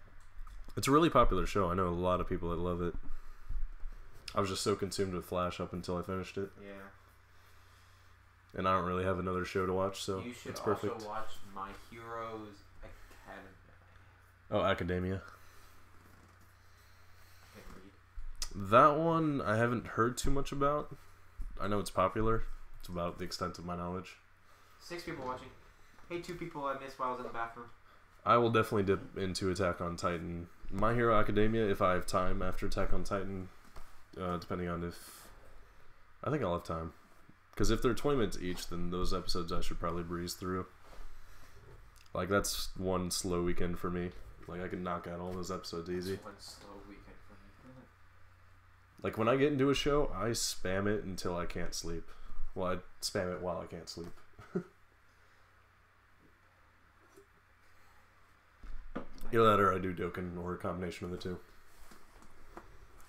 It's a really popular show. I know a lot of people that love it. I was just so consumed with Flash up until I finished it. Yeah. And I don't really have another show to watch, so you should it's perfect. also watch My Heroes Academy. Oh, Academia. I can read. That one I haven't heard too much about. I know it's popular. It's about the extent of my knowledge. 6 people watching. Hey, 2 people I missed while I was in the bathroom. I will definitely dip into Attack on Titan. My Hero Academia, if I have time after Attack on Titan, depending on if... I think I'll have time. Because if they're 20 minutes each, then those episodes I should probably breeze through. Like, that's one slow weekend for me. Like, I can knock out all those episodes easy. That's one slow weekend for me. Like, when I get into a show, I spam it until I can't sleep. Well, I spam it while I can't sleep. Either that or I do Dokkan, or a combination of the two.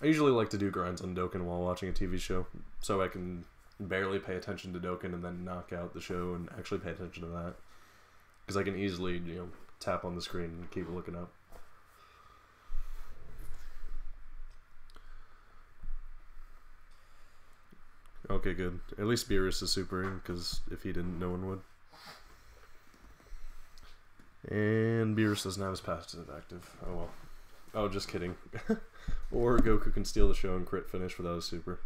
I usually like to do grinds on Dokkan while watching a TV show, so I can barely pay attention to Dokkan and then knock out the show and actually pay attention to that. Because I can easily, tap on the screen and keep looking up. Okay, good. At least Beerus is super in, because if he didn't, no one would. And Beerus doesn't have his passive active. Oh well. Oh, just kidding. Or Goku can steal the show and crit finish without a super.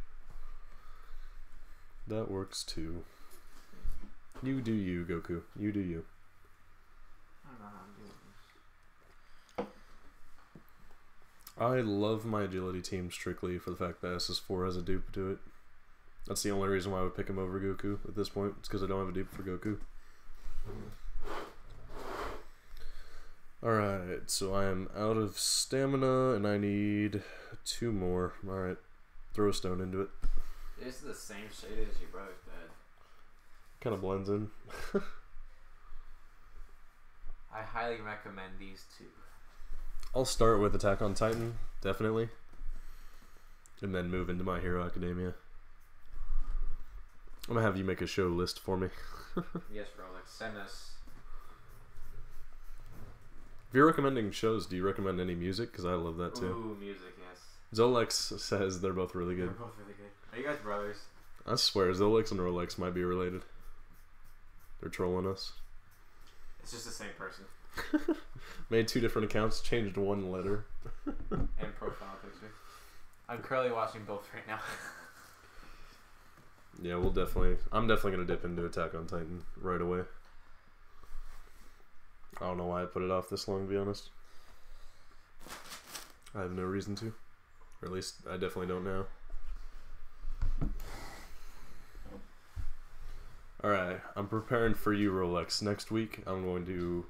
That works too. You do you, Goku. You do you. I don't know how I'm doing this. I love my agility team strictly for the fact that SS4 has a dupe to it. That's the only reason why I would pick him over Goku at this point. It's because I don't have a dupe for Goku. Alright, so I am out of stamina and I need 2 more. Alright, throw a stone into it. This is the same shade as your brother's bed. Kind of blends in. I highly recommend these 2. I'll start with Attack on Titan, definitely. And then move into My Hero Academia. I'm gonna have you make a show list for me. Yes, Rolex. Send us. If you're recommending shows, do you recommend any music? Because I love that too. Ooh, music, yes. Zolex says they're both really good. They're both really good. Are you guys brothers? I swear, Zolex and Rolex might be related. They're trolling us. It's just the same person. Made 2 different accounts, changed 1 letter. And profile picture. I'm currently watching both right now. Yeah, I'm definitely gonna dip into Attack on Titan right away. I don't know why I put it off this long, to be honest. I have no reason to. Or at least, I definitely don't now. Alright, I'm preparing for you, Rolex. Next week, I'm going to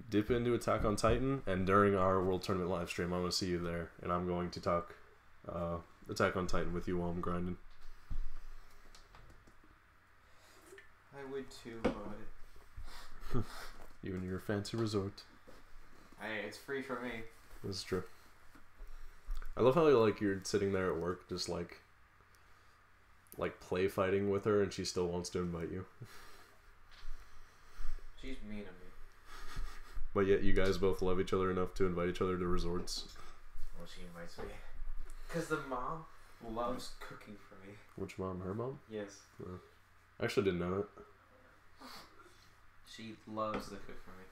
dip into Attack on Titan, and during our World Tournament live stream, I'm going to see you there, and I'm going to talk Attack on Titan with you while I'm grinding. I would too, but... You and your fancy resort. Hey, it's free for me. This is true. I love how you're sitting there at work just like play fighting with her and she still wants to invite you. She's mean to me. But yet you guys both love each other enough to invite each other to resorts. Well, she invites me. Because the mom loves cooking for me. Which mom? Her mom? Yes. I actually didn't know that. She loves to cook for me.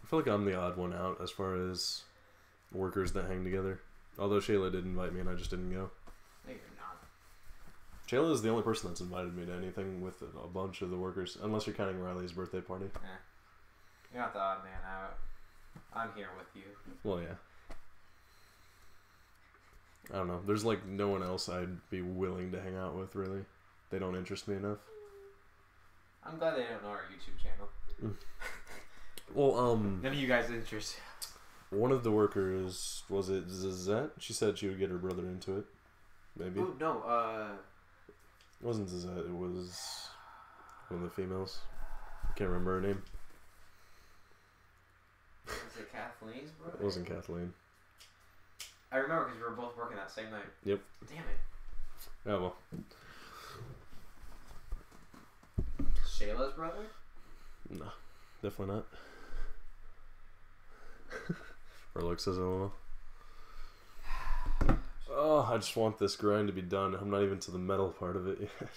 I feel like I'm the odd one out as far as workers that hang together. Although Shayla did invite me and I just didn't go. No, you're not. Shayla is the only person that's invited me to anything with a bunch of the workers, unless you're counting Riley's birthday party. You're not the odd man out. I'm here with you. Well, yeah. I don't know. There's no one else I'd be willing to hang out with, really. They don't interest me enough. I'm glad they don't know our YouTube channel. Well, None of you guys interested. one of the workers, was it Zizette? She said she would get her brother into it. Maybe. Oh no. It wasn't Zizette. It was one of the females. I can't remember her name. Was it Kathleen's brother? It wasn't Kathleen. I remember because we were both working that same night. Yep. Damn it. Oh well. Shayla's brother? No, definitely not. Or looks as well. Oh, I just want this grind to be done. I'm not even to the metal part of it yet.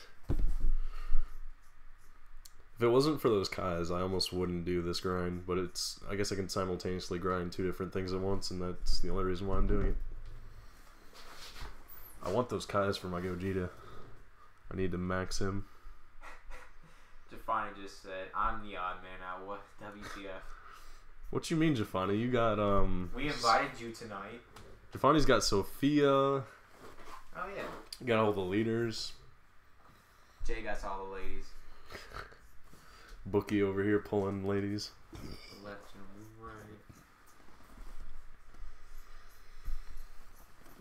If it wasn't for those Kais, I almost wouldn't do this grind, but it's, I guess I can simultaneously grind 2 different things at once, and that's the only reason why I'm doing it. I want those Kais for my Gogeta. I need to max him. Jafani just said, I'm the odd man out. What? WTF? What you mean, Jafani? You got, We invited you tonight. Jafani's got Sophia. Oh, yeah. You got all the leaders. Jay got all the ladies. Bookie over here pulling ladies. Left and right.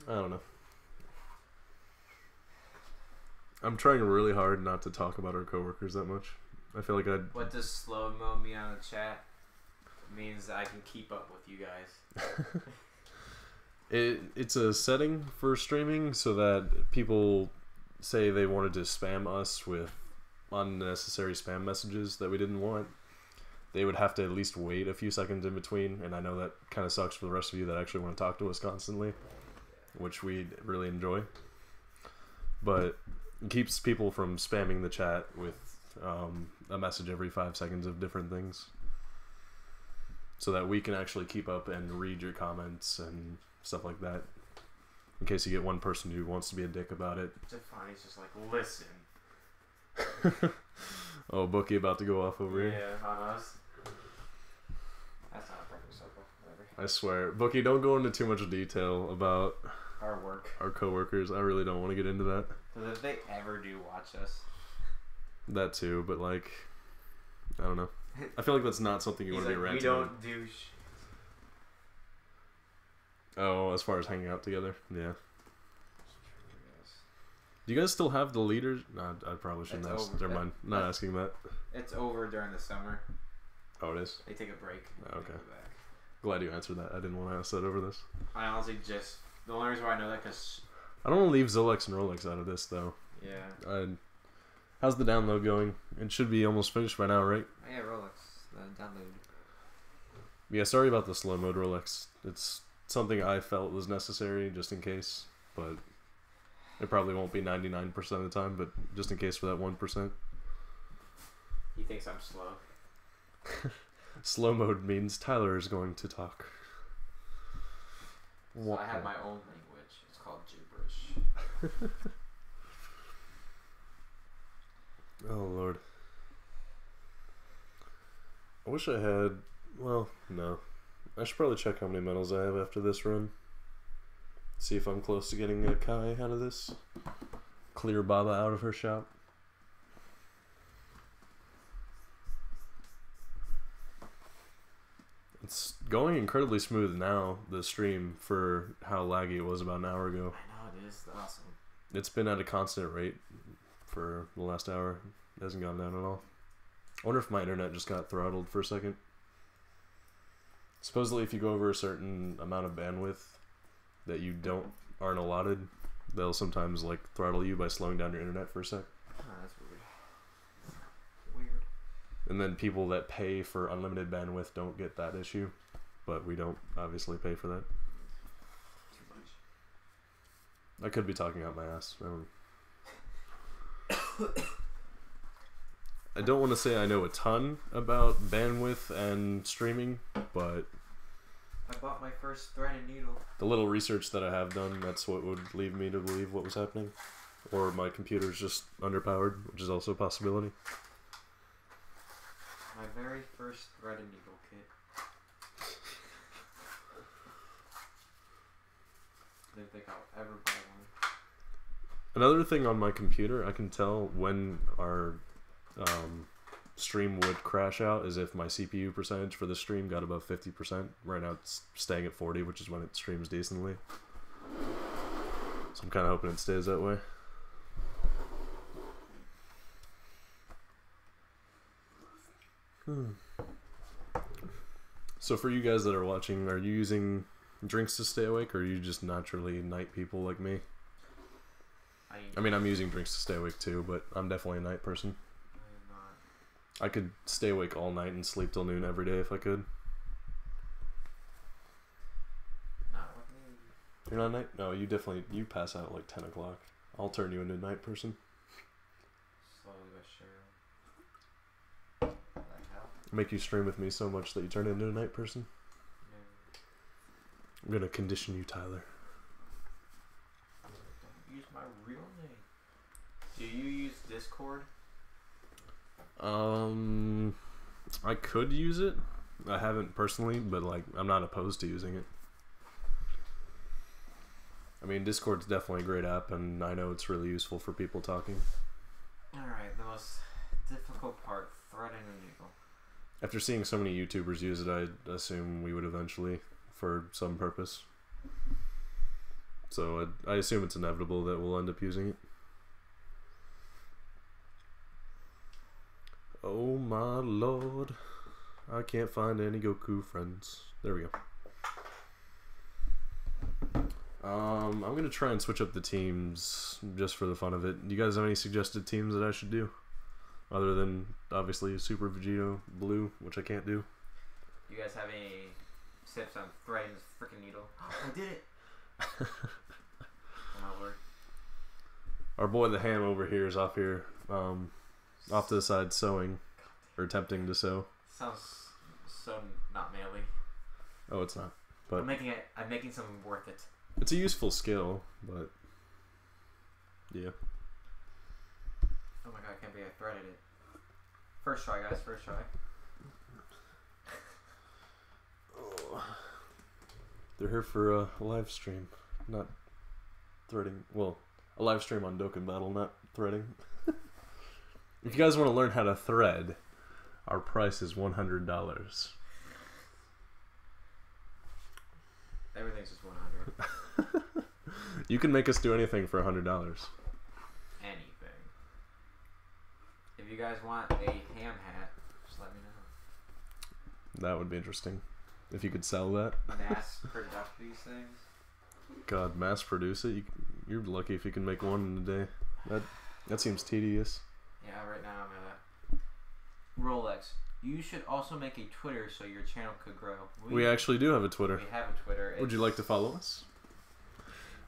I don't know. I'm trying really hard not to talk about our coworkers that much. I feel like What does slow mo mean on the chat? It means that I can keep up with you guys. It's a setting for streaming so that people say they wanted to spam us with unnecessary spam messages that we didn't want. They would have to at least wait a few seconds in between, and I know that kind of sucks for the rest of you that actually want to talk to us constantly, which we really enjoy. But it keeps people from spamming the chat with a message every 5 seconds of different things, so that we can actually keep up and read your comments and stuff like that, in case you get one person who wants to be a dick about it. Jafani's just like, listen. Oh, Bookie about to go off over here. Yeah, on us. That's not a perfect circle. Whatever. I swear. Bookie, don't go into too much detail about Our work. our coworkers. I really don't want to get into that. Because if they ever do watch us. That too, but like, I don't know. I feel like that's not something you want to be ranting we don't on. do Oh, as far as hanging out together? Yeah. Do you guys still have the leaders? No, I probably shouldn't It's ask. over. Never mind. Not asking that. It's over during the summer. Oh, it is? They take a break. Oh, okay. They go back. Glad you answered that. I didn't want to ask that over this. I honestly just... The only reason why I know that because... I don't want to leave Zolex and Rolex out of this, though. Yeah. How's the download going? It should be almost finished by now, right? Oh, yeah, Rolex. The download. Yeah, sorry about the slow mode Rolex. It's something I felt was necessary just in case, but it probably won't be 99% of the time, but just in case for that 1%. He thinks I'm slow. Slow mode means Tyler is going to talk. So I have my own language. It's called gibberish. Oh, Lord. I wish I had... Well, no. I should probably check how many medals I have after this run. See if I'm close to getting a Kai out of this. Clear Baba out of her shop. It's going incredibly smooth now, the stream, for how laggy it was about an hour ago. I know, it is awesome. It's been at a constant rate for the last hour. It hasn't gone down at all. I wonder if my internet just got throttled for a second. Supposedly if you go over a certain amount of bandwidth that you aren't allotted, they'll sometimes like throttle you by slowing down your internet for a sec. Oh, that's weird. Weird. And then people that pay for unlimited bandwidth don't get that issue, but we don't obviously pay for that. Too much. I could be talking out my ass. I don't want to say I know a ton about bandwidth and streaming, but I bought my first thread and needle. the little research that I have done, that's what would lead me to believe what was happening. Or my computer's just underpowered, which is also a possibility. My very first thread and needle kit. Didn't think I'll ever buy one. Another thing on my computer, I can tell when our stream would crash out is if my CPU percentage for the stream got above 50%. Right now it's staying at 40, which is when it streams decently. So I'm kind of hoping it stays that way. So for you guys that are watching, are you using drinks to stay awake, or are you just naturally night people like me? I mean, I'm using drinks to stay awake too, but I'm definitely a night person. I am not. I could stay awake all night and sleep till noon every day if I could. Not with me. You're not a night? No, you definitely, you pass out at like 10 o'clock. I'll turn you into a night person. Slowly but surely. What the hell? Make you stream with me so much that you turn into a night person. No. I'm gonna condition you, Tyler. Don't use my real name. Do you use Discord? I could use it. I haven't personally, but like, I'm not opposed to using it. I mean, Discord's definitely a great app, and I know it's really useful for people talking. Alright, the most difficult part, threading the needle. After seeing so many YouTubers use it, I assume we would eventually, for some purpose. So I assume it's inevitable that we'll end up using it. Oh my lord. I can't find any Goku friends. There we go. I'm going to try and switch up the teams just for the fun of it. Do you guys have any suggested teams that I should do? Other than, obviously, Super Vegito Blue, which I can't do. You guys have any tips on threading this freaking needle? I did it! Oh my lord. Our boy the Ham over here is off here, off to the side sewing, or attempting to sew. Sounds so not manly. Oh, it's not. But I'm making something worth it. it's a useful skill, but yeah. Oh my god, I can't believe I threaded it. First try, guys, first try. Oh. They're here for a live stream, not threading. Well, a live stream on Dokkan Battle, not threading. If you guys want to learn how to thread, our price is $100. Everything's just 100. You can make us do anything for $100. Anything. If you guys want a ham hat, just let me know. That would be interesting. If you could sell that. Mass product these things. God, mass produce it? You're lucky if you can make one in a day. That seems tedious. Yeah, right now I'm at a Rolex. You should also make a Twitter so your channel could grow. We actually do have a Twitter. We have a Twitter. Would you like to follow us?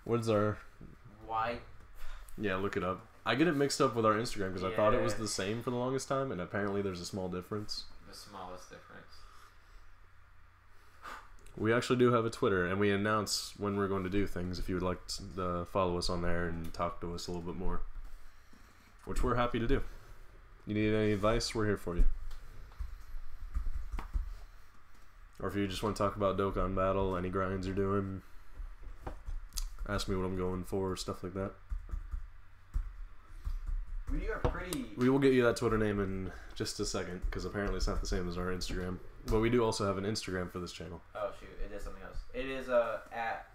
What's our... Why? Yeah, look it up. I get it mixed up with our Instagram because I thought it was the same for the longest time, and apparently there's a small difference. The smallest difference. We actually do have a Twitter, and we announce when we're going to do things if you would like to follow us on there and talk to us a little bit more. Which we're happy to do. You need any advice? We're here for you. Or if you just want to talk about Dokkan Battle, any grinds you're doing, ask me what I'm going for, stuff like that. We are pretty... We will get you that Twitter name in just a second, because apparently it's not the same as our Instagram. But we do also have an Instagram for this channel. Oh shoot, it is something else. It is at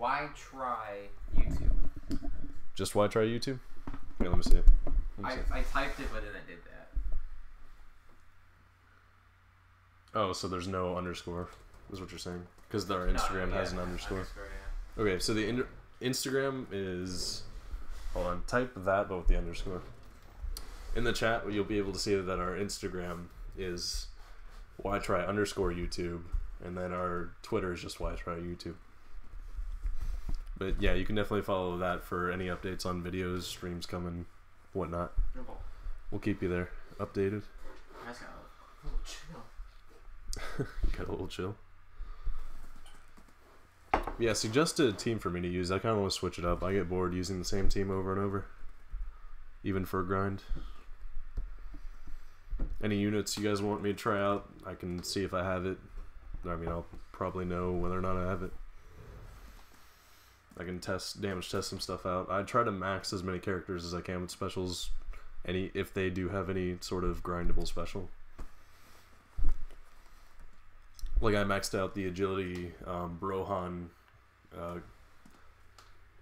YTRI YouTube. Just YTRI YouTube? Okay, let me see it. I typed it, but then I did that. Oh, so there's no underscore, is what you're saying? Because our Instagram has an underscore. Yeah. Okay, so the Instagram is... Hold on, type that, but with the underscore. In the chat, you'll be able to see that our Instagram is YTRI_YouTube, and then our Twitter is just YTRI YouTube. But yeah, you can definitely follow that for any updates on videos, streams coming, whatnot. We'll keep you there, updated. I just got a little chill. Got a little chill. Yeah, suggest a team for me to use. I kind of want to switch it up. I get bored using the same team over and over, even for a grind. Any units you guys want me to try out, I can see if I have it. I mean, I'll probably know whether or not I have it. I can damage test some stuff out. I try to max as many characters as I can with specials if they do have any sort of grindable special. Like I maxed out the agility Brohan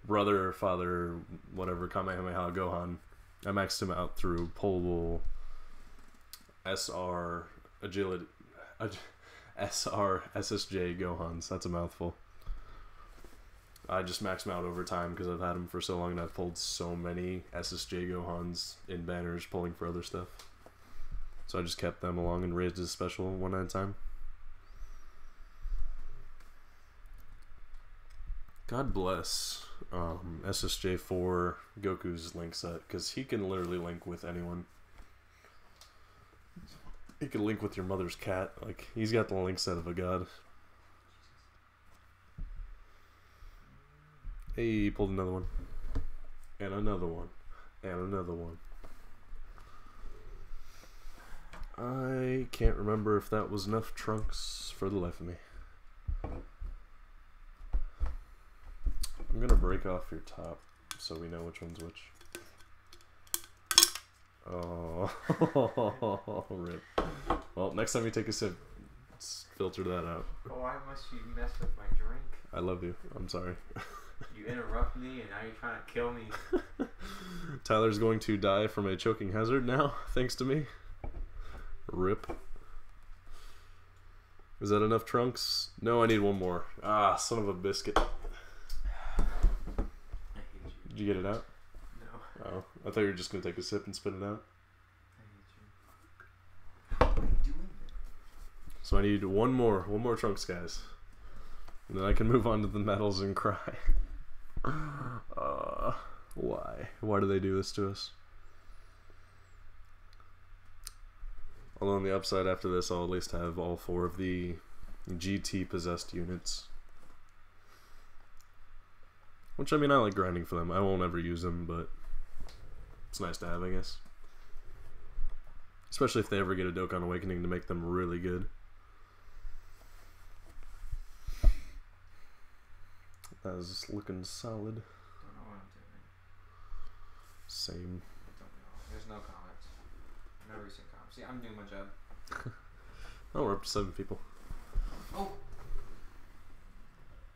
brother, father, whatever, Kamehameha Gohan. I maxed him out through pullable SR agility SR SSJ Gohans. That's a mouthful. I just maxed him out over time because I've had him for so long and I've pulled so many SSJ Gohans in banners pulling for other stuff. So I just kept them along and raised his special one at a time. God bless SSJ4 Goku's link set, because he can literally link with anyone. He can link with your mother's cat. Like, he's got the link set of a god. Hey, he pulled another one. And another one. And another one. I can't remember if that was enough trunks for the life of me. I'm gonna break off your top so we know which one's which. Oh, rip. Well, next time you take a sip, filter that out. Why must you mess with my drink? I love you. I'm sorry. You interrupt me and now you're trying to kill me. Tyler's going to die from a choking hazard now, thanks to me. Rip. Is that enough trunks? No, I need one more. Ah, son of a biscuit. Did you get it out? No. Oh, I thought you were just going to take a sip and spit it out. I hate you. What are you doing? So I need one more trunks, guys. And then I can move on to the medals and cry. Why? Why do they do this to us? Although on the upside after this, I'll at least have all 4 of the GT possessed units. Which, I mean, I like grinding for them. I won't ever use them, but it's nice to have, I guess. Especially if they ever get a Dokkan Awakening to make them really good. That is looking solid. Don't know what I'm doing. Same. Don't know. There's no comments. No recent comments. See, I'm doing my job. Oh, we're up to 7 people. Oh!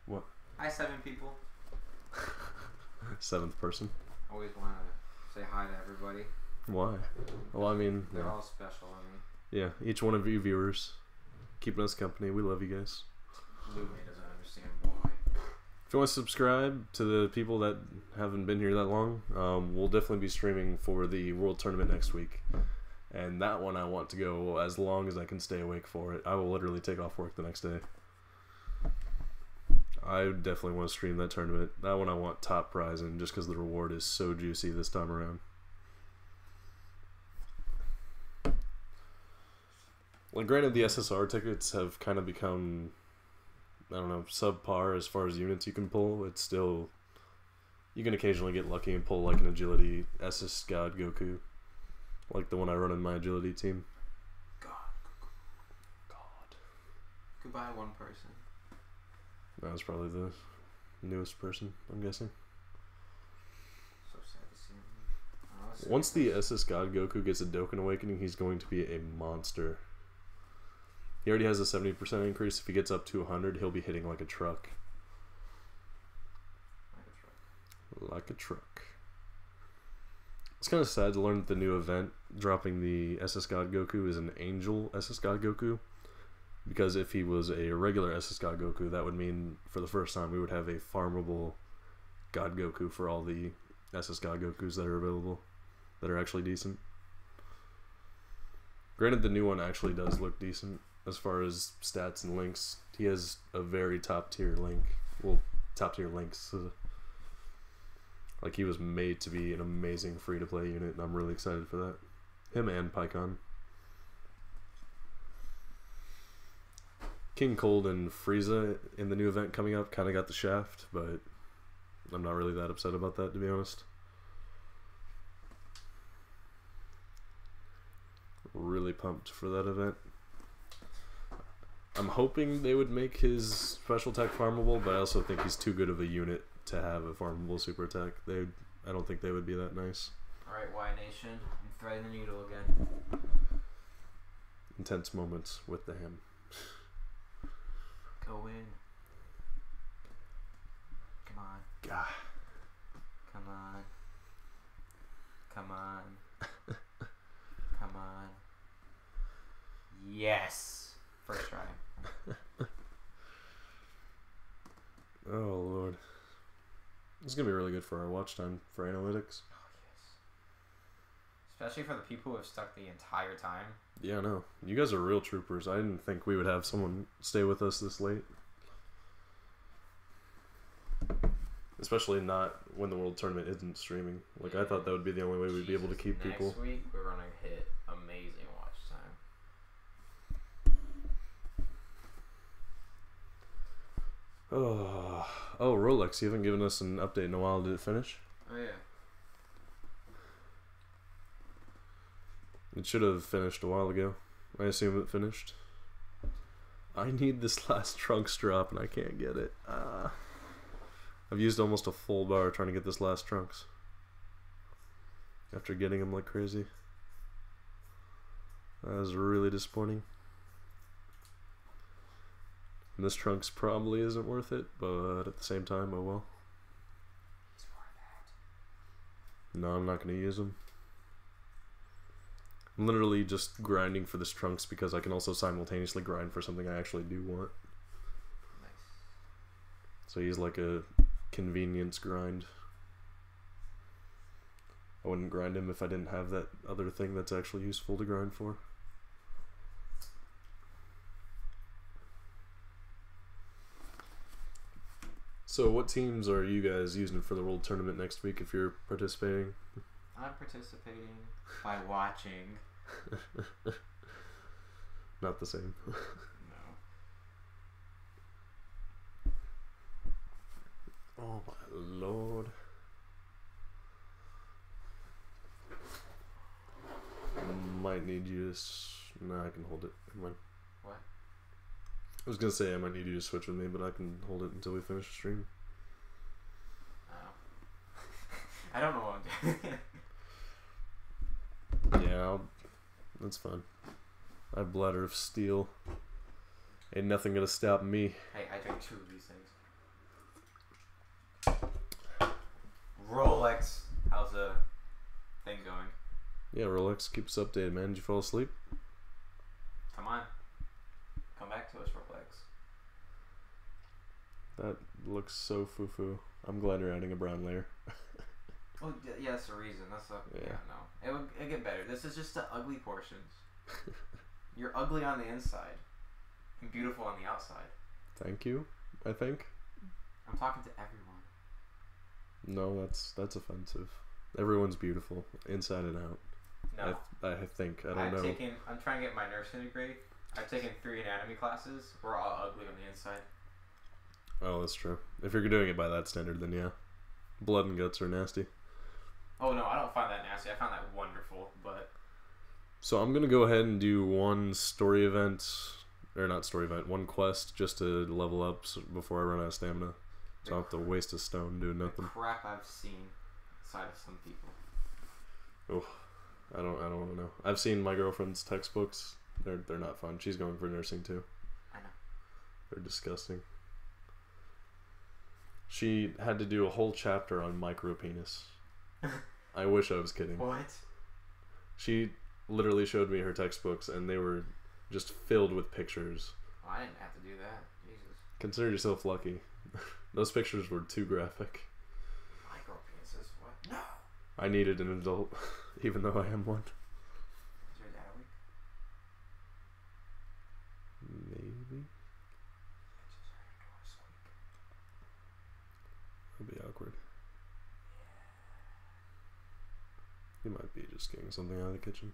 What? Hi, 7 people. 7th person. Always want to say hi to everybody. Why? Well, I mean, They're yeah. all special, I mean. Yeah, each one of you viewers keeping us company. We love you guys. Lume doesn't understand why. If you want to subscribe to the people that haven't been here that long, we'll definitely be streaming for the World Tournament next week. And that one I want to go as long as I can stay awake for it. I will literally take off work the next day. I definitely want to stream that tournament. That one I want top prize in just because the reward is so juicy this time around. Like, granted, the SSR tickets have kind of become, I don't know, subpar as far as units you can pull. It's still, you can occasionally get lucky and pull like an agility SS God Goku, like the one I run in my agility team. God. Goodbye, one person. That was probably the newest person, I'm guessing. So sad to see him. Once the SS God Goku gets a Dokkan Awakening, he's going to be a monster. He already has a 70% increase. If he gets up to 100, he'll be hitting like a truck. Like a truck. It's kind of sad to learn that the new event dropping the SS God Goku is an Angel SS God Goku. Because if he was a regular SS God Goku, that would mean for the first time we would have a farmable God Goku for all the SS God Gokus that are available, that are actually decent. Granted, the new one actually does look decent as far as stats and links. He has a very top tier link. Well, top tier links. Like, he was made to be an amazing free to play unit, and I'm really excited for that. Him and Pycon. King Cold and Frieza in the new event coming up kind of got the shaft, but I'm not really that upset about that, to be honest. Really pumped for that event. I'm hoping they would make his special attack farmable, but I also think he's too good of a unit to have a farmable super attack. I don't think they would be that nice. Alright, Y Nation. I'm threading the needle again. Intense moments with the hymn. Go in. Come on. Gah. Come on. Come on. Come on. Yes. First try. Oh, Lord. This is going to be really good for our watch time for analytics. Oh, yes. Especially for the people who have stuck the entire time. Yeah, I know. You guys are real troopers. I didn't think we would have someone stay with us this late. Especially not when the World Tournament isn't streaming. Like, I thought that would be the only way we'd be able to keep people. Next week, we're going to hit amazing watch time. Oh, Rolex, you haven't given us an update in a while. Did it finish? Oh, yeah. It should have finished a while ago. I assume it finished. I need this last Trunks drop and I can't get it. I've used almost a full bar trying to get this last Trunks. After getting him like crazy. That was really disappointing. And this Trunks probably isn't worth it, but at the same time, oh well. It's worth it. No, I'm not going to use them. I'm literally just grinding for this Trunks because I can also simultaneously grind for something I actually do want. Nice. So he's like a convenience grind. I wouldn't grind him if I didn't have that other thing that's actually useful to grind for. So what teams are you guys using for the World Tournament next week if you're participating? I'm participating by watching. Not the same. No. Oh my lord. Might need you to... Nah, I can hold it. Come on. What? I was gonna say I might need you to switch with me, but I can hold it until we finish the stream. Oh. I don't know what I'm doing. Yeah, that's fine. I have bladder of steel. Ain't nothing gonna stop me. Hey, I drank 2 of these things. Rolex. How's the thing going? Yeah, Rolex, keep us updated, man. Did you fall asleep? Come on. Come back to us, Rolex. That looks so foo-foo. I'm glad you're adding a brown layer. Well, yeah, that's the reason. That's the... Yeah, no. It'll get better. This is just the ugly portions. You're ugly on the inside. And beautiful on the outside. Thank you, I think. I'm talking to everyone. No, that's offensive. Everyone's beautiful, inside and out. No. I think. I don't know. I'm trying to get my nursing degree. I've taken 3 anatomy classes. We're all ugly on the inside. Oh, that's true. If you're doing it by that standard, then yeah. Blood and guts are nasty. Oh, no, I don't find that nasty. I find that wonderful, but... So I'm going to go ahead and do one story event, or not story event, one quest just to level up before I run out of stamina. So I don't have to waste a stone doing nothing. The crap I've seen inside of some people. Oh, I don't want to know. I've seen my girlfriend's textbooks. They're not fun. She's going for nursing too. I know. They're disgusting. She had to do a whole chapter on micropenis. I wish I was kidding. What? She literally showed me her textbooks and they were just filled with pictures. Well, I didn't have to do that. Jesus. Consider yourself lucky. Those pictures were too graphic. Micropenises? What? No! I needed an adult, even though I am one. Is your dad awake? Maybe. I just heard a door squeak. It'll be awkward. He might be just getting something out of the kitchen.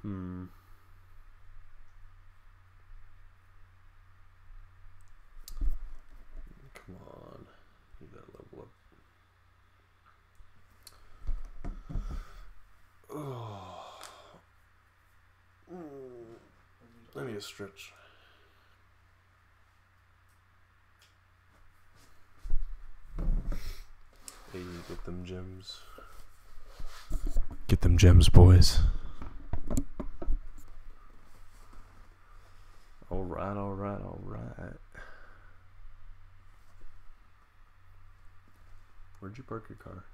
Come on. Need that level up. Oh. I need a stretch. Hey, get them gems. Get them gems, boys. Alright, alright, alright. Where'd you park your car?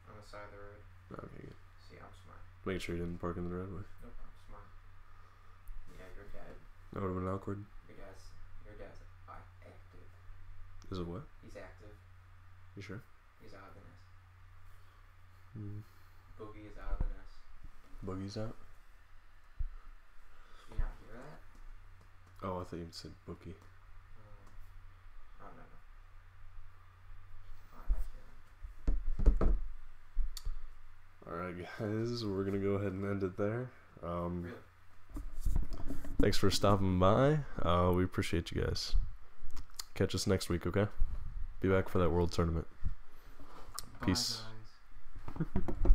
On the side of the road. Okay, good. See, I'm smart. Make sure you didn't park in the driveway. Nope, I'm smart. Yeah, your dad. That would have been awkward. Your dad's active. Is it what? He's active. You sure? He's out of the nest. Boogie is out of the nest. Boogie's out? Did you not hear that? Oh, I thought you said bookie. Oh, no. Oh, I hear that. Alright, guys, we're gonna go ahead and end it there. Really? Thanks for stopping by. We appreciate you guys. Catch us next week, okay? Be back for that World Tournament. Peace. Bye, guys.